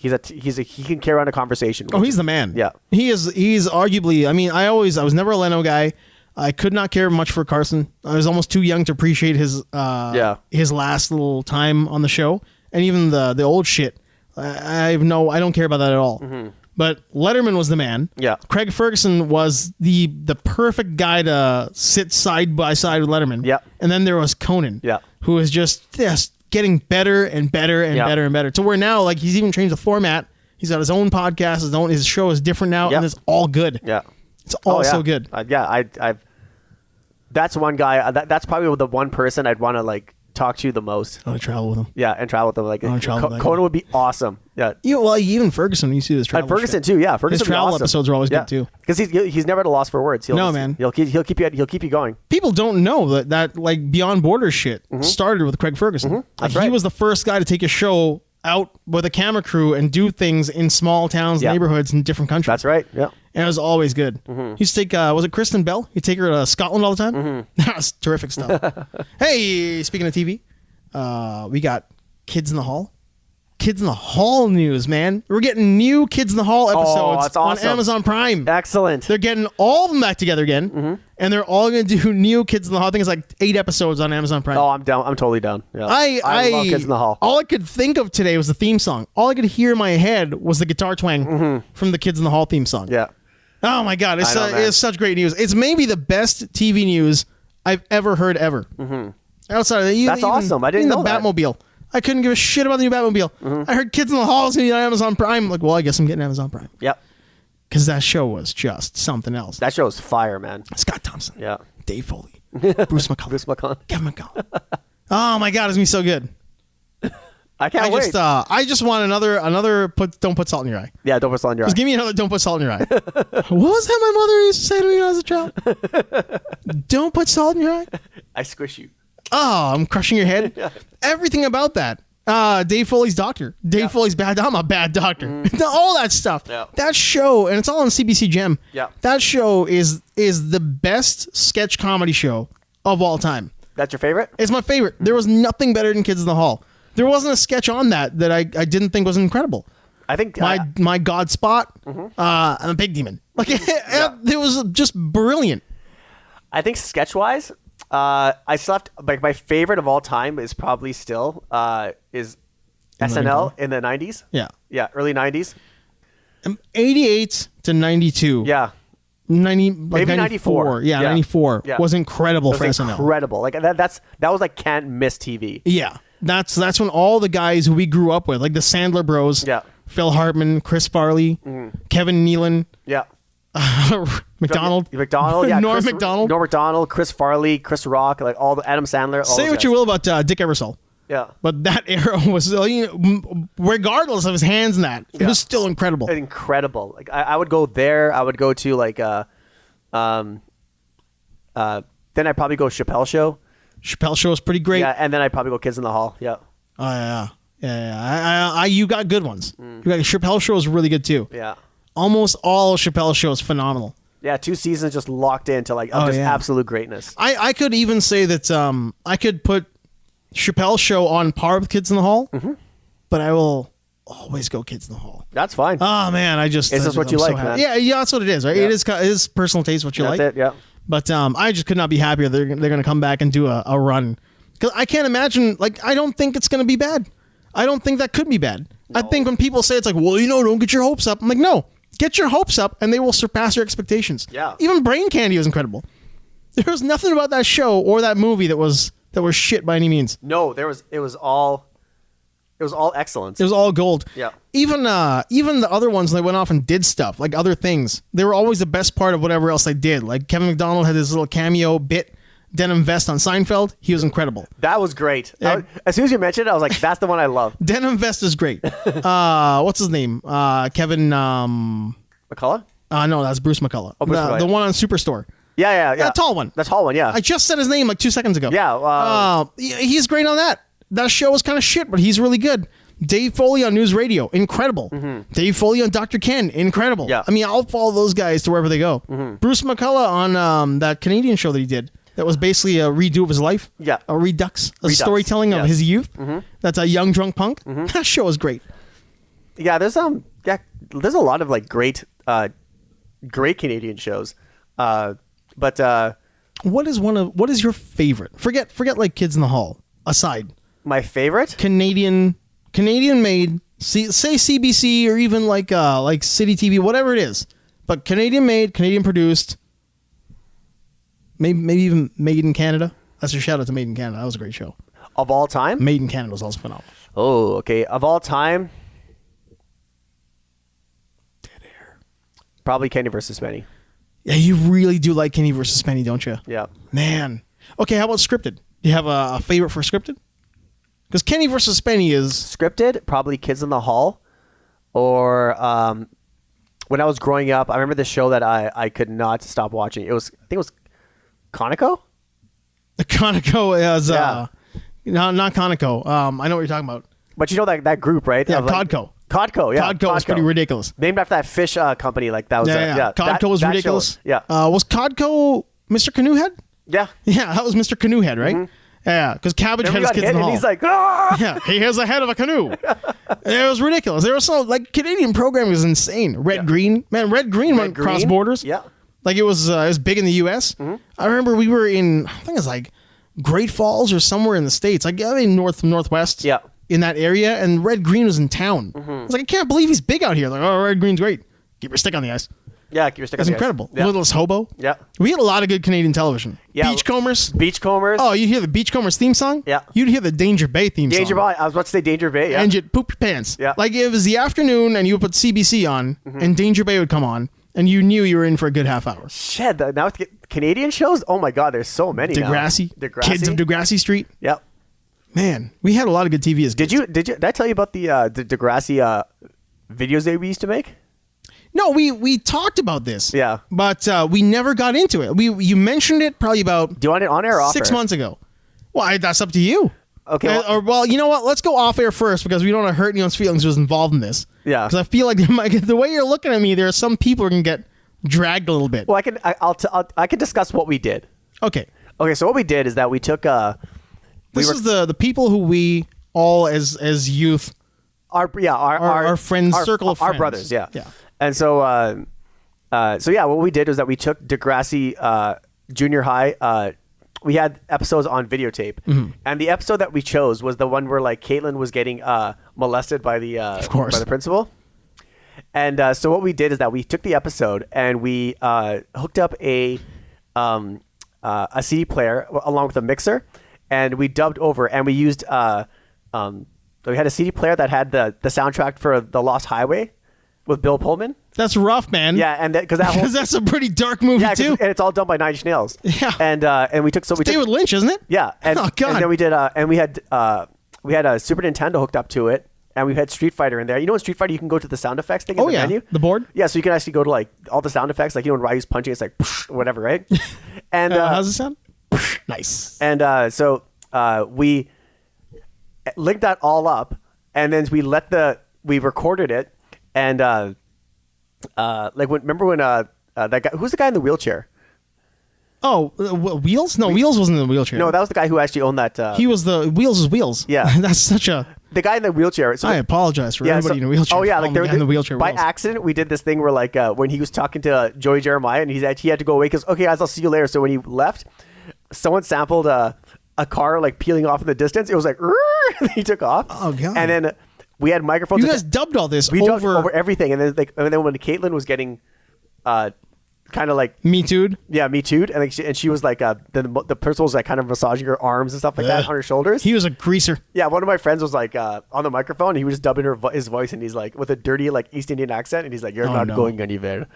can carry on a conversation. Oh, he's the man. Yeah. He's arguably, I mean, I was never a Leno guy. I could not care much for Carson. I was almost too young to appreciate his last little time on the show. And even the old shit. I don't care about that at all. Mm-hmm. But Letterman was the man. Yeah. Craig Ferguson was the perfect guy to sit side by side with Letterman. Yeah. And then there was Conan. Yeah. Who was just getting better and better and better and better. To where now, like, he's even changed the format. He's got his own podcast. His show is different now, and it's all good. Yeah. It's all so good. That's one guy. That's probably the one person I'd want to like talk to the most. I want to travel with him. Yeah, and travel with him. Like Conan would be awesome. Yeah. Even Ferguson. You see this travel. And Ferguson too. Yeah, Ferguson. His travel awesome. episodes are always good too. Because he's never at a loss for words. Man. He'll keep you going. People don't know that like Beyond Borders shit started with Craig Ferguson. Mm-hmm. That's right. He was the first guy to take a show out with a camera crew and do things in small towns, neighborhoods in different countries. That's right. Yeah. And it was always good. Mm-hmm. He used to take, was it Kristen Bell? He'd take her to Scotland all the time. Mm-hmm. That was terrific stuff. Hey, speaking of TV, we got Kids in the Hall. Kids in the Hall news, man. We're getting new Kids in the Hall episodes on Amazon Prime. Excellent. They're getting all of them back together again, and they're all going to do new Kids in the Hall. I think it's like 8 episodes on Amazon Prime. Oh, I'm down. I'm totally down. Yeah. I love Kids in the Hall. All I could think of today was the theme song. All I could hear in my head was the guitar twang from the Kids in the Hall theme song. Yeah. Oh my God, it's such great news. It's maybe the best TV news I've ever heard ever. Mm-hmm. Outside of that, that's awesome. I didn't know that. Batmobile. I couldn't give a shit about the new Batmobile. Mm-hmm. I heard Kids in the Hall is going to be on Amazon Prime. I'm like, well, I guess I'm getting Amazon Prime. Yep. Because that show was just something else. That show was fire, man. Scott Thompson. Yeah. Dave Foley. Bruce McCullough. Kevin McCullough. Oh my God, it's going to be so good. I can't wait. I just want another don't put salt in your eye. Yeah, don't put salt in your eye. Just give me another don't put salt in your eye. What was that my mother used to say to me when I was a child? Don't put salt in your eye? I squish you. Oh, I'm crushing your head. Yeah. Everything about that. Dave Foley's doctor. Dave Foley's bad. I'm a bad doctor. All that stuff. Yeah. That show, and it's all on CBC Gem. Yeah. That show is the best sketch comedy show of all time. That's your favorite? It's my favorite. There was nothing better than Kids in the Hall. There wasn't a sketch on that I didn't think was incredible. I think my God Spot, I'm a pig demon. Like it was just brilliant. I think sketch wise, I slept like my favorite of all time is probably still is SNL in the 90s. Yeah, early 90s. 88 to 92. Yeah. 90 maybe 94. Yeah, 94 was incredible for SNL. Incredible. Like that was like can't miss TV. Yeah. That's when all the guys who we grew up with, like the Sandler Bros, Phil Hartman, Chris Farley, Kevin Nealon, McDonald, yeah, Norm Macdonald, Norm Macdonald, Chris Farley, Chris Rock, like all the Adam Sandler. Say what you will about Dick Ebersol. Yeah, but that era was, regardless of his hands and that, it was still incredible. Incredible. Like I would go there. I would go to like then I'd probably go Chappelle Show. Chappelle Show is pretty great. Yeah, and then I'd probably go Kids in the Hall. Yeah. Oh yeah. You got good ones. You got Chappelle Show is really good too. Yeah. Almost all Chappelle Show is phenomenal. Yeah, 2 seasons just locked into like absolute greatness. I could even say that I could put Chappelle Show on par with Kids in the Hall, but I will always go Kids in the Hall. That's fine. Oh man, is this what you like, man? Yeah, that's what it is, right? Yeah. It is personal taste what you like. That's it, yeah. But I just could not be happier they're going to come back and do a run. Because I can't imagine, like, I don't think it's going to be bad. I don't think that could be bad. No. I think when people say it's like, well, don't get your hopes up. I'm like, no, get your hopes up and they will surpass your expectations. Yeah. Even Brain Candy was incredible. There was nothing about that show or that movie that was shit by any means. No, it was all excellence. It was all gold. Yeah. even the other ones, they went off and did stuff like other things. They were always the best part of whatever else they did. Like Kevin McDonald had his little cameo bit, denim vest on Seinfeld. He was incredible. That was great. As soon as you mentioned it, I was like, that's the one I love. Denim vest is great. What's his name? Kevin McCullough? No, that's Bruce McCullough. Oh, Bruce McCullough. The one on Superstore. Yeah. The tall one. The tall one, yeah. I just said his name like 2 seconds ago. Yeah. He's great on that. That show was kind of shit, but he's really good. Dave Foley on News Radio, incredible. Dave Foley on Dr. Ken, incredible. Yeah. I mean, I'll follow those guys to wherever they go. Bruce McCullough on that Canadian show that he did. That was basically a redo of his life. Yeah. A storytelling of his youth. That's a young drunk punk. That show is great. Yeah, there's a lot of like great Canadian shows. But what is your favorite? Forget like Kids in the Hall aside. My favorite? Canadian made, say CBC or even like City TV, whatever it is. But Canadian made, Canadian produced. Maybe even Made in Canada. That's a shout out to Made in Canada. That was a great show. Of all time? Made in Canada was also phenomenal. Oh, okay. Of all time? Dead air. Probably Kenny versus Penny. Yeah, you really do like Kenny versus Penny, don't you? Yeah. Man. Okay, how about scripted? Do you have a favorite for scripted? Because Kenny versus Penny is... Scripted, probably Kids in the Hall. Or when I was growing up, I remember the show that I could not stop watching. I think it was Conoco? The Conoco is... No, not Conoco. I know what you're talking about. But you know that group, right? Yeah, Codco. Codco, yeah. Codco was pretty ridiculous. Named after that fish company. Like that was Codco was ridiculous. Yeah. Was Codco Mr. Canoehead? Yeah. Yeah, that was Mr. Canoehead, right? Yeah, because Cabbage had his kids in the hall. And he's like, ah! Yeah, he has the head of a canoe. It was ridiculous. There was some, like, Canadian programming was insane. Red Green. Man, Red Green went cross borders. Yeah. Like, it was big in the U.S. I remember we were in, I think it was like Great Falls or somewhere in the States. Like, I mean, northwest. Yeah. In that area, and Red Green was in town. I was like, I can't believe he's big out here. Like, oh, Red Green's great. Keep your stick on the ice. Yeah, keep your stick on the ice. That's incredible. Yeah. Littlest Hobo. Yeah. We had a lot of good Canadian television. Yeah. Beachcombers. Oh, you hear the Beachcombers theme song? Yeah. You'd hear the Danger Bay theme song. Danger Bay. I was about to say Danger Bay, yeah. And you'd poop your pants. Yeah. Like, it was the afternoon, and you would put CBC on, and Danger Bay would come on, and you knew you were in for a good half hour. Shit, now with Canadian shows? Oh my God, there's so many Degrassi. Kids of Degrassi Street. Yep. Man, we had a lot of good TV as kids. Did I tell you about the Degrassi videos that we used to make? No, we talked about this. Yeah. But we never got into it. You mentioned it probably about... Do you want it on air or off 6 months ago. Well, that's up to you. Okay. Well, you know what? Let's go off air first because we don't want to hurt anyone's feelings who's involved in this. Yeah. Because I feel like the way you're looking at me, there are some people who can get dragged a little bit. Well, I can discuss what we did. Okay. Okay, so what we did is that we took... This is the people who we all as youth... Our friends, circle of friends. Our brothers, yeah. Yeah. And so what we did was that we took Degrassi Junior High. We had episodes on videotape, and the episode that we chose was the one where like Caitlin was getting molested by the principal. And so what we did is that we took the episode and we hooked up a CD player along with a mixer, and we dubbed over, and we used we had a CD player that had the soundtrack for The Lost Highway with Bill Pullman. That's rough, man. Yeah, and because that's a pretty dark movie too. And it's all done by Nine Inch Nails. Yeah, and we took David Lynch, isn't it? Yeah, and, oh God. And then we did and we had a Super Nintendo hooked up to it, and we had Street Fighter in there. You know, in Street Fighter you can go to the sound effects thing in the menu. The board. Yeah, so you can actually go to like all the sound effects, like when Ryu's punching, it's like whatever, right? And how's it sound? Nice. And so we linked that all up, and then we recorded it, and remember when that guy, who's the guy in the wheelchair? Oh, Wheels? No, Wheels wasn't in the wheelchair. No, that was the guy who actually owned that. He was the Wheels is Wheels. Yeah, that's such a. The guy in the wheelchair. So, I apologize for everybody in a wheelchair. Oh yeah, like in the wheelchair. By accident, we did this thing where like when he was talking to Joey Jeremiah, and he had to go away because okay, guys, I'll see you later. So when he left, someone sampled a car like peeling off in the distance. It was like and he took off. Oh God! And then we had microphones. You guys dubbed all this dubbed over everything, and then when Caitlin was getting kind of like Me Too'd? Yeah, Me Too'd. And, like, she was like, the person was like kind of massaging her arms and stuff like that on her shoulders. He was a greaser. Yeah, one of my friends was like on the microphone, and he was dubbing his voice, and he's like with a dirty like East Indian accent, and he's like, "You're not going anywhere."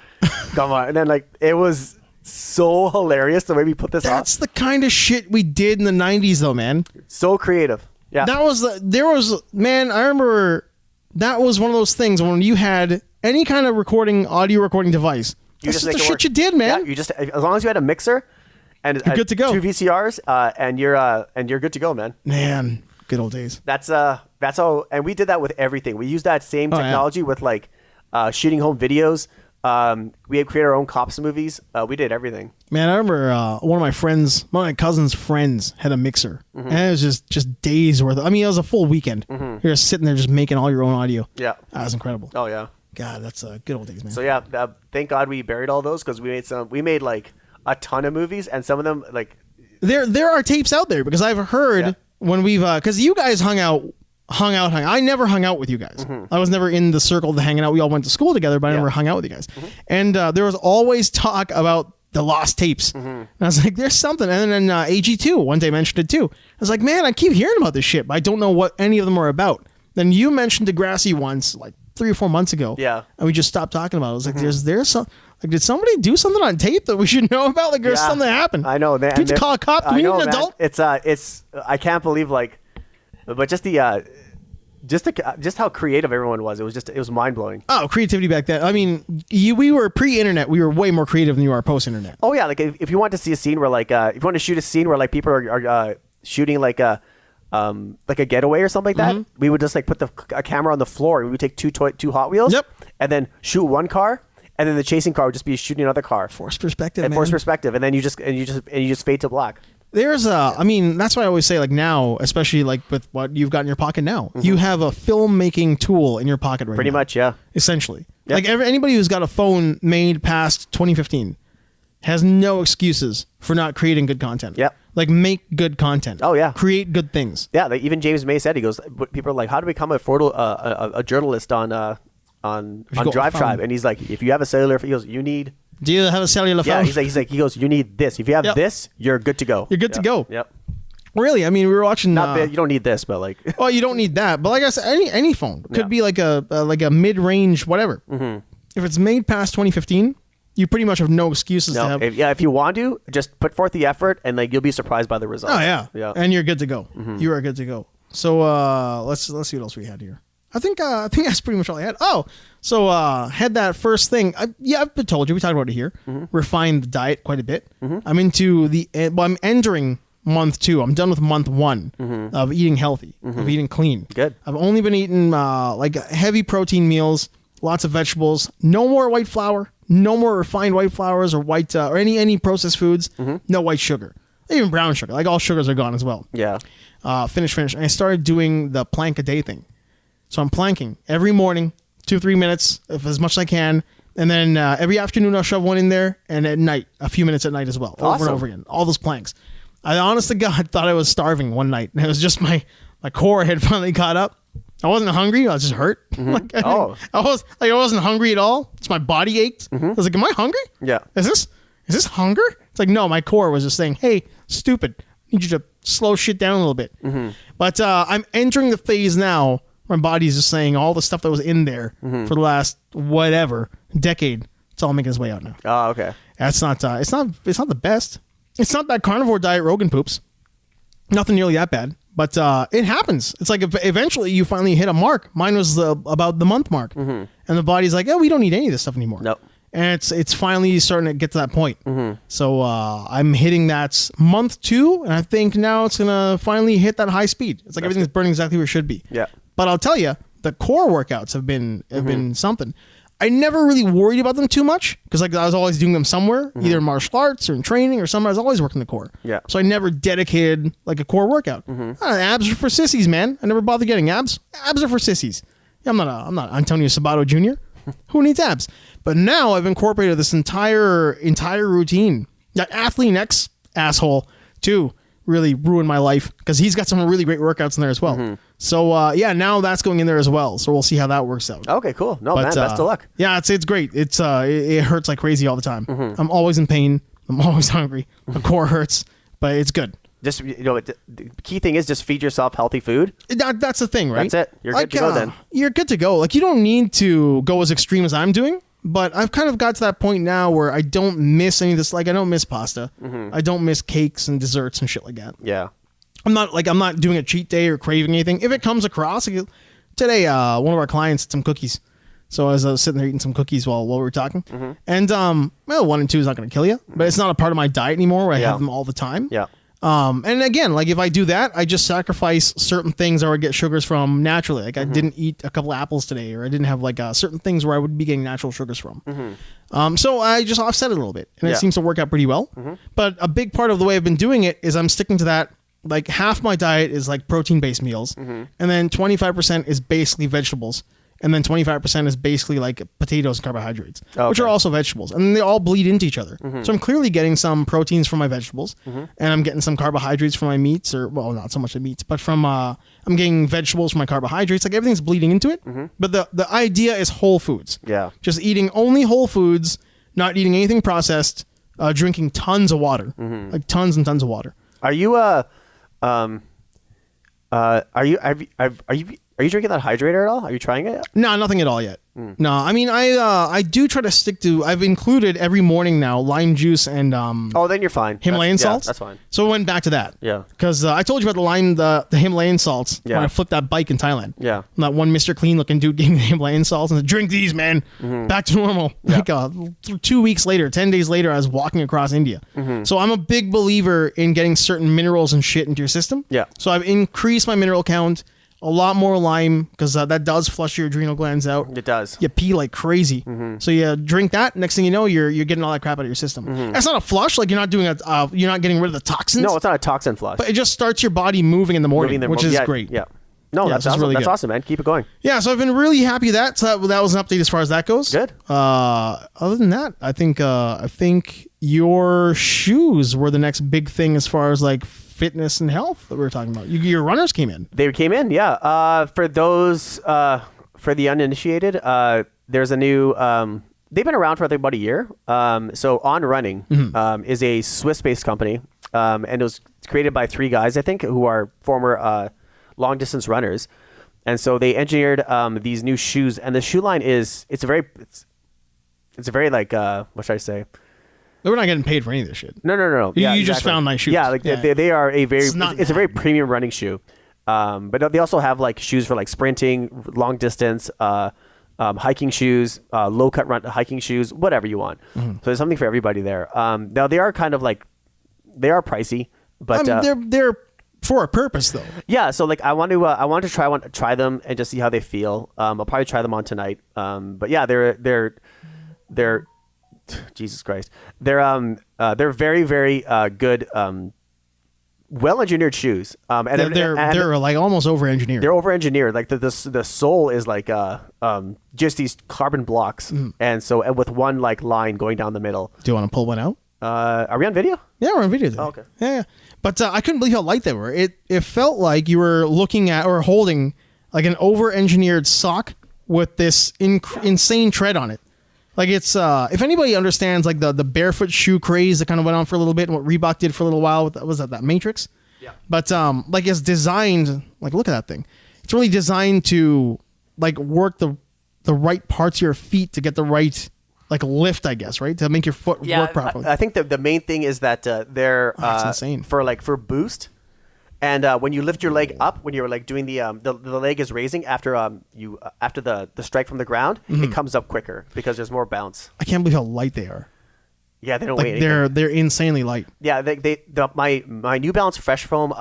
Come on. And then like it was so hilarious the way we put this on. That's the kind of shit we did in the 90s though, man. So creative. Yeah. Man, I remember that was one of those things when you had any kind of audio recording device. That's just the shit you did, man. Yeah, you just, as long as you had a mixer and you're good to go. 2 VCRs, and you're good to go, man. Man, good old days. That's how, and we did that with everything. We used that same technology with like shooting home videos. We had created our own cops movies. We did everything. Man, I remember one of my cousin's friends had a mixer, and it was just days worth. It was a full weekend. You're just sitting there just making all your own audio. Yeah, that was incredible. Oh yeah. God, that's good old days, man. So yeah, thank God we buried all those because we made like a ton of movies, and some of them like there are tapes out there because I've heard when we've because you guys hung out. I never hung out with you guys. I was never in the circle of hanging out. We all went to school together, but I never hung out with you guys. And there was always talk about the lost tapes. And I was like, there's something. And then AG2 one day mentioned it too. I was like, man, I keep hearing about this shit, but I don't know what any of them are about. Then you mentioned Degrassi once, like 3 or 4 months ago. Yeah. And we just stopped talking about it. I was like, there's some. Like, did somebody do something on tape that we should know about? Like, there's something that happened. I know. Do we have to call a cop? Do we need an adult? It's I can't believe like, but just just how creative everyone was. It was mind blowing. Oh, creativity back then. I mean, we were pre-internet. We were way more creative than you are post-internet. Oh yeah, like if you want to see a scene where like if you want to shoot a scene where like people are shooting like a getaway or something like that, we would just like put a camera on the floor. We would take two Hot Wheels, and then shoot one car, and then the chasing car would just be shooting another car. Forced perspective, and then you just fade to black. There's that's why I always say, like, now, especially like with what you've got in your pocket now, you have a filmmaking tool in your pocket right now. Pretty much, yeah. Essentially. Yep. Like anybody who's got a phone made past 2015 has no excuses for not creating good content. Yep. Like, make good content. Oh, yeah. Create good things. Yeah, like even James May said, he goes, people are like, how to become a journalist on Drive Tribe? And he's like, if you have a cellular, he goes, you need... Do you have a cellular phone? Yeah, he goes, you need this. If you have this, you're good to go. You're good to go. Yep. Really? I mean, we were watching. You don't need this, but like. Well, you don't need that. But like I said, any phone could be like a mid-range whatever. If it's made past 2015, you pretty much have no excuses to have. If you want to, just put forth the effort, and like you'll be surprised by the results. Oh yeah. And you're good to go. You are good to go. So let's see what else we had here. I think that's pretty much all I had. Oh, so had that first thing. I've been told you. We talked about it here. Refined the diet quite a bit. I'm into I'm entering month 2. I'm done with month 1 of eating healthy, of eating clean. Good. I've only been eating like heavy protein meals, lots of vegetables, no more white flour, no more refined white flours or white or any processed foods, no white sugar, even brown sugar. Like all sugars are gone as well. Yeah. Finish. And I started doing the plank a day thing. So I'm planking every morning, 2-3 minutes, as much as I can. And then every afternoon I'll shove one in there. And at night, a few minutes at night as well. Awesome. Over and over again. All those planks. I honest to God thought I was starving one night. And it was just my core had finally caught up. I wasn't hungry. I was just hurt. I wasn't hungry at all. It's my body ached. I was like, am I hungry? Yeah. Is this hunger? It's like, no, my core was just saying, hey, stupid. I need you to slow shit down a little bit. But I'm entering the phase now. My body's just saying all the stuff that was in there for the last decade. It's all making its way out now. Oh, okay. That's not. It's not the best. It's not that carnivore diet Rogan poops. Nothing nearly that bad. But it happens. It's like eventually you finally hit a mark. Mine was about the month mark, and the body's like, "Oh, we don't need any of this stuff anymore." Nope. And it's finally starting to get to that point. So I'm hitting that month 2, and I think now it's gonna finally hit that high speed. It's like everything's burning exactly where it should be. Yeah. But I'll tell you, the core workouts have been something. I never really worried about them too much because like I was always doing them somewhere, either in martial arts or in training or somewhere. I was always working the core. Yeah. So I never dedicated like a core workout. Abs are for sissies, man. I never bothered getting abs. Abs are for sissies. I'm not Antonio Sabato Jr. Who needs abs? But now I've incorporated this entire routine. That Athlete X asshole too really ruined my life because he's got some really great workouts in there as well. Mm-hmm. So yeah, now that's going in there as well. So we'll see how that works out. Okay, cool. No, man, best of luck. Yeah, it's great. It hurts like crazy all the time. Mm-hmm. I'm always in pain. I'm always hungry. The core hurts, but it's good. Just, the key thing is just feed yourself healthy food. That's the thing, right? That's it. You're good to go then. You're good to go. Like, you don't need to go as extreme as I'm doing, but I've kind of got to that point now where I don't miss any of this. Like, I don't miss pasta. Mm-hmm. I don't miss cakes and desserts and shit like that. Yeah. I'm not doing a cheat day or craving anything. If it comes across, like, today, one of our clients had some cookies. So as I was sitting there eating some cookies while we were talking, mm-hmm. and 1 and 2 is not going to kill you, but it's not a part of my diet anymore where I have them all the time. Yeah. And again, like if I do that, I just sacrifice certain things I would get sugars from naturally. Like mm-hmm. I didn't eat a couple of apples today, or I didn't have like certain things where I would be getting natural sugars from. Mm-hmm. So I just offset it a little bit, and it seems to work out pretty well. Mm-hmm. But a big part of the way I've been doing it is I'm sticking to that. Like half my diet is like protein-based meals, mm-hmm. and then 25% is basically vegetables. And then 25% is basically like potatoes and carbohydrates, which are also vegetables. And they all bleed into each other. Mm-hmm. So I'm clearly getting some proteins from my vegetables, mm-hmm. and I'm getting some carbohydrates from my meats, or, well, not so much the meats, but from, I'm getting vegetables from my carbohydrates. Like everything's bleeding into it. Mm-hmm. But the idea is whole foods. Yeah. Just eating only whole foods, not eating anything processed, drinking tons of water, mm-hmm. like tons and tons of water. Are you drinking that hydrator at all? Are you trying it? No, nothing at all yet. No, I mean, I do try to stick to. I've included every morning now lime juice and oh, then you're fine. Himalayan salts. Yeah, that's fine. So I went back to that. Yeah. Because I told you about the Himalayan salts when I flipped that bike in Thailand. Yeah. And that one Mr. Clean looking dude gave me the Himalayan salts and said, "Drink these, man." Mm-hmm. Back to normal. Yeah. Like 2 weeks later, 10 days later, I was walking across India. Mm-hmm. So I'm a big believer in getting certain minerals and shit into your system. Yeah. So I've increased my mineral count. A lot more lime, because that does flush your adrenal glands out. It does. You pee like crazy. Mm-hmm. So you drink that. Next thing you know, you're getting all that crap out of your system. Mm-hmm. That's not a flush. Like you're not doing you're not getting rid of the toxins. No, it's not a toxin flush. But it just starts your body moving in the morning, which is great. Yeah. No, that's awesome. Really that's awesome, man. Keep it going. Yeah, so I've been really happy with that. So that was an update as far as that goes. Good. Other than that, I think your shoes were the next big thing as far as like fitness and health that we were talking about. Your runners came in. They came in, yeah. For those, for the uninitiated, there's a new. They've been around for I think about a year. So On Running mm-hmm. Is a Swiss-based company, and it was created by 3 guys I think who are former long distance runners, and so they engineered these new shoes. And the shoe line it's a very like what should I say? We're not getting paid for any of this shit. No. Yeah, you exactly. Just found nice shoes. Yeah, like they are a very it's a very premium running shoe. But they also have like shoes for like sprinting, long distance, hiking shoes, low cut run hiking shoes, whatever you want. Mm-hmm. So there's something for everybody there. Now they are kind of like they are pricey, but they're for a purpose though. Yeah, so like I want to try them and just see how they feel. I'll probably try them on tonight. But yeah, they're Jesus Christ. They're very, very good, well-engineered shoes. And they're like almost over-engineered. They're over-engineered. Like the sole is like just these carbon blocks, and with one like line going down the middle. Do you want to pull one out? Are we on video? Yeah, we're on video today. Oh, okay. Yeah. But I couldn't believe how light they were. It felt like you were looking at or holding like an over-engineered sock with this insane tread on it. Like it's if anybody understands like the barefoot shoe craze that kind of went on for a little bit and what Reebok did for a little while with that Matrix. Yeah. But like it's designed like look at that thing. It's really designed to like work the right parts of your feet to get the right like lift, I guess, right? To make your foot work properly. I think the main thing is that they're insane. for boost. And when you lift your leg up, when you're like doing the leg is raising after the strike from the ground, mm-hmm. It comes up quicker because there's more bounce. I can't believe how light they are. Yeah, they don't like weigh anything. They're insanely light. Yeah, my New Balance Fresh Foam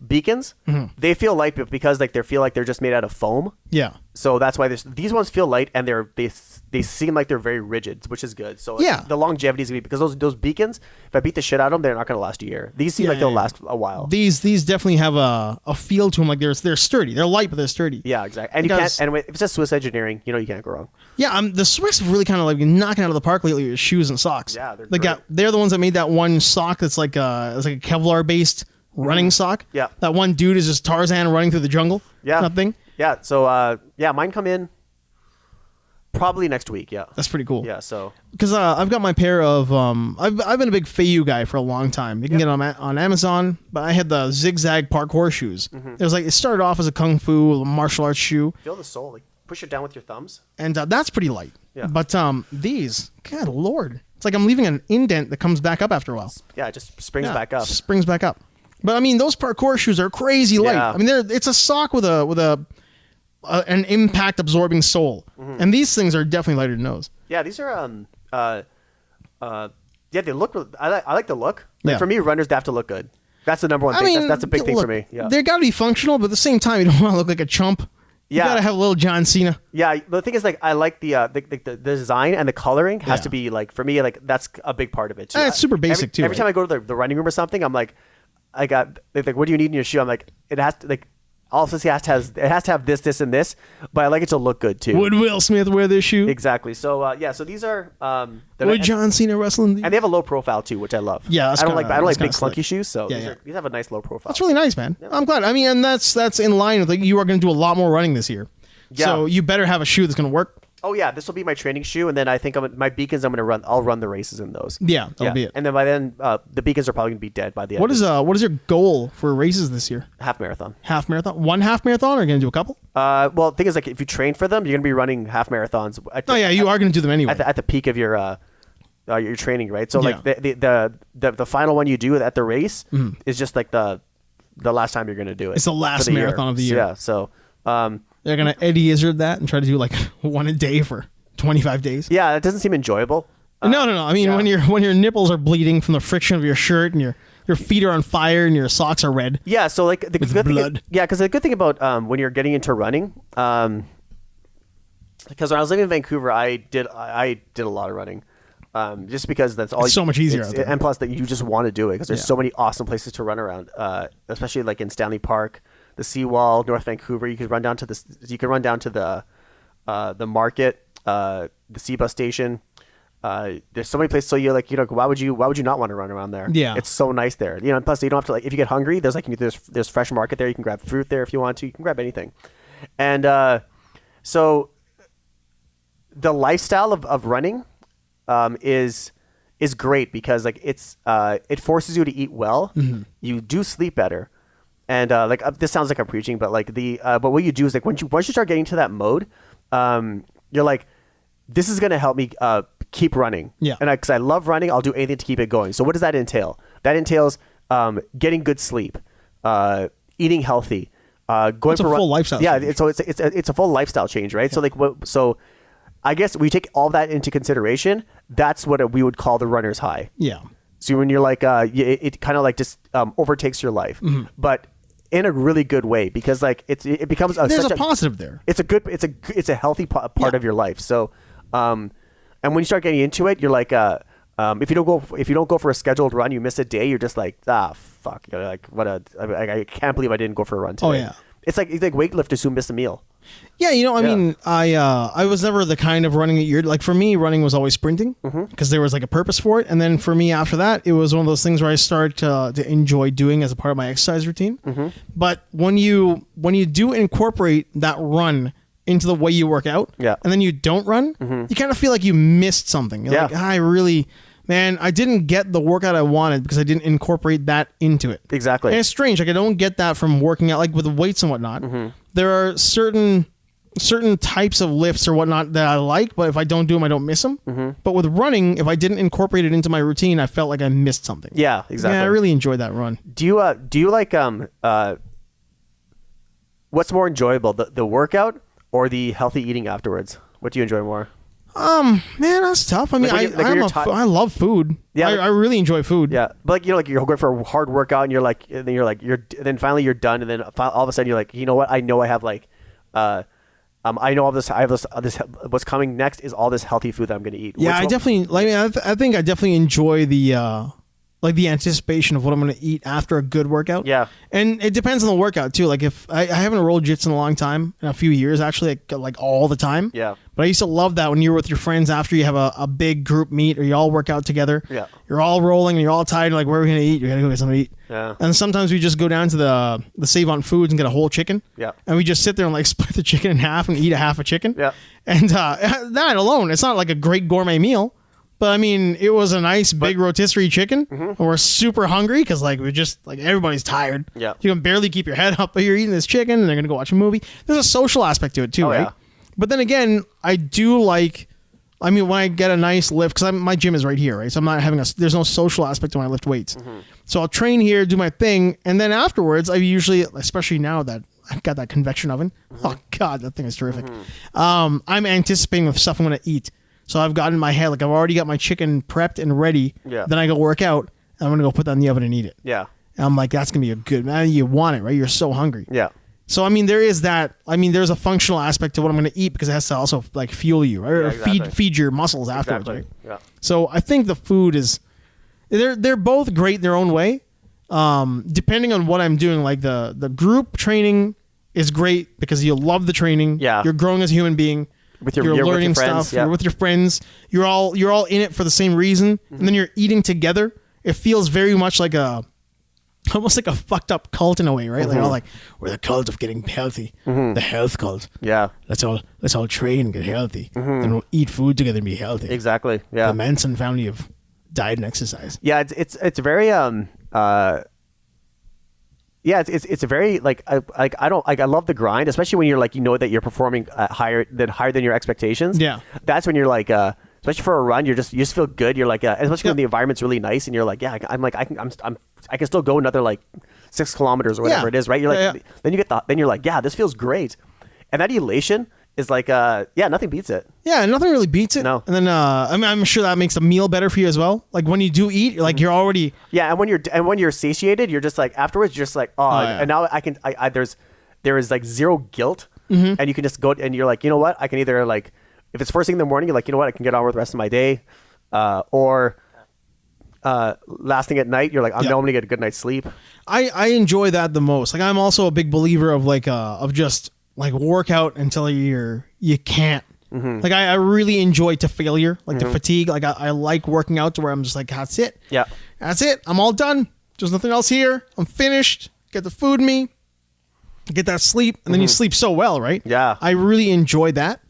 beacons, they feel light because like they feel like they're just made out of foam. Yeah. So that's why these ones feel light and they seem like they're very rigid, which is good. So the longevity is gonna be because those beacons, if I beat the shit out of them, they're not gonna last a year. These seem like they'll last a while. These definitely have a feel to them, like they're sturdy. They're light, but they're sturdy. Yeah, exactly. And because, you can't. And if it says Swiss engineering, you can't go wrong. Yeah, the Swiss have really kind of like been knocking out of the park lately with shoes and socks. Yeah, they're the ones that made that one sock that's like it's like a Kevlar based running sock. Yeah. That one dude is just Tarzan running through the jungle. Yeah. That thing. Yeah. So mine come in probably next week. Yeah. That's pretty cool. Yeah. So because I've got my pair of I've been a big Feiyu guy for a long time. You can get them on Amazon, but I had the zigzag parkour shoes. It was like it started off as a kung fu martial arts shoe. Feel the sole. Like push it down with your thumbs. And that's pretty light. Yeah. But these, God Lord, it's like I'm leaving an indent that comes back up after a while. Yeah, it just springs back up. Springs back up. But I mean, those parkour shoes are crazy light. Yeah. I mean, it's a sock with an impact absorbing sole, and these things are definitely lighter than those. Yeah, these are they look. I like the look. Like, for me, runners they have to look good. That's the number one thing. I mean, that's a big thing for me. Yeah, they got to be functional, but at the same time, you don't want to look like a chump. You gotta have a little John Cena. Yeah, the thing is, like, I like the design and the coloring has to be like for me, like that's a big part of it too. It's super basic too. Every time I go to the running room or something, I'm like, I got like, what do you need in your shoe? I'm like, it has to like. Also, it has to have this, and this, but I like it to look good too. Would Will Smith wear this shoe? Exactly. So so these are would John Cena wrestling? And they have a low profile too, which I love. Yeah, I don't like big clunky shoes, so these have a nice low profile. That's really nice, man. Yeah. I'm glad. I mean, and that's in line with like you are going to do a lot more running this year. Yeah. So you better have a shoe that's going to work. Oh yeah, this will be my training shoe, and then I think my beacons. I'll run the races in those. Yeah, that'll be it. And then by then, the beacons are probably gonna be dead by the end. What is your goal for races this year? Half marathon. Half marathon. One half marathon, or are you gonna do a couple? Well, the thing is, like, if you train for them, you're gonna be running half marathons. You are gonna do them anyway. At the peak of your training, right? So like the final one you do at the race is just like the last time you're gonna do it. It's the last marathon of the year. Yeah. So they're gonna Eddie Izzard that and try to do like one a day for 25 days. Yeah, it doesn't seem enjoyable. No. I mean, when your nipples are bleeding from the friction of your shirt and your feet are on fire and your socks are red. Yeah, so like the with good blood. Because the good thing about when you're getting into running, because when I was living in Vancouver, I did a lot of running, just because that's all. It's so much easier out there. And plus that you just want to do it because there's so many awesome places to run around, especially like in Stanley Park, the Seawall, North Vancouver. You could run down to the market. The C-bus station. There's so many places. So you're like, why would you not want to run around there? Yeah, it's so nice there. Plus you don't have to, like, if you get hungry, there's fresh market there. You can grab fruit there if you want to. You can grab anything. And so the lifestyle of running is great because like it forces you to eat well. You do sleep better. And this sounds like I'm preaching, but like but what you do is like once you start getting to that mode, you're like, this is going to help me keep running. Yeah. And because I love running, I'll do anything to keep it going. So what does that entail? That entails getting good sleep, eating healthy, going it's for a full lifestyle. Yeah. Change. So it's a full lifestyle change, right? Yeah. So I guess we take all that into consideration. That's what we would call the runner's high. Yeah. So when you're like, it kind of like just overtakes your life, but in a really good way, because like it becomes there's a positive there. It's a healthy part of your life. So, and when you start getting into it, you're like, if you don't go for a scheduled run, you miss a day, you're just like, fuck, like I can't believe I didn't go for a run today. Oh yeah. It's like weightlifters who miss a meal. Yeah, I mean, I was never the kind of running that you're like. For me, running was always sprinting because there was like a purpose for it. And then for me, after that, it was one of those things where I started to enjoy doing as a part of my exercise routine. But when you do incorporate that run into the way you work out, and then you don't run, you kind of feel like you missed something. You're like, I didn't get the workout I wanted because I didn't incorporate that into it. Exactly. And it's strange. Like I don't get that from working out, like with weights and whatnot. There are certain types of lifts or whatnot that I like, but if I don't do them, I don't miss them. But with running, if I didn't incorporate it into my routine, I felt like I missed something. Yeah, exactly. Yeah, I really enjoyed that run. Do you like what's more enjoyable, the workout or the healthy eating afterwards? What do you enjoy more? Man, that's tough. I mean, I love food. Yeah, I really enjoy food. Yeah, but like you're going for a hard workout, and then finally you're done, and then all of a sudden you're like, you know what? I know I have like, I know all this. I have this. What's coming next is all this healthy food that I'm going to eat. Yeah, I definitely like. I think I definitely enjoy the the anticipation of what I'm going to eat after a good workout. Yeah, and it depends on the workout too. Like if I haven't rolled jits in a long time, in a few years actually, like all the time. Yeah. But I used to love that when you were with your friends after you have a big group meet or you all work out together. Yeah. You're all rolling and you're all tired. You're like, where are we going to eat? You got to go get something to eat. Yeah. And sometimes we just go down to the Save on Foods and get a whole chicken. Yeah. And we just sit there and like split the chicken in half and eat a half a chicken. Yeah. And that alone, it's not like a great gourmet meal. But I mean, it was a nice big rotisserie chicken. Mm-hmm. And we're super hungry because like we're just like everybody's tired. Yeah. You can barely keep your head up, but you're eating this chicken and they're gonna go watch a movie. There's a social aspect to it too, right? Yeah. But then again, I do like. I mean, when I get a nice lift, because my gym is right here, right? So I'm not having there's no social aspect to when I lift weights. Mm-hmm. So I'll train here, do my thing, and then afterwards, I usually, especially now that I've got that convection oven. Mm-hmm. Oh God, that thing is terrific. Mm-hmm. I'm anticipating the stuff I'm gonna eat. So I've got in my head, like I've already got my chicken prepped and ready. Yeah. Then I go work out, and I'm going to go put that in the oven and eat it. Yeah. And I'm like, that's going to be a good, man, you want it, right? You're so hungry. Yeah. So, I mean, there is that. I mean, there's a functional aspect to what I'm going to eat because it has to also like fuel you, right? Or exactly. feed your muscles afterwards, right? Yeah. So I think the food is, they're both great in their own way. Depending on what I'm doing, like the group training is great because you love the training. Yeah. You're growing as a human being. You're learning with your friends, stuff. Yeah. You're with your friends. You're all in it for the same reason, and then you're eating together. It feels very much like almost like a fucked up cult in a way, right? Mm-hmm. Like all like we're the cult of getting healthy, the health cult. Yeah, let's all train and get healthy, and we'll eat food together and be healthy. Exactly. Yeah, the Manson family of diet and exercise. Yeah, it's very Yeah, it's a very I love the grind, especially when you're like that you're performing higher than your expectations. Yeah, that's when you're like especially for a run, you just feel good. You're like especially when the environment's really nice and you're like I can still go another like 6 kilometers or whatever it is, right? You're like then you're like this feels great, and that elation is like nothing beats it. Yeah, nothing really beats it. No. And then I'm sure that makes the meal better for you as well. Like when you do eat, like you're already and when you're satiated, you're just like afterwards you're just like and now there is like zero guilt, and you can just go and you're like, you know what, I can either like if it's first thing in the morning, you're like, you know what, I can get on with the rest of my day, or last thing at night, you're like, I'm going to get a good night's sleep. I enjoy that the most. Like I'm also a big believer of like of just like workout until you can't. Mm-hmm. Like I really enjoy to failure, like the fatigue. Like I like working out to where I'm just like, that's it. Yeah, that's it. I'm all done. There's nothing else here. I'm finished. Get the food in me. Get that sleep, and then you sleep so well, right? Yeah, I really enjoy that.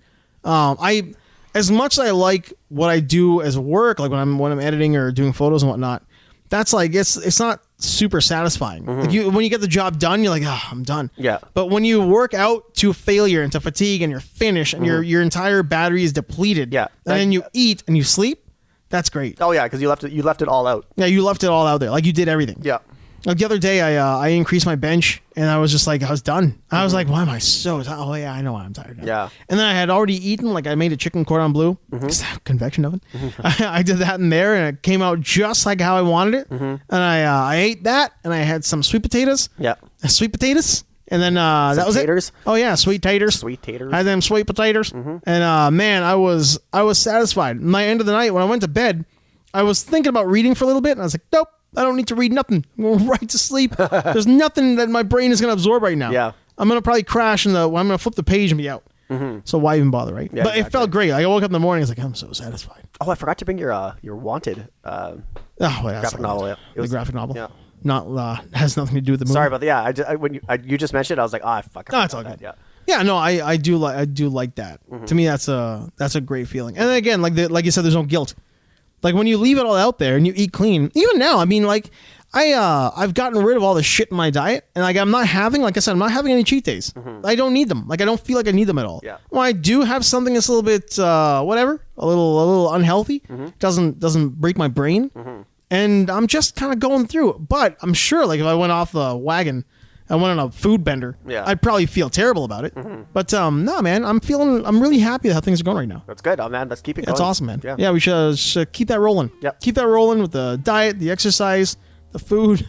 As much as I like what I do as work, like when I'm editing or doing photos and whatnot, that's like it's not super satisfying. Like when you get the job done, you're like, I'm done. Yeah. But when you work out to failure and to fatigue and you're finished and your entire battery is depleted, and then you eat and you sleep, that's great. Oh yeah, because you left it all out. Yeah, you left it all out there. Like you did everything. Yeah. Like the other day, I increased my bench and I was just like, I was done. I was like, why am I so tired? Oh yeah, I know why I'm tired now. Yeah. And then I had already eaten, like I made a chicken cordon bleu, convection oven. I did that in there and it came out just like how I wanted it. And I ate that and I had some sweet potatoes. Yeah. Sweet potatoes. And then that was taters. Oh yeah, sweet taters. Sweet taters. I had them sweet potatoes. And man, I was satisfied. My end of the night when I went to bed, I was thinking about reading for a little bit and I was like, nope. I don't need to read nothing. I'm going right to sleep. There's nothing that my brain is going to absorb right now. Yeah. I'm going to probably crash I'm going to flip the page and be out. So why even bother, right? Yeah, but exactly. It felt great. Like I woke up in the morning, I was like, I'm so satisfied. Oh, I forgot to bring your Wanted graphic novel. Yeah. It was the graphic novel. Yeah. Not has nothing to do with the movie. Sorry about that. Yeah, when you just mentioned it, I was like, fuck. No, it's all good. Yeah. Yeah, no, I do like that. To me, that's a great feeling. And then again, like you said, there's no guilt. Like when you leave it all out there and you eat clean, even now, I mean, like I've gotten rid of all the shit in my diet, and like I'm not having any cheat days. I don't need them. Like I don't feel like I need them at all. Yeah. When I do have something that's a little bit a little unhealthy, doesn't break my brain, and I'm just kind of going through it. But I'm sure, like if I went off the wagon I went on a food bender, I'd probably feel terrible about it. But no, man, I'm really happy with how things are going right now. That's good. Oh man, let's keep it going. That's awesome, man. Yeah, we should keep that rolling. Yep. Keep that rolling with the diet, the exercise, the food,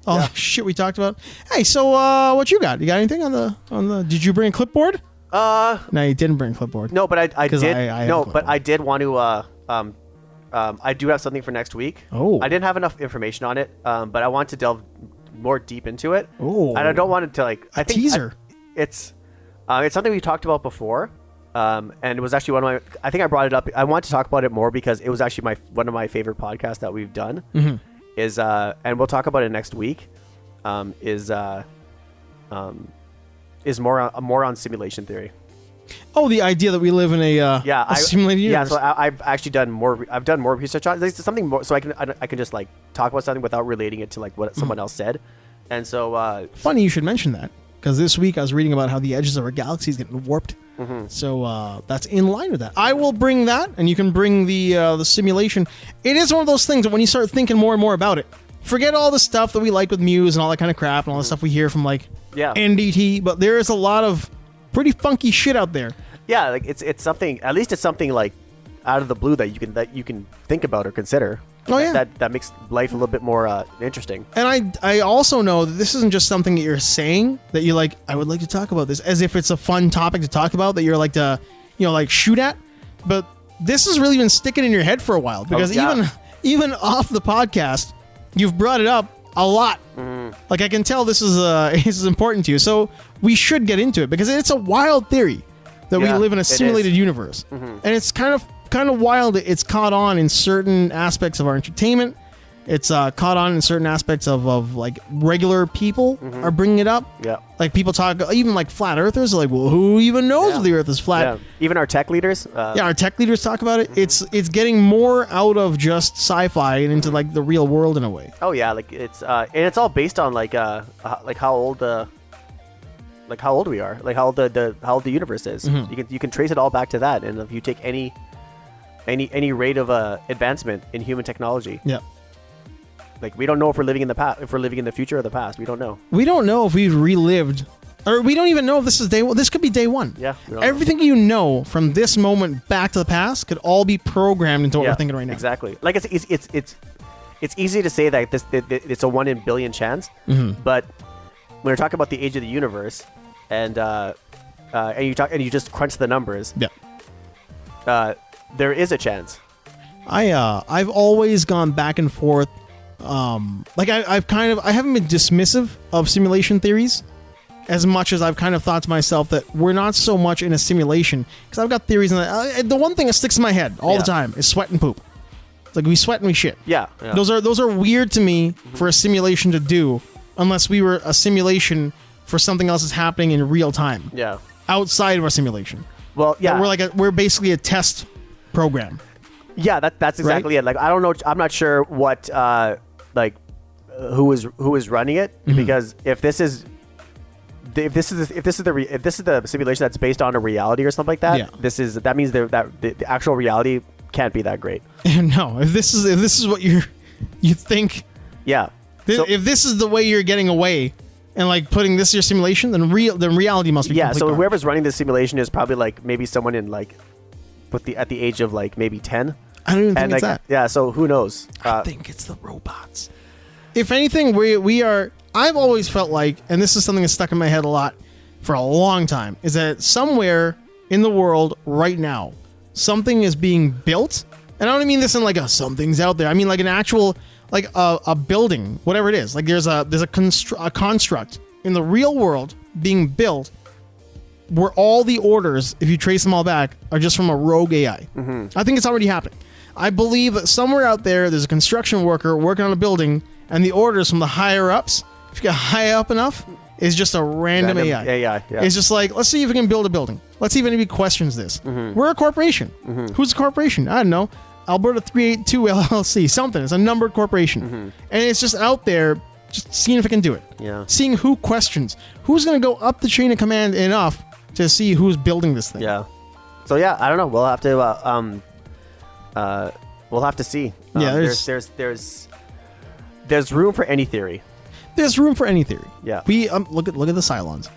all the shit we talked about. Hey, so what you got? You got anything on the? Did you bring a clipboard? No, you didn't bring a clipboard. No, but I did. But I did want to. I do have something for next week. Oh. I didn't have enough information on it, but I want to delve more deep into it. Oh. And I don't want it to like. I think teaser. It's something we talked about before, and it was actually one of my. I think I brought it up. I want to talk about it more because it was actually one of my favorite podcasts that we've done. Is and we'll talk about it next week. Is more on simulation theory. Oh, the idea that we live in a simulated universe. Yeah, so I've actually done more. I've done more research on it. Something more, so I can just like talk about something without relating it to like what someone else said. And so funny you should mention that, because this week I was reading about how the edges of our galaxy is getting warped. So that's in line with that. I will bring that, and you can bring the simulation. It is one of those things that when you start thinking more and more about it, forget all the stuff that we like with Muse and all that kind of crap and all the stuff we hear from like NDT, but there is a lot of pretty funky shit out there. Yeah, like it's something. At least it's something like out of the blue that you can think about or consider. Oh yeah, that makes life a little bit more interesting. And I also know that this isn't just something that you're saying that you like. I would like to talk about this as if it's a fun topic to talk about that you're like to like shoot at. But this has really been sticking in your head for a while because even off the podcast, you've brought it up a lot. Like I can tell this is important to you. So we should get into it because it's a wild theory that we live in a simulated universe, and it's kind of wild. It's caught on in certain aspects of our entertainment. It's caught on in certain aspects of like regular people are bringing it up. Yeah, like people talk, even like flat earthers are like, well, who even knows if the Earth is flat? Yeah. Even our tech leaders. Our tech leaders talk about it. It's getting more out of just sci-fi and into like the real world in a way. Oh yeah, like it's and it's all based on like how old we are, like how old the universe is. You can trace it all back to that, and if you take any rate of advancement in human technology, like we don't know if we're living in the past, if we're living in the future or the past. We don't know. We don't know if we've relived, or we don't even know if this is day one. This could be day one. Yeah. Everything you know from this moment back to the past could all be programmed into what we're thinking right now. Exactly. Like it's easy to say that it's a 1 in a billion chance, but when you're talking about the age of the universe, and you just crunch the numbers, there is a chance. I've always gone back and forth. Like I haven't been dismissive of simulation theories as much as I've kind of thought to myself that we're not so much in a simulation, because I've got theories. The one thing that sticks in my head all the time is sweat and poop. It's like we sweat and we shit. Yeah. Those are weird to me for a simulation to do, unless we were a simulation for something else that's happening in real time. Yeah. Outside of our simulation. Well, yeah. We're basically a test program. Yeah, that's exactly it. Like I don't know. I'm not sure what who is running it, because if this is the simulation that's based on a reality or something like that, that means that the actual reality can't be that great. No, if this is what you think, if this is the way you're getting away and like putting this in your simulation, then reality must be so whoever's running the simulation is probably like maybe someone in like at the age of like maybe 10. I don't even think it's that. Yeah, so who knows? I think it's the robots. If anything, we are. I've always felt like, and this is something that's stuck in my head a lot for a long time, is that somewhere in the world right now, something is being built. And I don't mean this in like something's out there. I mean like an actual, like a building, whatever it is. Like there's a construct in the real world being built where all the orders, if you trace them all back, are just from a rogue AI. I think it's already happening. I believe that somewhere out there's a construction worker working on a building, and the orders from the higher ups, if you get high up enough, is just a random AI. Yeah. It's just like, let's see if we can build a building. Let's see if anybody questions this. We're a corporation. Who's a corporation? I don't know. Alberta 382 LLC, something. It's a numbered corporation. And it's just out there, just seeing if it can do it. Yeah. Seeing who questions. Who's going to go up the chain of command enough to see who's building this thing. Yeah. So yeah, I don't know. We'll have to see. Yeah. There's room for any theory. There's room for any theory. Yeah. We look at the Cylons.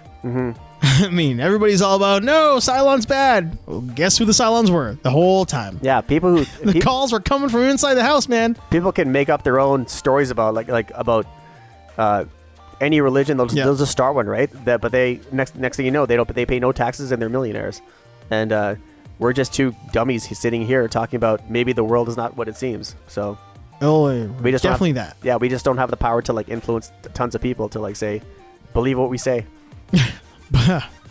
I mean, everybody's all about no, Cylons bad. Well, guess who the Cylons were the whole time? Yeah, people who The calls were coming from inside the house, man. people can make up their own stories about about any religion. They'll just start one, right? But they next thing you know, they pay no taxes and they're millionaires, and we're just two dummies sitting here talking about maybe the world is not what it seems. So we just definitely that. Yeah, we just don't have the power to like influence tons of people to like say, believe what we say.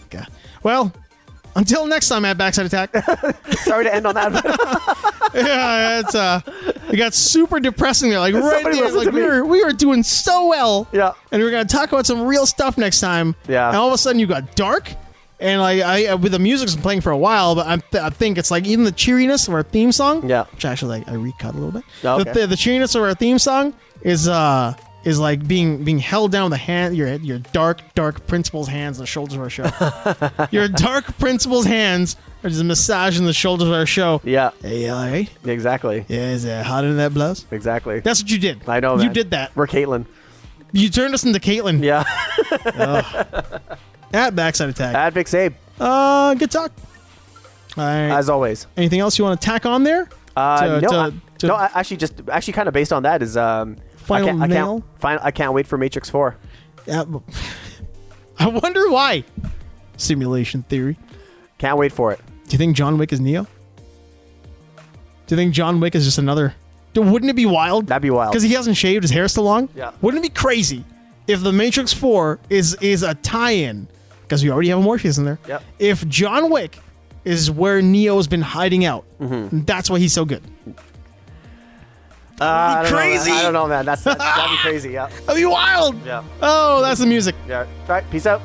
Okay. Well, until next time at Backside Attack. Sorry to end on that. Yeah, it got super depressing there. Like right Somebody there, listen like to we were doing so well. Yeah. And we were gonna talk about some real stuff next time. Yeah. And all of a sudden you got dark. And I with the music's been playing for a while, but I think it's like even the cheeriness of our theme song. Yeah. Which actually I recut a little bit. Oh, okay. But the cheeriness of our theme song is like being held down with the hand, your dark principal's hands on the shoulders of our show. Your dark principal's hands are just massaging the shoulders of our show. Yeah. Hey, all right? Exactly. Yeah, is it hot in that blouse? Exactly. That's what you did. I know, You man. did that. We're Caitlin. You turned us into Caitlin. Yeah. At Backside Attack. At Vic Sabe. Good talk. All right. As always. Anything else you want to tack on there? Actually, kind of based on that is Final mail? I can't wait for Matrix 4. I wonder why. Simulation theory. Can't wait for it. Do you think John Wick is Neo? Do you think John Wick is just another? Wouldn't it be wild? That'd be wild. Because he hasn't shaved, his hair's still long. Yeah. Wouldn't it be crazy if the Matrix 4 is a tie-in? Because we already have a Morpheus in there. Yep. If John Wick is where Neo's been hiding out, that's why he's so good. Crazy. I don't know, man. That'd be crazy. Yeah. That'd be wild. Yeah. Oh, that's the music. Yeah. All right. Peace out.